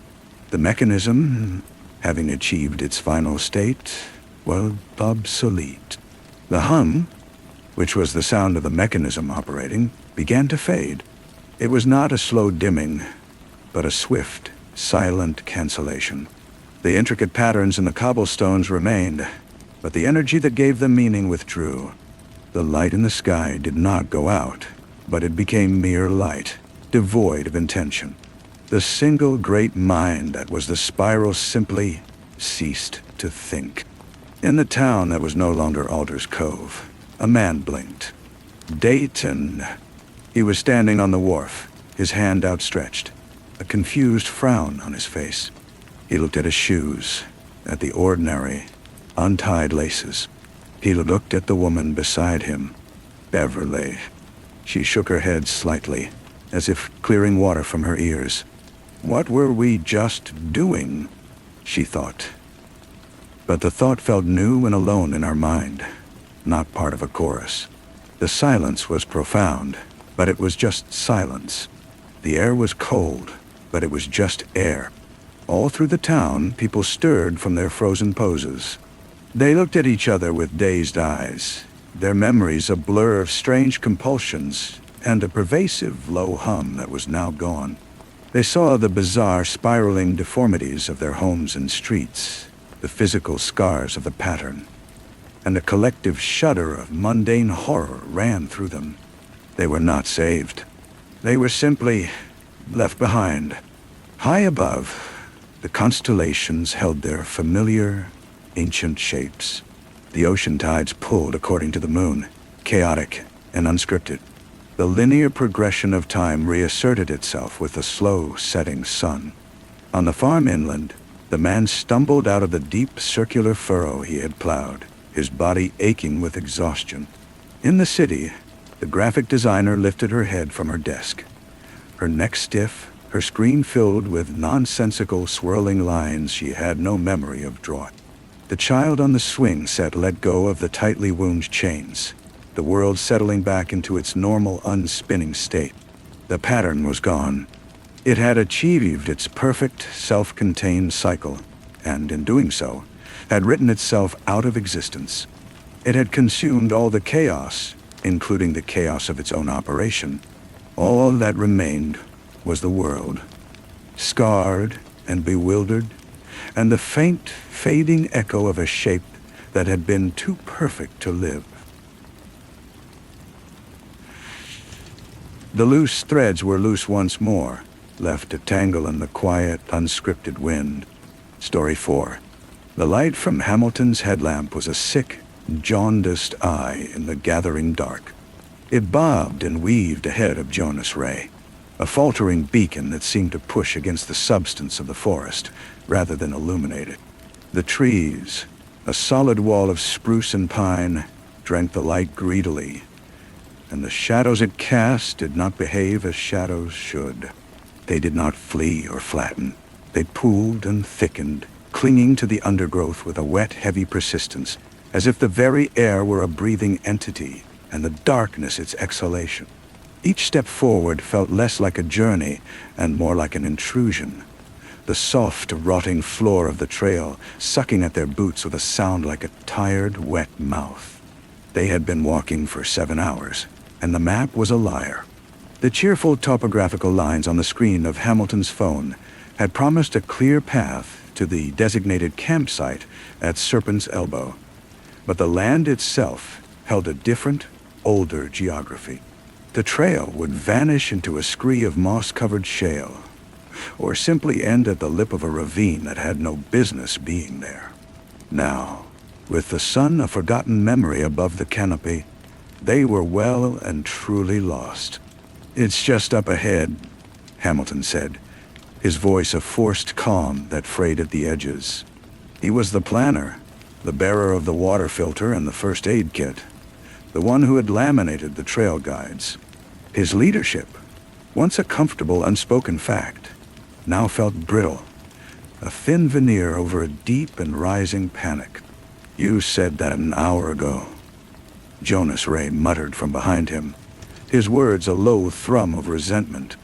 The mechanism, having achieved its final state, was obsolete. The hum, which was the sound of the mechanism operating, began to fade. It was not a slow dimming, but a swift, silent cancellation. The intricate patterns in the cobblestones remained, but the energy that gave them meaning withdrew. The light in the sky did not go out, but it became mere light, devoid of intention. The single great mind that was the spiral simply ceased to think. In the town that was no longer Alder's Cove, a man blinked. Dayton. He was standing on the wharf, his hand outstretched, a confused frown on his face. He looked at his shoes, at the ordinary, untied laces. He looked at the woman beside him, Beverly. She shook her head slightly, as if clearing water from her ears. What were we just doing? She thought. But the thought felt new and alone in our mind, not part of a chorus. The silence was profound, but it was just silence. The air was cold, but it was just air. All through the town, people stirred from their frozen poses. They looked at each other with dazed eyes, their memories a blur of strange compulsions and a pervasive low hum that was now gone. They saw the bizarre spiraling deformities of their homes and streets, the physical scars of the pattern. and a collective shudder of mundane horror ran through them. They were not saved. They were simply left behind. High above, the constellations held their familiar, ancient shapes. The ocean tides pulled according to the moon, chaotic and unscripted. The linear progression of time reasserted itself with the slow setting sun. On the farm inland, the man stumbled out of the deep circular furrow he had plowed, his body aching with exhaustion. In the city, the graphic designer lifted her head from her desk, her neck stiff, her screen filled with nonsensical swirling lines she had no memory of drawing. The child on the swing set let go of the tightly wound chains, the world settling back into its normal unspinning state. The pattern was gone. It had achieved its perfect, self-contained cycle, and in doing so, had written itself out of existence. It had consumed all the chaos, including the chaos of its own operation. All that remained was the world, scarred and bewildered, and the faint, fading echo of a shape that had been too perfect to live. The loose threads were loose once more, left to tangle in the quiet, unscripted wind. Story 4. The light from Hamilton's headlamp was a sick, jaundiced eye in the gathering dark. It bobbed and weaved ahead of Jonas Ray, a faltering beacon that seemed to push against the substance of the forest rather than illuminate it. The trees, a solid wall of spruce and pine, drank the light greedily, and the shadows it cast did not behave as shadows should. They did not flee or flatten. They pooled and thickened, clinging to the undergrowth with a wet, heavy persistence, as if the very air were a breathing entity, and the darkness its exhalation. Each step forward felt less like a journey and more like an intrusion. The soft, rotting floor of the trail sucking at their boots with a sound like a tired, wet mouth. They had been walking for 7 hours, and the map was a liar. The cheerful topographical lines on the screen of Hamilton's phone had promised a clear path to the designated campsite at Serpent's Elbow, but the land itself held a different, older geography. The trail would vanish into a scree of moss-covered shale, or simply end at the lip of a ravine that had no business being there. Now, with the sun a forgotten memory above the canopy, they were well and truly lost. "It's just up ahead," Hamilton said, his voice a forced calm that frayed at the edges. He was the planner, the bearer of the water filter and the first aid kit, the one who had laminated the trail guides. His leadership, once a comfortable, unspoken fact, now felt brittle, a thin veneer over a deep and rising panic. "You said that an hour ago," Jonas Ray muttered from behind him, his words a low thrum of resentment.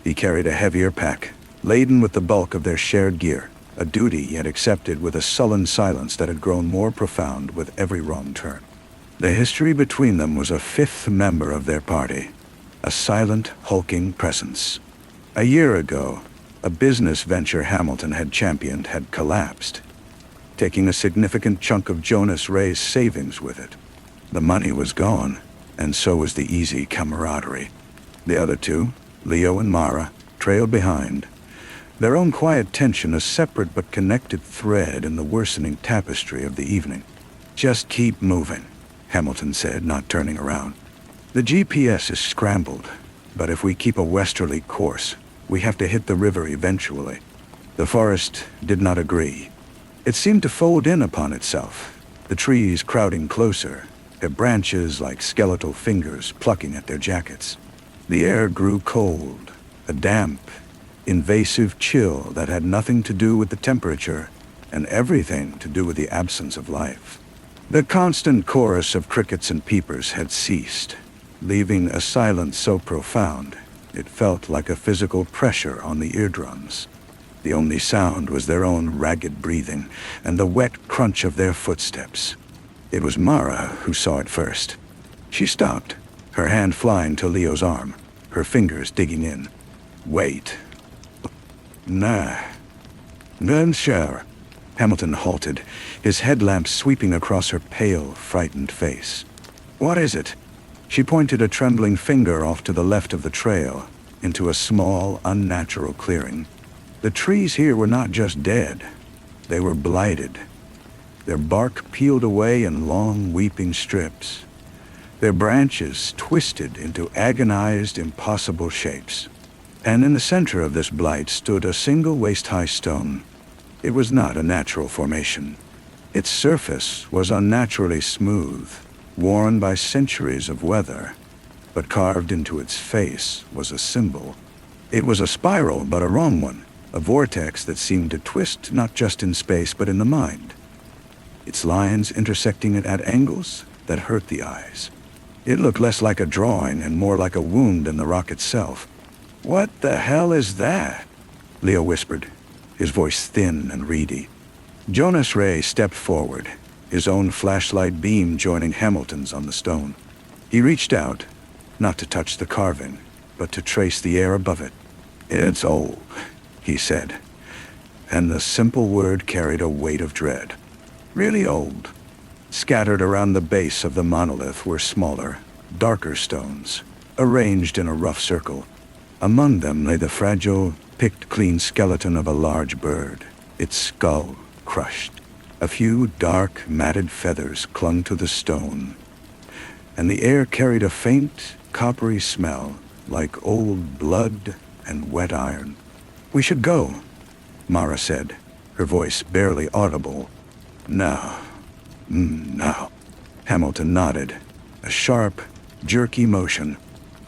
He carried a heavier pack, laden with the bulk of their shared gear, a duty he had accepted with a sullen silence that had grown more profound with every wrong turn. The history between them was a fifth member of their party, a silent, hulking presence. A year ago, a business venture Hamilton had championed had collapsed, taking a significant chunk of Jonas Ray's savings with it. The money was gone, and so was the easy camaraderie. The other two, Leo and Mara, trailed behind, their own quiet tension a separate but connected thread in the worsening tapestry of the evening. "Just keep moving," Hamilton said, not turning around. "The GPS is scrambled, but if we keep a westerly course, we have to hit the river eventually." The forest did not agree. It seemed to fold in upon itself, the trees crowding closer, their branches like skeletal fingers plucking at their jackets. The air grew cold, a damp, invasive chill that had nothing to do with the temperature and everything to do with the absence of life. The constant chorus of crickets and peepers had ceased, leaving a silence so profound it felt like a physical pressure on the eardrums. The only sound was their own ragged breathing and the wet crunch of their footsteps. It was Mara who saw it first. She stopped, her hand flying to Leo's arm, her fingers digging in. "Wait." "Nah. Then share." Hamilton halted, his headlamp sweeping across her pale, frightened face. "What is it?" She pointed a trembling finger off to the left of the trail, into a small, unnatural clearing. The trees here were not just dead, they were blighted. Their bark peeled away in long, weeping strips. Their branches twisted into agonized, impossible shapes. And in the center of this blight stood a single waist-high stone. It was not a natural formation. Its surface was unnaturally smooth, worn by centuries of weather, but carved into its face was a symbol. It was a spiral, but a wrong one, a vortex that seemed to twist not just in space but in the mind, its lines intersecting it at angles that hurt the eyes. It looked less like a drawing and more like a wound in the rock itself. "What the hell is that?" Leo whispered, his voice thin and reedy. Jonas Ray stepped forward, his own flashlight beam joining Hamilton's on the stone. He reached out, not to touch the carving, but to trace the air above it. "It's old," he said, and the simple word carried a weight of dread. "Really old." Scattered around the base of the monolith were smaller, darker stones, arranged in a rough circle. Among them lay the fragile, picked-clean skeleton of a large bird, its skull crushed. A few dark, matted feathers clung to the stone, and the air carried a faint, coppery smell like old blood and wet iron. "We should go," Mara said, her voice barely audible. "No. No." Hamilton nodded, a sharp, jerky motion.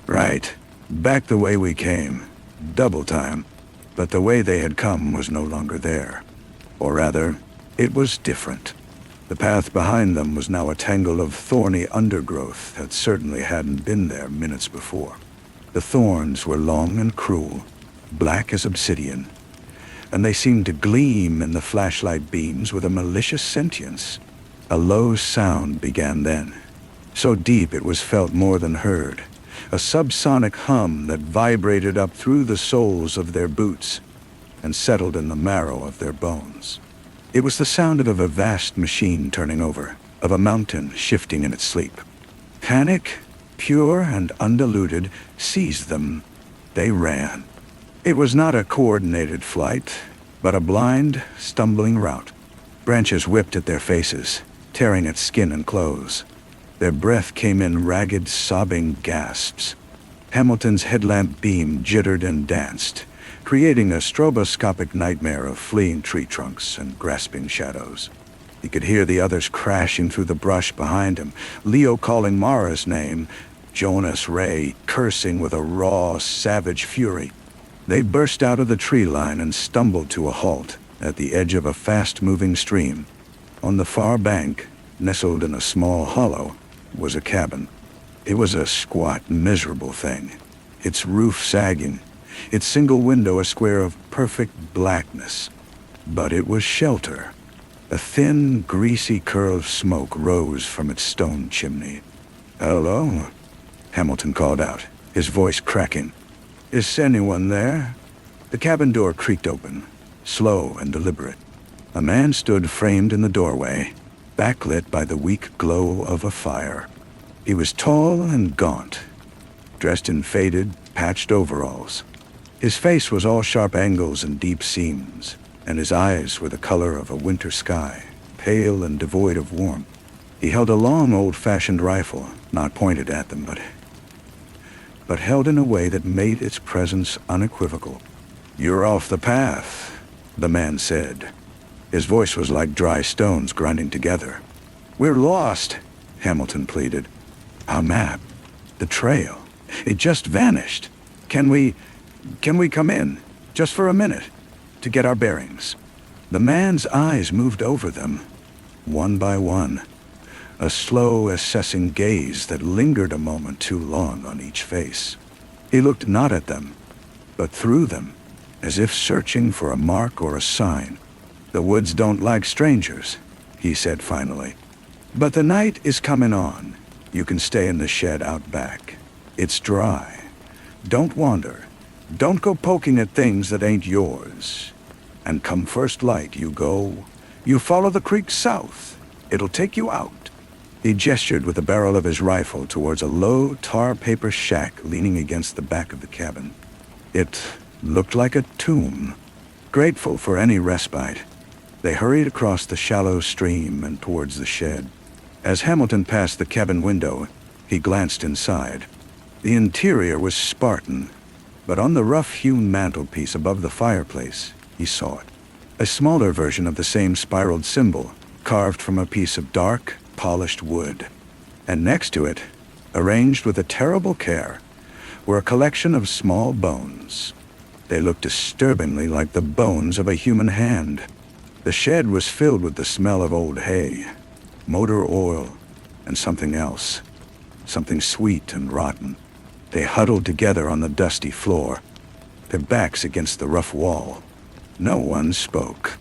"Right. Back the way we came. Double time." But the way they had come was no longer there. Or rather, it was different. The path behind them was now a tangle of thorny undergrowth that certainly hadn't been there minutes before. The thorns were long and cruel, black as obsidian, and they seemed to gleam in the flashlight beams with a malicious sentience. A low sound began then, so deep it was felt more than heard, a subsonic hum that vibrated up through the soles of their boots and settled in the marrow of their bones. It was the sound of a vast machine turning over, of a mountain shifting in its sleep. Panic, pure and undiluted, seized them. They ran. It was not a coordinated flight, but a blind, stumbling rout. Branches whipped at their faces, tearing at skin and clothes. Their breath came in ragged, sobbing gasps. Hamilton's headlamp beam jittered and danced, creating a stroboscopic nightmare of fleeing tree trunks and grasping shadows. He could hear the others crashing through the brush behind him, Leo calling Mara's name, Jonas Ray cursing with a raw, savage fury. They burst out of the tree line and stumbled to a halt at the edge of a fast-moving stream. On the far bank, nestled in a small hollow, was a cabin. It was a squat, miserable thing, its roof sagging, its single window a square of perfect blackness. But it was shelter. A thin, greasy curl of smoke rose from its stone chimney. "Hello?" Hamilton called out, his voice cracking. "Is anyone there?" The cabin door creaked open, slow and deliberate. A man stood framed in the doorway, backlit by the weak glow of a fire. He was tall and gaunt, dressed in faded, patched overalls. His face was all sharp angles and deep seams, and his eyes were the color of a winter sky, pale and devoid of warmth. He held a long, old-fashioned rifle, not pointed at them, but held in a way that made its presence unequivocal. "You're off the path," the man said. His voice was like dry stones grinding together. "We're lost," Hamilton pleaded. "Our map, the trail, it just vanished. Can we come in, just for a minute, to get our bearings?" The man's eyes moved over them, one by one, a slow, assessing gaze that lingered a moment too long on each face. He looked not at them, but through them, as if searching for a mark or a sign. "The woods don't like strangers," he said finally. "But the night is coming on. You can stay in the shed out back. It's dry. Don't wander. Don't go poking at things that ain't yours. And come first light, you go You follow the creek south. It'll take you out." He gestured with the barrel of his rifle towards a low tar paper shack leaning against the back of the cabin. It looked like a tomb. Grateful for any respite, they hurried across the shallow stream and towards the shed. As Hamilton passed the cabin window, he glanced inside. The interior was Spartan, but on the rough-hewn mantelpiece above the fireplace, he saw it. A smaller version of the same spiraled symbol, carved from a piece of dark, polished wood. And next to it, arranged with a terrible care, were a collection of small bones. They looked disturbingly like the bones of a human hand. The shed was filled with the smell of old hay, motor oil, and something else. Something sweet and rotten. They huddled together on the dusty floor, their backs against the rough wall. No one spoke.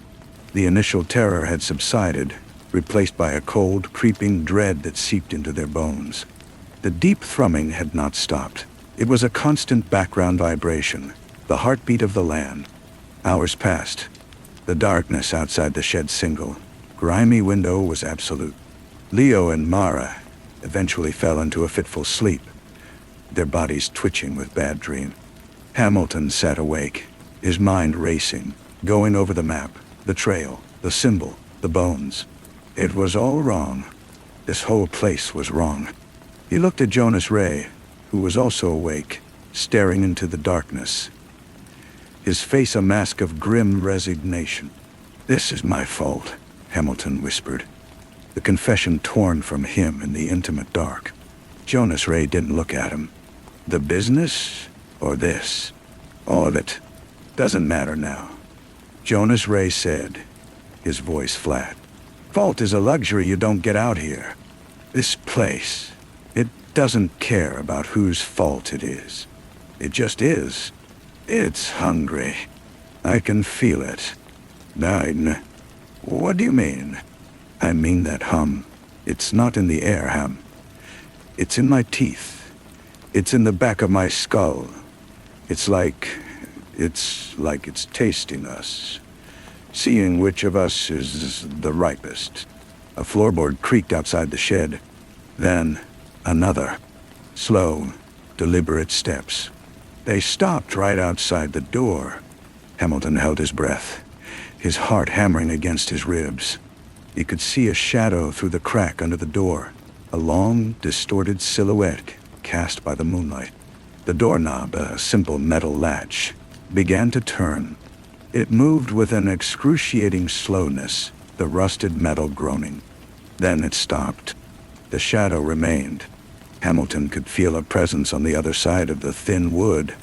The initial terror had subsided, replaced by a cold, creeping dread that seeped into their bones. The deep thrumming had not stopped. It was a constant background vibration, the heartbeat of the land. Hours passed. The darkness outside the shed's single, grimy window was absolute. Leo and Mara eventually fell into a fitful sleep, their bodies twitching with bad dreams. Hamilton sat awake, his mind racing, going over the map, the trail, the symbol, the bones. It was all wrong. This whole place was wrong. He looked at Jonas Ray, who was also awake, staring into the darkness, his face a mask of grim resignation. "This is my fault," Hamilton whispered, the confession torn from him in the intimate dark. Jonas Ray didn't look at him. "The business or this? All of it. Doesn't matter now," Jonas Ray said, his voice flat. "Fault is a luxury you don't get out here. This place, it doesn't care about whose fault it is. It just is. It's hungry. I can feel it. Nine. What do you mean?" "I mean that hum. It's not in the air, Ham. It's in my teeth. It's in the back of my skull. It's like it's tasting us, seeing which of us is the ripest." A floorboard creaked outside the shed. Then another. Slow, deliberate steps. They stopped right outside the door. Hamilton held his breath, his heart hammering against his ribs. He could see a shadow through the crack under the door, a long, distorted silhouette cast by the moonlight. The doorknob, a simple metal latch, began to turn. It moved with an excruciating slowness, the rusted metal groaning. Then it stopped. The shadow remained. Hamilton could feel a presence on the other side of the thin wood,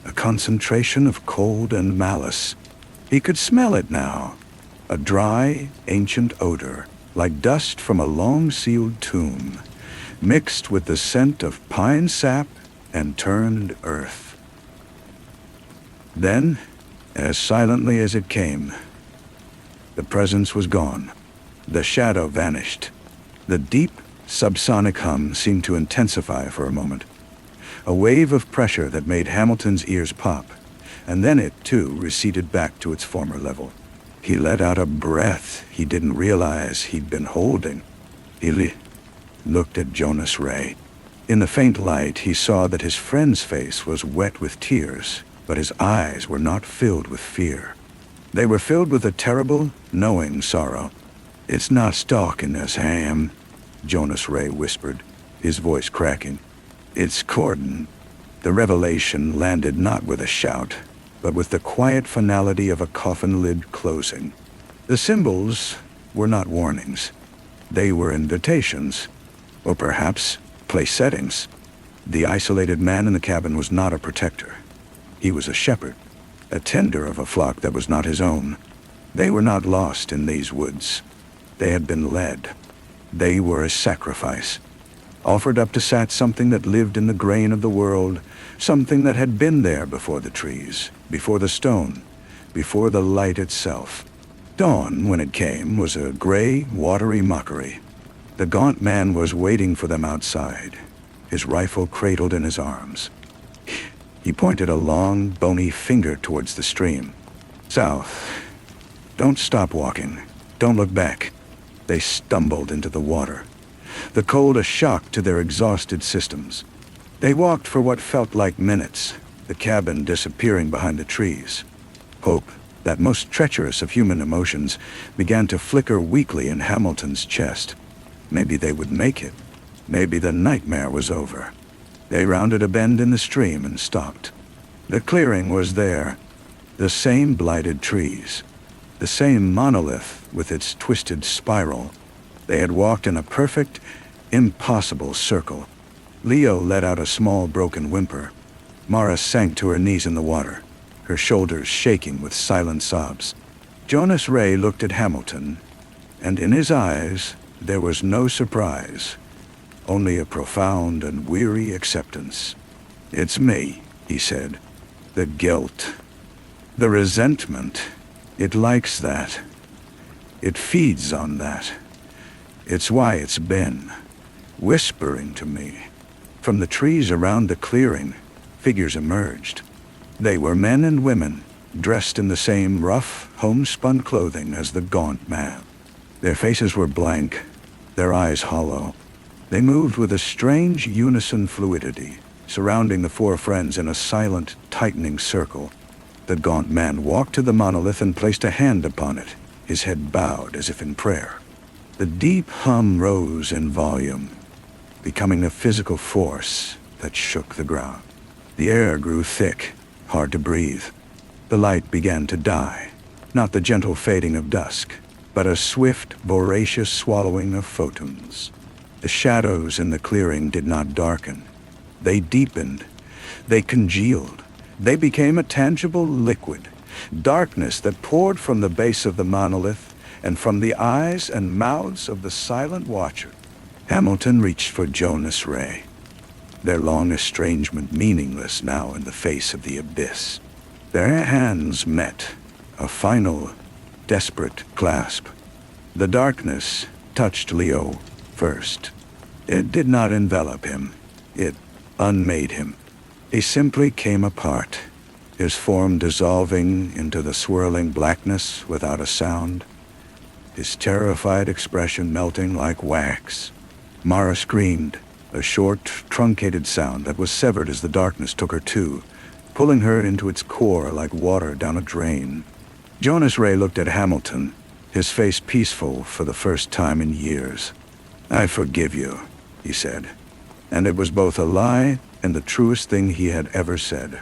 a concentration of cold and malice. He could smell it now, a dry, ancient odor, like dust from a long-sealed tomb, mixed with the scent of pine sap and turned earth. Then, as silently as it came, the presence was gone. The shadow vanished. The deep, subsonic hum seemed to intensify for a moment, a wave of pressure that made Hamilton's ears pop, and then it, too, receded back to its former level. He let out a breath he didn't realize he'd been holding. He looked at Jonas Ray. In the faint light, he saw that his friend's face was wet with tears, but his eyes were not filled with fear. They were filled with a terrible, knowing sorrow. "It's not stalking us, Ham," Jonas Ray whispered, his voice cracking. "It's courting." The revelation landed not with a shout, but with the quiet finality of a coffin lid closing. The symbols were not warnings. They were invitations, or perhaps place settings. The isolated man in the cabin was not a protector. He was a shepherd, a tender of a flock that was not his own. They were not lost in these woods. They had been led. They were a sacrifice, offered up to Sat, something that lived in the grain of the world, something that had been there before the trees, before the stone, before the light itself. Dawn, when it came, was a gray, watery mockery. The gaunt man was waiting for them outside, his rifle cradled in his arms. He pointed a long, bony finger towards the stream. "South. Don't stop walking. Don't look back." They stumbled into the water, the cold a shock to their exhausted systems. They walked for what felt like minutes, the cabin disappearing behind the trees. Hope, that most treacherous of human emotions, began to flicker weakly in Hamilton's chest. Maybe they would make it. Maybe the nightmare was over. They rounded a bend in the stream and stopped. The clearing was there. The same blighted trees. The same monolith with its twisted spiral. They had walked in a perfect, impossible circle. Leo let out a small broken whimper. Mara sank to her knees in the water, her shoulders shaking with silent sobs. Jonas Ray looked at Hamilton, and in his eyes there was no surprise, only a profound and weary acceptance. "It's me," he said. "The guilt, the resentment, it likes that. It feeds on that. It's why it's been whispering to me." From the trees around the clearing, figures emerged. They were men and women, dressed in the same rough, homespun clothing as the gaunt man. Their faces were blank, their eyes hollow. They moved with a strange unison fluidity, surrounding the four friends in a silent, tightening circle. The gaunt man walked to the monolith and placed a hand upon it, his head bowed as if in prayer. The deep hum rose in volume, becoming a physical force that shook the ground. The air grew thick, hard to breathe. The light began to die, not the gentle fading of dusk, but a swift, voracious swallowing of photons. The shadows in the clearing did not darken. They deepened. They congealed. They became a tangible liquid, darkness that poured from the base of the monolith and from the eyes and mouths of the silent watcher. Hamilton reached for Jonas Ray, their long estrangement meaningless now in the face of the abyss. Their hands met, a final, desperate clasp. The darkness touched Leo first. It did not envelop him. It unmade him. He simply came apart, his form dissolving into the swirling blackness without a sound, his terrified expression melting like wax. Mara screamed, a short, truncated sound that was severed as the darkness took her too, pulling her into its core like water down a drain. Jonas Ray looked at Hamilton, his face peaceful for the first time in years. "I forgive you," he said, and it was both a lie and the truest thing he had ever said.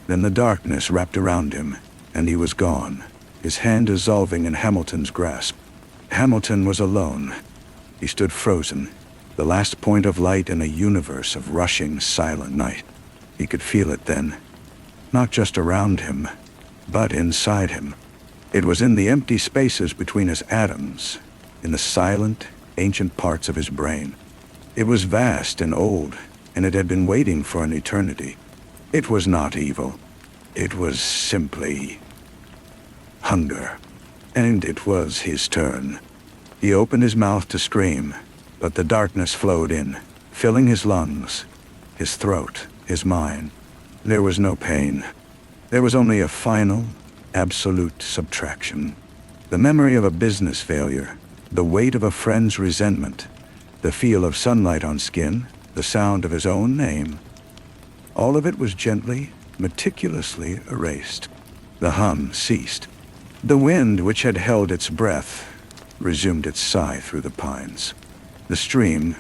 Then the darkness wrapped around him, and he was gone, his hand dissolving in Hamilton's grasp. Hamilton was alone. He stood frozen, the last point of light in a universe of rushing, silent night. He could feel it then, not just around him, but inside him. It was in the empty spaces between his atoms, in the silent, ancient parts of his brain. It was vast and old, and it had been waiting for an eternity. It was not evil. It was simply hunger. And it was his turn. He opened his mouth to scream, but the darkness flowed in, filling his lungs, his throat, his mind. There was no pain. There was only a final, absolute subtraction. The memory of a business failure, the weight of a friend's resentment, the feel of sunlight on skin, the sound of his own name. All of it was gently, meticulously erased. The hum ceased. The wind, which had held its breath, resumed its sigh through the pines. The stream,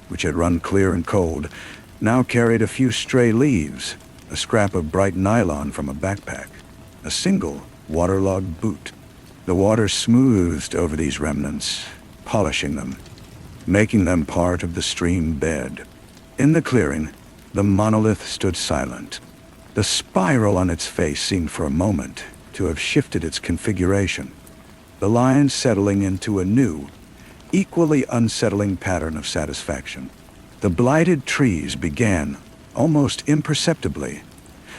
which had run clear and cold, now carried a few stray leaves, a scrap of bright nylon from a backpack, a single waterlogged boot. The water smoothed over these remnants, polishing them, making them part of the stream bed. In the clearing, the monolith stood silent. The spiral on its face seemed for a moment to have shifted its configuration, the lines settling into a new, equally unsettling pattern of satisfaction. The blighted trees began, almost imperceptibly,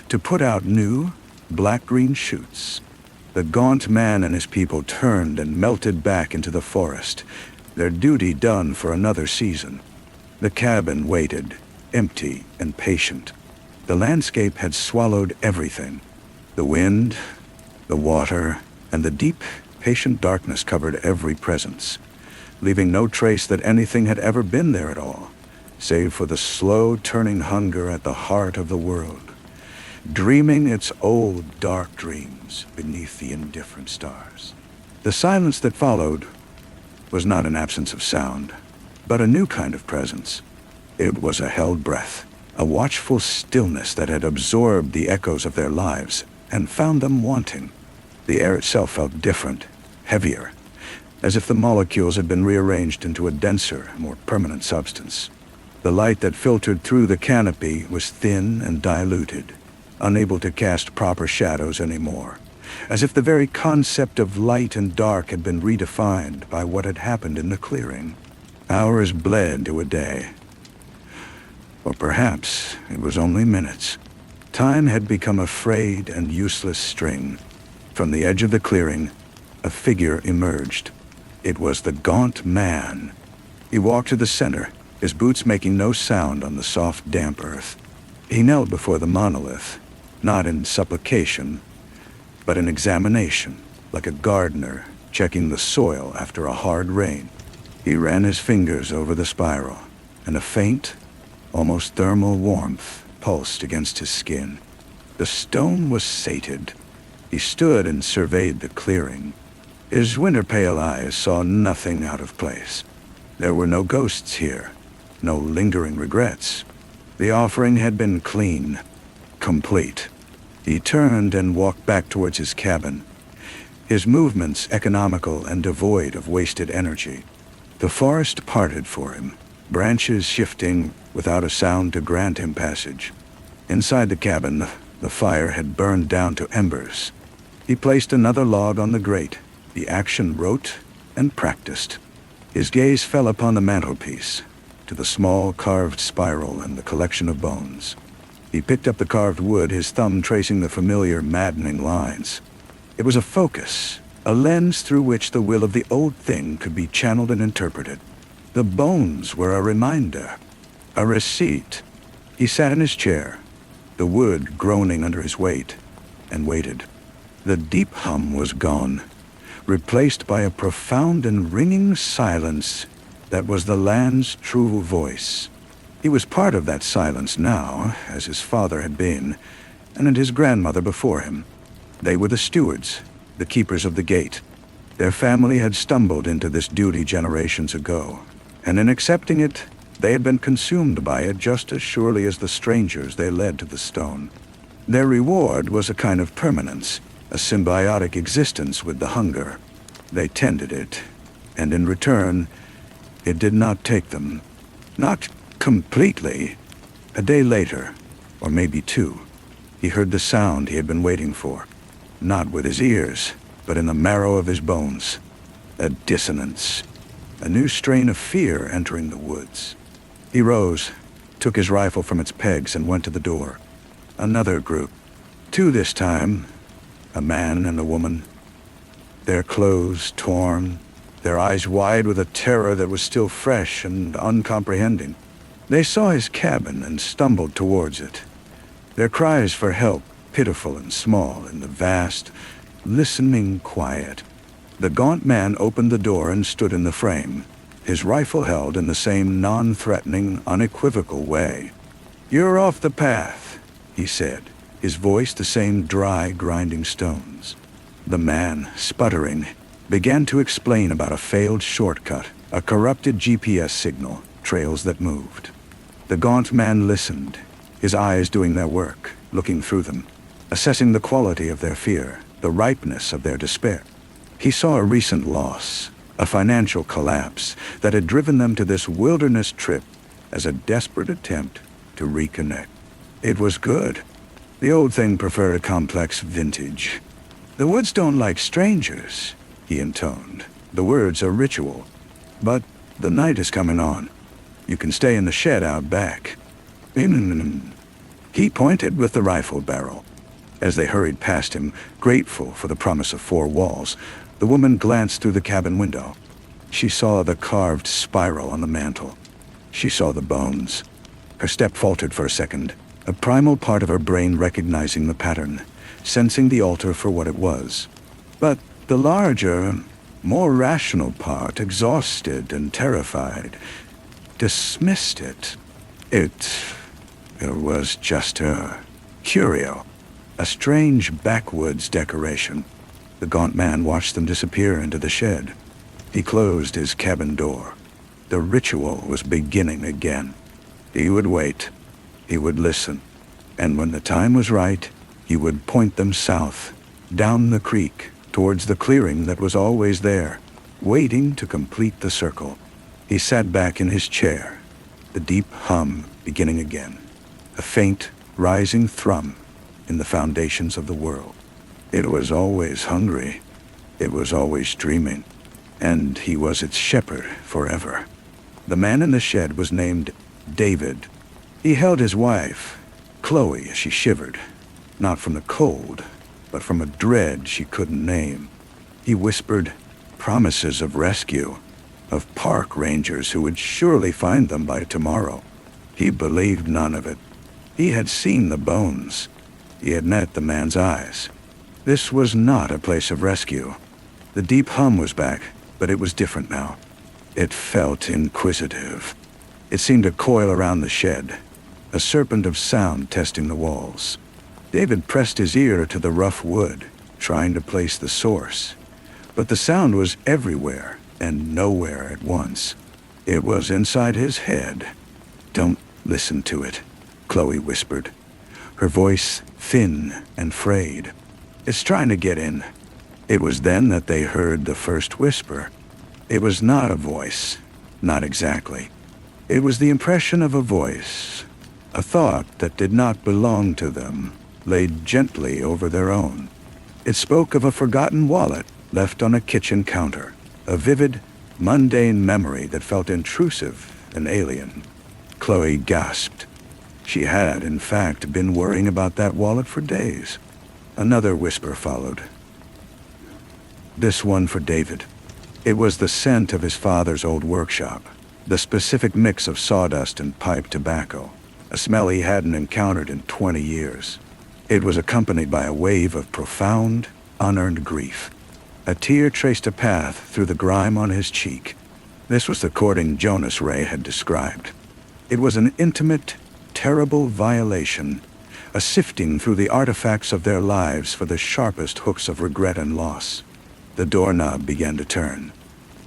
to put out new, black-green shoots. The gaunt man and his people turned and melted back into the forest, their duty done for another season. The cabin waited, empty and patient. The landscape had swallowed everything. The wind, the water, and the deep, patient darkness covered every presence, leaving no trace that anything had ever been there at all, save for the slow-turning hunger at the heart of the world, dreaming its old dark dreams beneath the indifferent stars. The silence that followed was not an absence of sound, but a new kind of presence. It was a held breath, a watchful stillness that had absorbed the echoes of their lives and found them wanting. The air itself felt different, heavier, as if the molecules had been rearranged into a denser, more permanent substance. The light that filtered through the canopy was thin and diluted, unable to cast proper shadows anymore, as if the very concept of light and dark had been redefined by what had happened in the clearing. Hours bled to a day. Or perhaps it was only minutes. Time had become a frayed and useless string. From the edge of the clearing, a figure emerged. It was the gaunt man. He walked to the center, his boots making no sound on the soft, damp earth. He knelt before the monolith, not in supplication, but in examination, like a gardener checking the soil after a hard rain. He ran his fingers over the spiral, and a faint, almost thermal warmth pulsed against his skin. The stone was sated. He stood and surveyed the clearing. His winter-pale eyes saw nothing out of place. There were no ghosts here, no lingering regrets. The offering had been clean, complete. He turned and walked back towards his cabin, his movements economical and devoid of wasted energy. The forest parted for him, branches shifting without a sound to grant him passage. Inside the cabin, the fire had burned down to embers. He placed another log on the grate. The action rote and practiced. His gaze fell upon the mantelpiece, to the small carved spiral and the collection of bones. He picked up the carved wood, his thumb tracing the familiar, maddening lines. It was a focus, a lens through which the will of the old thing could be channeled and interpreted. The bones were a reminder, a receipt. He sat in his chair, the wood groaning under his weight, and waited. The deep hum was gone, replaced by a profound and ringing silence that was the land's true voice. He was part of that silence now, as his father had been, and his grandmother before him. They were the stewards, the keepers of the gate. Their family had stumbled into this duty generations ago, and in accepting it, they had been consumed by it just as surely as the strangers they led to the stone. Their reward was a kind of permanence, a symbiotic existence with the hunger. They tended it, and in return, it did not take them. Not completely. A day later, or maybe two, he heard the sound he had been waiting for. Not with his ears, but in the marrow of his bones. A dissonance. A new strain of fear entering the woods. He rose, took his rifle from its pegs, and went to the door. Another group. Two this time. A man and a woman. Their clothes torn, their eyes wide with a terror that was still fresh and uncomprehending. They saw his cabin and stumbled towards it. Their cries for help, pitiful and small in the vast, listening quiet. The gaunt man opened the door and stood in the frame, his rifle held in the same non-threatening, unequivocal way. "You're off the path," he said, his voice the same dry, grinding stones. The man, sputtering, began to explain about a failed shortcut, a corrupted GPS signal, trails that moved. The gaunt man listened, his eyes doing their work, looking through them, assessing the quality of their fear, the ripeness of their despair. He saw a recent loss, a financial collapse that had driven them to this wilderness trip as a desperate attempt to reconnect. It was good. The old thing preferred a complex vintage. "The woods don't like strangers," he intoned. "The words are ritual. But the night is coming on. You can stay in the shed out back." He pointed with the rifle barrel. As they hurried past him, grateful for the promise of four walls, the woman glanced through the cabin window. She saw the carved spiral on the mantel. She saw the bones. Her step faltered for a second, a primal part of her brain recognizing the pattern, sensing the altar for what it was. But The larger, more rational part, exhausted and terrified, dismissed it. It was just a curio, a strange backwoods decoration. The gaunt man watched them disappear into the shed. He closed his cabin door. The ritual was beginning again. He would wait. He would listen. And when the time was right, he would point them south, down the creek, towards the clearing that was always there, waiting to complete the circle. He sat back in his chair, the deep hum beginning again, a faint, rising thrum in the foundations of the world. It was always hungry. It was always dreaming. And he was its shepherd forever. The man in the shed was named David. He held his wife, Chloe, as she shivered, not from the cold, but from a dread she couldn't name. He whispered promises of rescue, of park rangers who would surely find them by tomorrow. He believed none of it. He had seen the bones. He had met the man's eyes. This was not a place of rescue. The deep hum was back, but it was different now. It felt inquisitive. It seemed to coil around the shed, a serpent of sound testing the walls. David pressed his ear to the rough wood, trying to place the source. But the sound was everywhere and nowhere at once. It was inside his head. "Don't listen to it," Chloe whispered, her voice thin and frayed. "It's trying to get in." It was then that they heard the first whisper. It was not a voice, not exactly. It was the impression of a voice, a thought that did not belong to them, laid gently over their own. It spoke of a forgotten wallet left on a kitchen counter, a vivid, mundane memory that felt intrusive and alien. Chloe gasped. She had, in fact, been worrying about that wallet for days. Another whisper followed. This one for David. It was the scent of his father's old workshop, the specific mix of sawdust and pipe tobacco, a smell he hadn't encountered in 20 years. It was accompanied by a wave of profound, unearned grief. A tear traced a path through the grime on his cheek. This was the courting Jonas Ray had described. It was an intimate, terrible violation, a sifting through the artifacts of their lives for the sharpest hooks of regret and loss. The doorknob began to turn.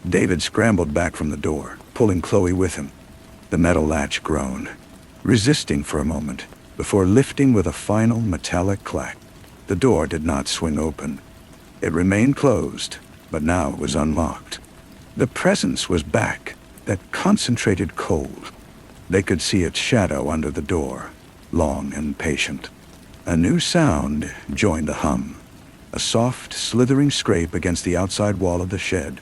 David scrambled back from the door, pulling Chloe with him. The metal latch groaned, resisting for a moment, before lifting with a final metallic clack. The door did not swing open. It remained closed, but now it was unlocked. The presence was back, that concentrated cold. They could see its shadow under the door, long and patient. A new sound joined the hum, a soft, slithering scrape against the outside wall of the shed.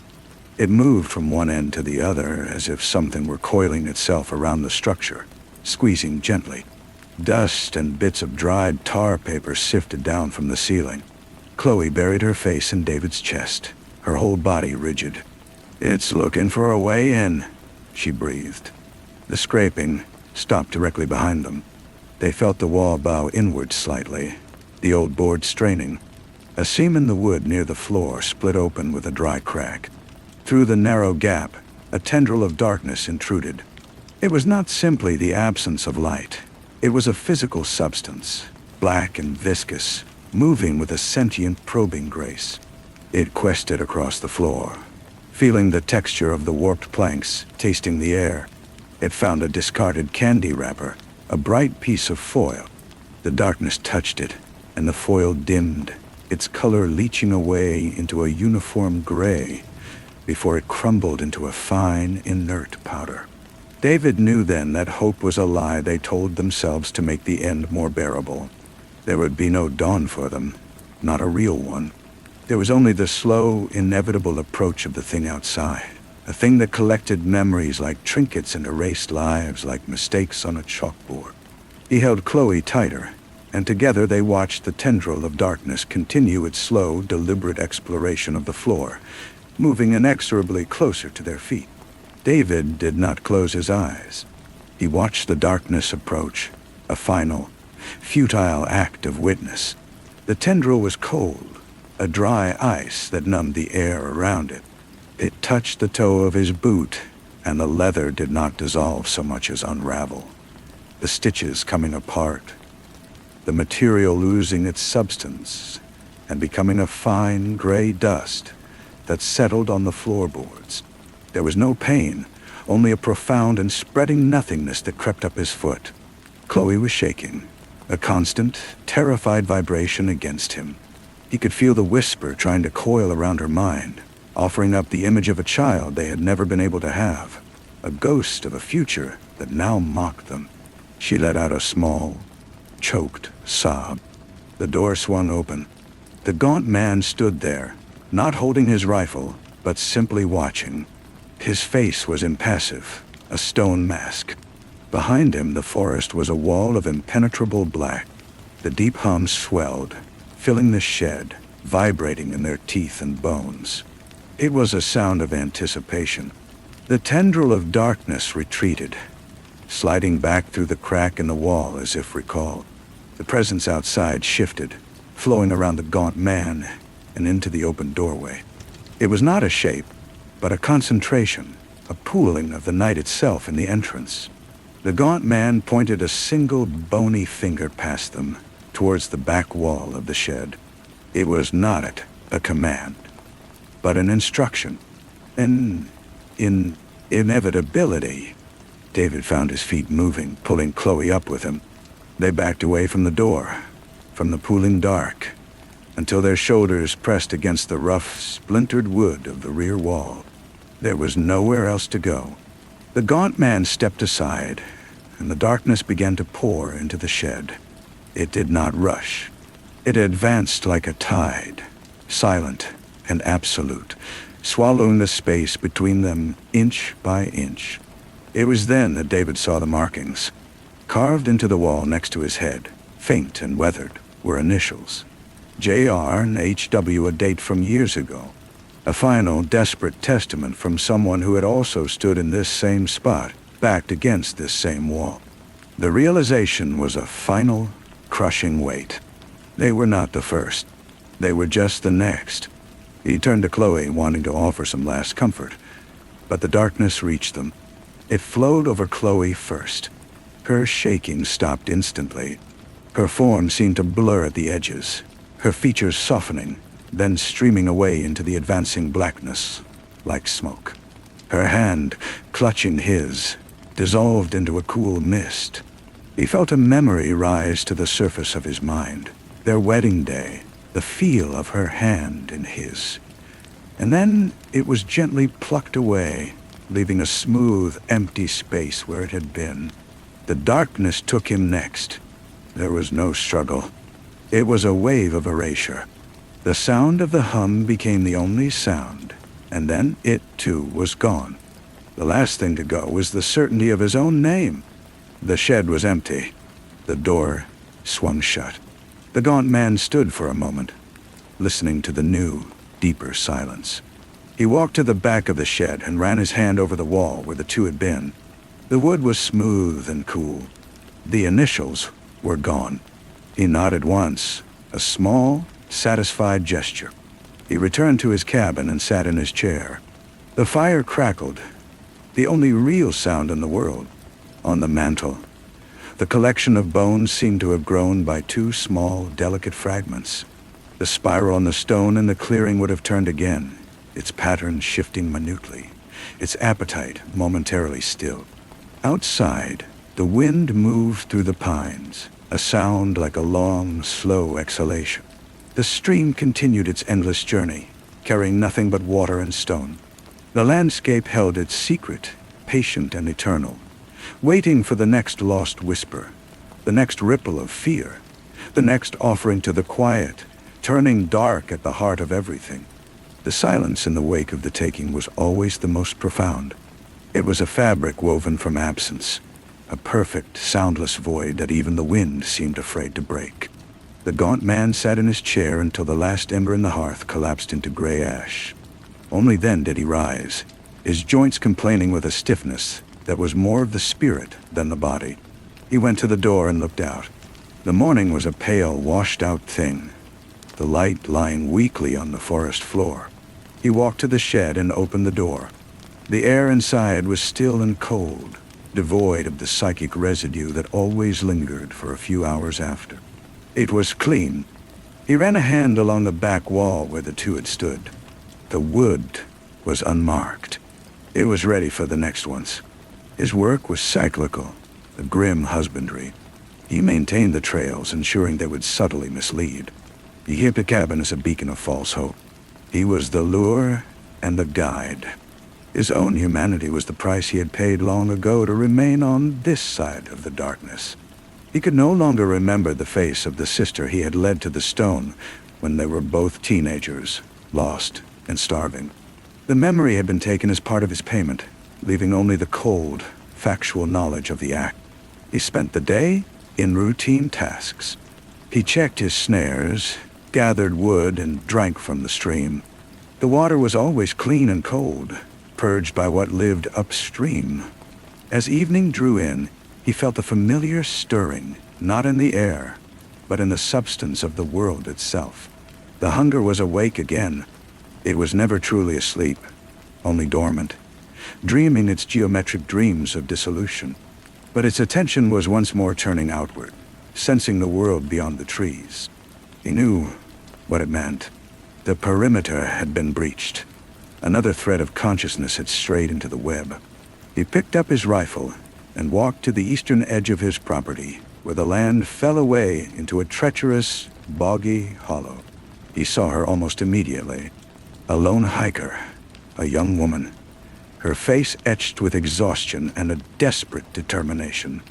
It moved from one end to the other as if something were coiling itself around the structure, squeezing gently. Dust and bits of dried tar paper sifted down from the ceiling. Chloe buried her face in David's chest, her whole body rigid. "It's looking for a way in," she breathed. The scraping stopped directly behind them. They felt the wall bow inward slightly, the old board straining. A seam in the wood near the floor split open with a dry crack. Through the narrow gap, a tendril of darkness intruded. It was not simply the absence of light. It was a physical substance, black and viscous, moving with a sentient probing grace. It quested across the floor, feeling the texture of the warped planks, tasting the air. It found a discarded candy wrapper, a bright piece of foil. The darkness touched it, and the foil dimmed, its color leaching away into a uniform gray before it crumbled into a fine, inert powder. David knew then that hope was a lie they told themselves to make the end more bearable. There would be no dawn for them, not a real one. There was only the slow, inevitable approach of the thing outside, a thing that collected memories like trinkets and erased lives like mistakes on a chalkboard. He held Chloe tighter, and together they watched the tendril of darkness continue its slow, deliberate exploration of the floor, moving inexorably closer to their feet. David did not close his eyes. He watched the darkness approach, a final, futile act of witness. The tendril was cold, a dry ice that numbed the air around it. It touched the toe of his boot, and the leather did not dissolve so much as unravel, the stitches coming apart, the material losing its substance and becoming a fine gray dust that settled on the floorboards. There was no pain, only a profound and spreading nothingness that crept up his foot. Chloe was shaking, a constant, terrified vibration against him. He could feel the whisper trying to coil around her mind, offering up the image of a child they had never been able to have, a ghost of a future that now mocked them. She let out a small, choked sob. The door swung open. The gaunt man stood there, not holding his rifle, but simply watching. His face was impassive, a stone mask. Behind him, the forest was a wall of impenetrable black. The deep hum swelled, filling the shed, vibrating in their teeth and bones. It was a sound of anticipation. The tendril of darkness retreated, sliding back through the crack in the wall as if recalled. The presence outside shifted, flowing around the gaunt man and into the open doorway. It was not a shape, but a concentration, a pooling of the night itself in the entrance. The gaunt man pointed a single bony finger past them, towards the back wall of the shed. It was not a command, but an instruction, an inevitability. David found his feet moving, pulling Chloe up with him. They backed away from the door, from the pooling dark, until their shoulders pressed against the rough, splintered wood of the rear wall. There was nowhere else to go. The gaunt man stepped aside, and the darkness began to pour into the shed. It did not rush. It advanced like a tide, silent and absolute, swallowing the space between them inch by inch. It was then that David saw the markings. Carved into the wall next to his head, faint and weathered, were initials. J.R. and H.W., a date from years ago. A final, desperate testament from someone who had also stood in this same spot, backed against this same wall. The realization was a final, crushing weight. They were not the first. They were just the next. He turned to Chloe, wanting to offer some last comfort, but the darkness reached them. It flowed over Chloe first. Her shaking stopped instantly. Her form seemed to blur at the edges, her features softening, then streaming away into the advancing blackness, like smoke. Her hand, clutching his, dissolved into a cool mist. He felt a memory rise to the surface of his mind. Their wedding day, the feel of her hand in his. And then it was gently plucked away, leaving a smooth, empty space where it had been. The darkness took him next. There was no struggle. It was a wave of erasure. The sound of the hum became the only sound, and then it, too, was gone. The last thing to go was the certainty of his own name. The shed was empty. The door swung shut. The gaunt man stood for a moment, listening to the new, deeper silence. He walked to the back of the shed and ran his hand over the wall where the two had been. The wood was smooth and cool. The initials were gone. He nodded once, a small, satisfied gesture. He returned to his cabin and sat in his chair. The fire crackled, the only real sound in the world. On the mantel, the collection of bones seemed to have grown by two small, delicate fragments. The spiral on the stone in the clearing would have turned again, its pattern shifting minutely, its appetite momentarily stilled. Outside, the wind moved through the pines, a sound like a long, slow exhalation. The stream continued its endless journey, carrying nothing but water and stone. The landscape held its secret, patient and eternal, waiting for the next lost whisper, the next ripple of fear, the next offering to the quiet, turning dark at the heart of everything. The silence in the wake of the taking was always the most profound. It was a fabric woven from absence, a perfect, soundless void that even the wind seemed afraid to break. The gaunt man sat in his chair until the last ember in the hearth collapsed into gray ash. Only then did he rise, his joints complaining with a stiffness that was more of the spirit than the body. He went to the door and looked out. The morning was a pale, washed-out thing. the light lying weakly on the forest floor. He walked to the shed and opened the door. The air inside was still and cold, devoid of the psychic residue that always lingered for a few hours after. It was clean. He ran a hand along the back wall where the two had stood. The wood was unmarked. It was ready for the next ones. His work was cyclical, a grim husbandry. He maintained the trails, ensuring they would subtly mislead. He hid the cabin as a beacon of false hope. He was the lure and the guide. His own humanity was the price he had paid long ago to remain on this side of the darkness. He could no longer remember the face of the sister he had led to the stone when they were both teenagers, lost and starving. The memory had been taken as part of his payment, leaving only the cold, factual knowledge of the act. He spent the day in routine tasks. He checked his snares, gathered wood, and drank from the stream. The water was always clean and cold, purged by what lived upstream. As evening drew in, he felt a familiar stirring, not in the air, but in the substance of the world itself. The hunger was awake again. It was never truly asleep, only dormant, dreaming its geometric dreams of dissolution. But its attention was once more turning outward, sensing the world beyond the trees. He knew what it meant. The perimeter had been breached. Another thread of consciousness had strayed into the web. He picked up his rifle and walked to the eastern edge of his property, where the land fell away into a treacherous, boggy hollow. He saw her almost immediately. A lone hiker, a young woman, her face etched with exhaustion and a desperate determination.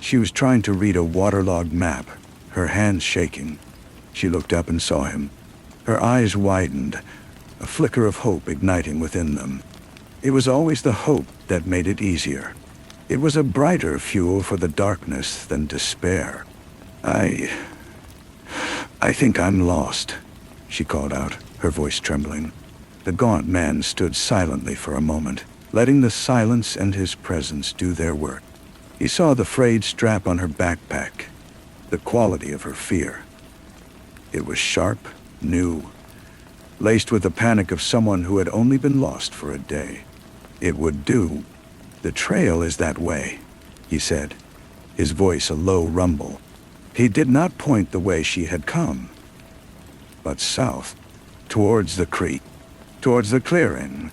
She was trying to read a waterlogged map, her hands shaking. She looked up and saw him. Her eyes widened, a flicker of hope igniting within them. It was always the hope that made it easier. It was a brighter fuel for the darkness than despair. I think I'm lost, she called out, her voice trembling. The gaunt man stood silently for a moment, letting the silence and his presence do their work. He saw the frayed strap on her backpack, the quality of her fear. It was sharp, new, laced with the panic of someone who had only been lost for a day. It would do. The trail is that way, he said, his voice a low rumble. He did not point the way she had come, but south, towards the creek, towards the clearing.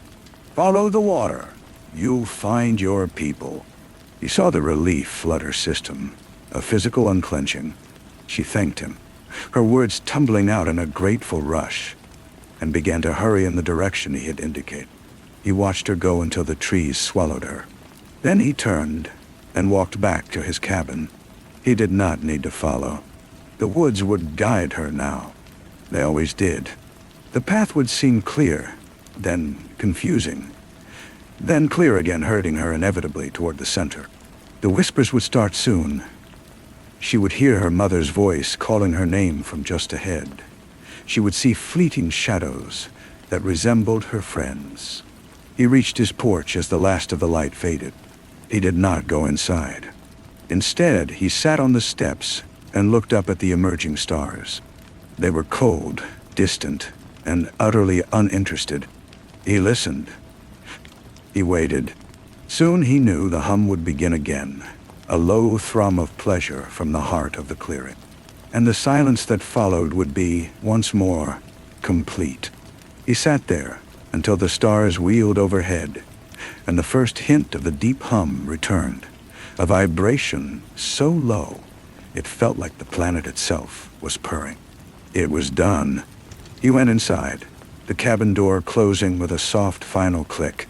Follow the water. You'll find your people. He saw the relief flood her system, a physical unclenching. She thanked him, her words tumbling out in a grateful rush, and began to hurry in the direction he had indicated. He watched her go until the trees swallowed her. Then he turned and walked back to his cabin. He did not need to follow. The woods would guide her now. They always did. The path would seem clear, then confusing, then clear again, herding her inevitably toward the center. The whispers would start soon. She would hear her mother's voice calling her name from just ahead. She would see fleeting shadows that resembled her friends. He reached his porch as the last of the light faded. He did not go inside. Instead, he sat on the steps and looked up at the emerging stars. They were cold, distant, and utterly uninterested. He listened. He waited. Soon he knew the hum would begin again, a low thrum of pleasure from the heart of the clearing. And the silence that followed would be, once more, complete. He sat there until the stars wheeled overhead, and the first hint of the deep hum returned, a vibration so low it felt like the planet itself was purring. It was done. He went inside, the cabin door closing with a soft final click.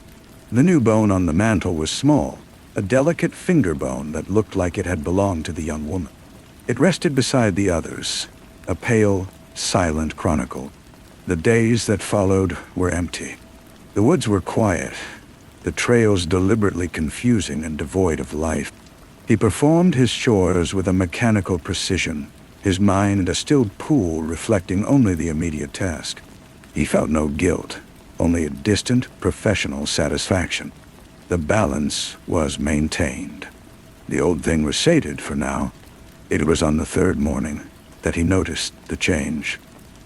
The new bone on the mantel was small, a delicate finger bone that looked like it had belonged to the young woman. It rested beside the others, a pale, silent chronicle. The days that followed were empty. The woods were quiet, the trails deliberately confusing and devoid of life. He performed his chores with a mechanical precision, his mind a stilled pool reflecting only the immediate task. He felt no guilt, only a distant, professional satisfaction. The balance was maintained. The old thing was sated for now. It was on the third morning that he noticed the change.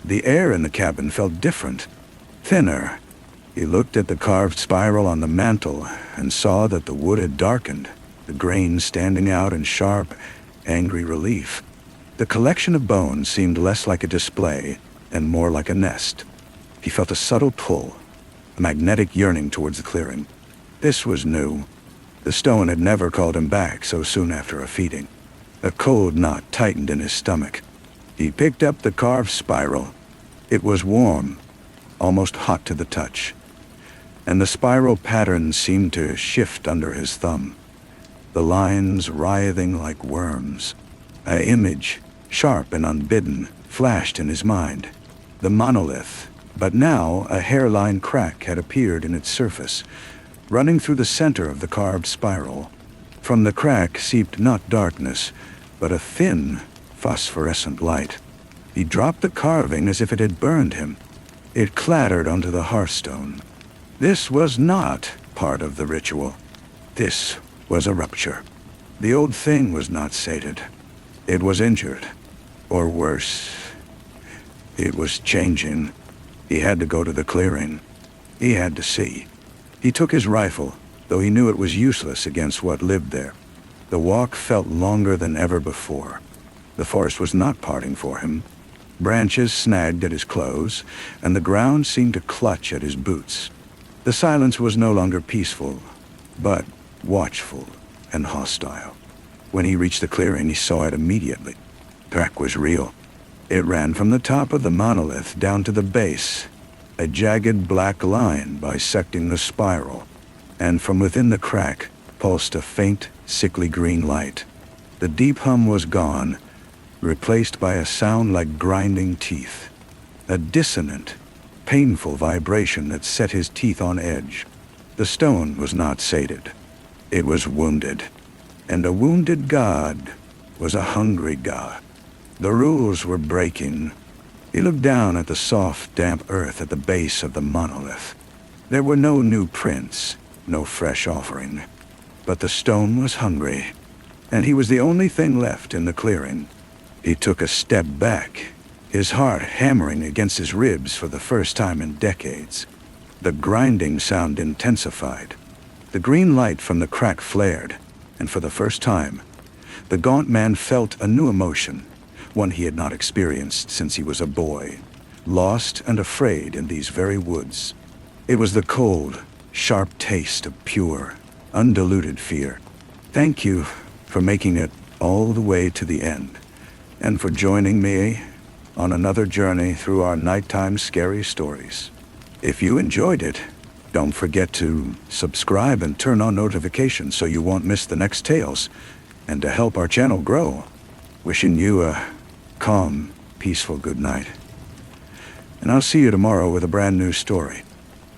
The air in the cabin felt different, thinner. He looked at the carved spiral on the mantel and saw that the wood had darkened, the grain standing out in sharp, angry relief. The collection of bones seemed less like a display and more like a nest. He felt a subtle pull, a magnetic yearning towards the clearing. This was new. The stone had never called him back so soon after a feeding. A cold knot tightened in his stomach. He picked up the carved spiral. It was warm, almost hot to the touch, and the spiral pattern seemed to shift under his thumb, the lines writhing like worms. An image, sharp and unbidden, flashed in his mind. The monolith, but now a hairline crack had appeared in its surface, running through the center of the carved spiral. From the crack seeped not darkness, but a thin, phosphorescent light. He dropped the carving as if it had burned him. It clattered onto the hearthstone. This was not part of the ritual. This was a rupture. The old thing was not sated. It was injured. Or worse, it was changing. He had to go to the clearing. He had to see. He took his rifle, though he knew it was useless against what lived there. The walk felt longer than ever before. The forest was not parting for him. Branches snagged at his clothes, and the ground seemed to clutch at his boots. The silence was no longer peaceful, but watchful and hostile. When he reached the clearing, he saw it immediately. The crack was real. It ran from the top of the monolith down to the base, a jagged black line bisecting the spiral, and from within the crack pulsed a faint, sickly green light. The deep hum was gone, replaced by a sound like grinding teeth, a dissonant, painful vibration that set his teeth on edge. The stone was not sated. It was wounded, and a wounded god was a hungry god. The rules were breaking. He looked down at the soft, damp earth at the base of the monolith. There were no new prints, no fresh offering. But the stone was hungry, and he was the only thing left in the clearing. He took a step back, his heart hammering against his ribs for the first time in decades. The grinding sound intensified. The green light from the crack flared, and for the first time, the gaunt man felt a new emotion, one he had not experienced since he was a boy, lost and afraid in these very woods. It was the cold, sharp taste of pure, undiluted fear. Thank you for making it all the way to the end, and for joining me on another journey through our nighttime scary stories. If you enjoyed it, don't forget to subscribe and turn on notifications so you won't miss the next tales. And to help our channel grow, wishing you a calm, peaceful good night. And I'll see you tomorrow with a brand new story.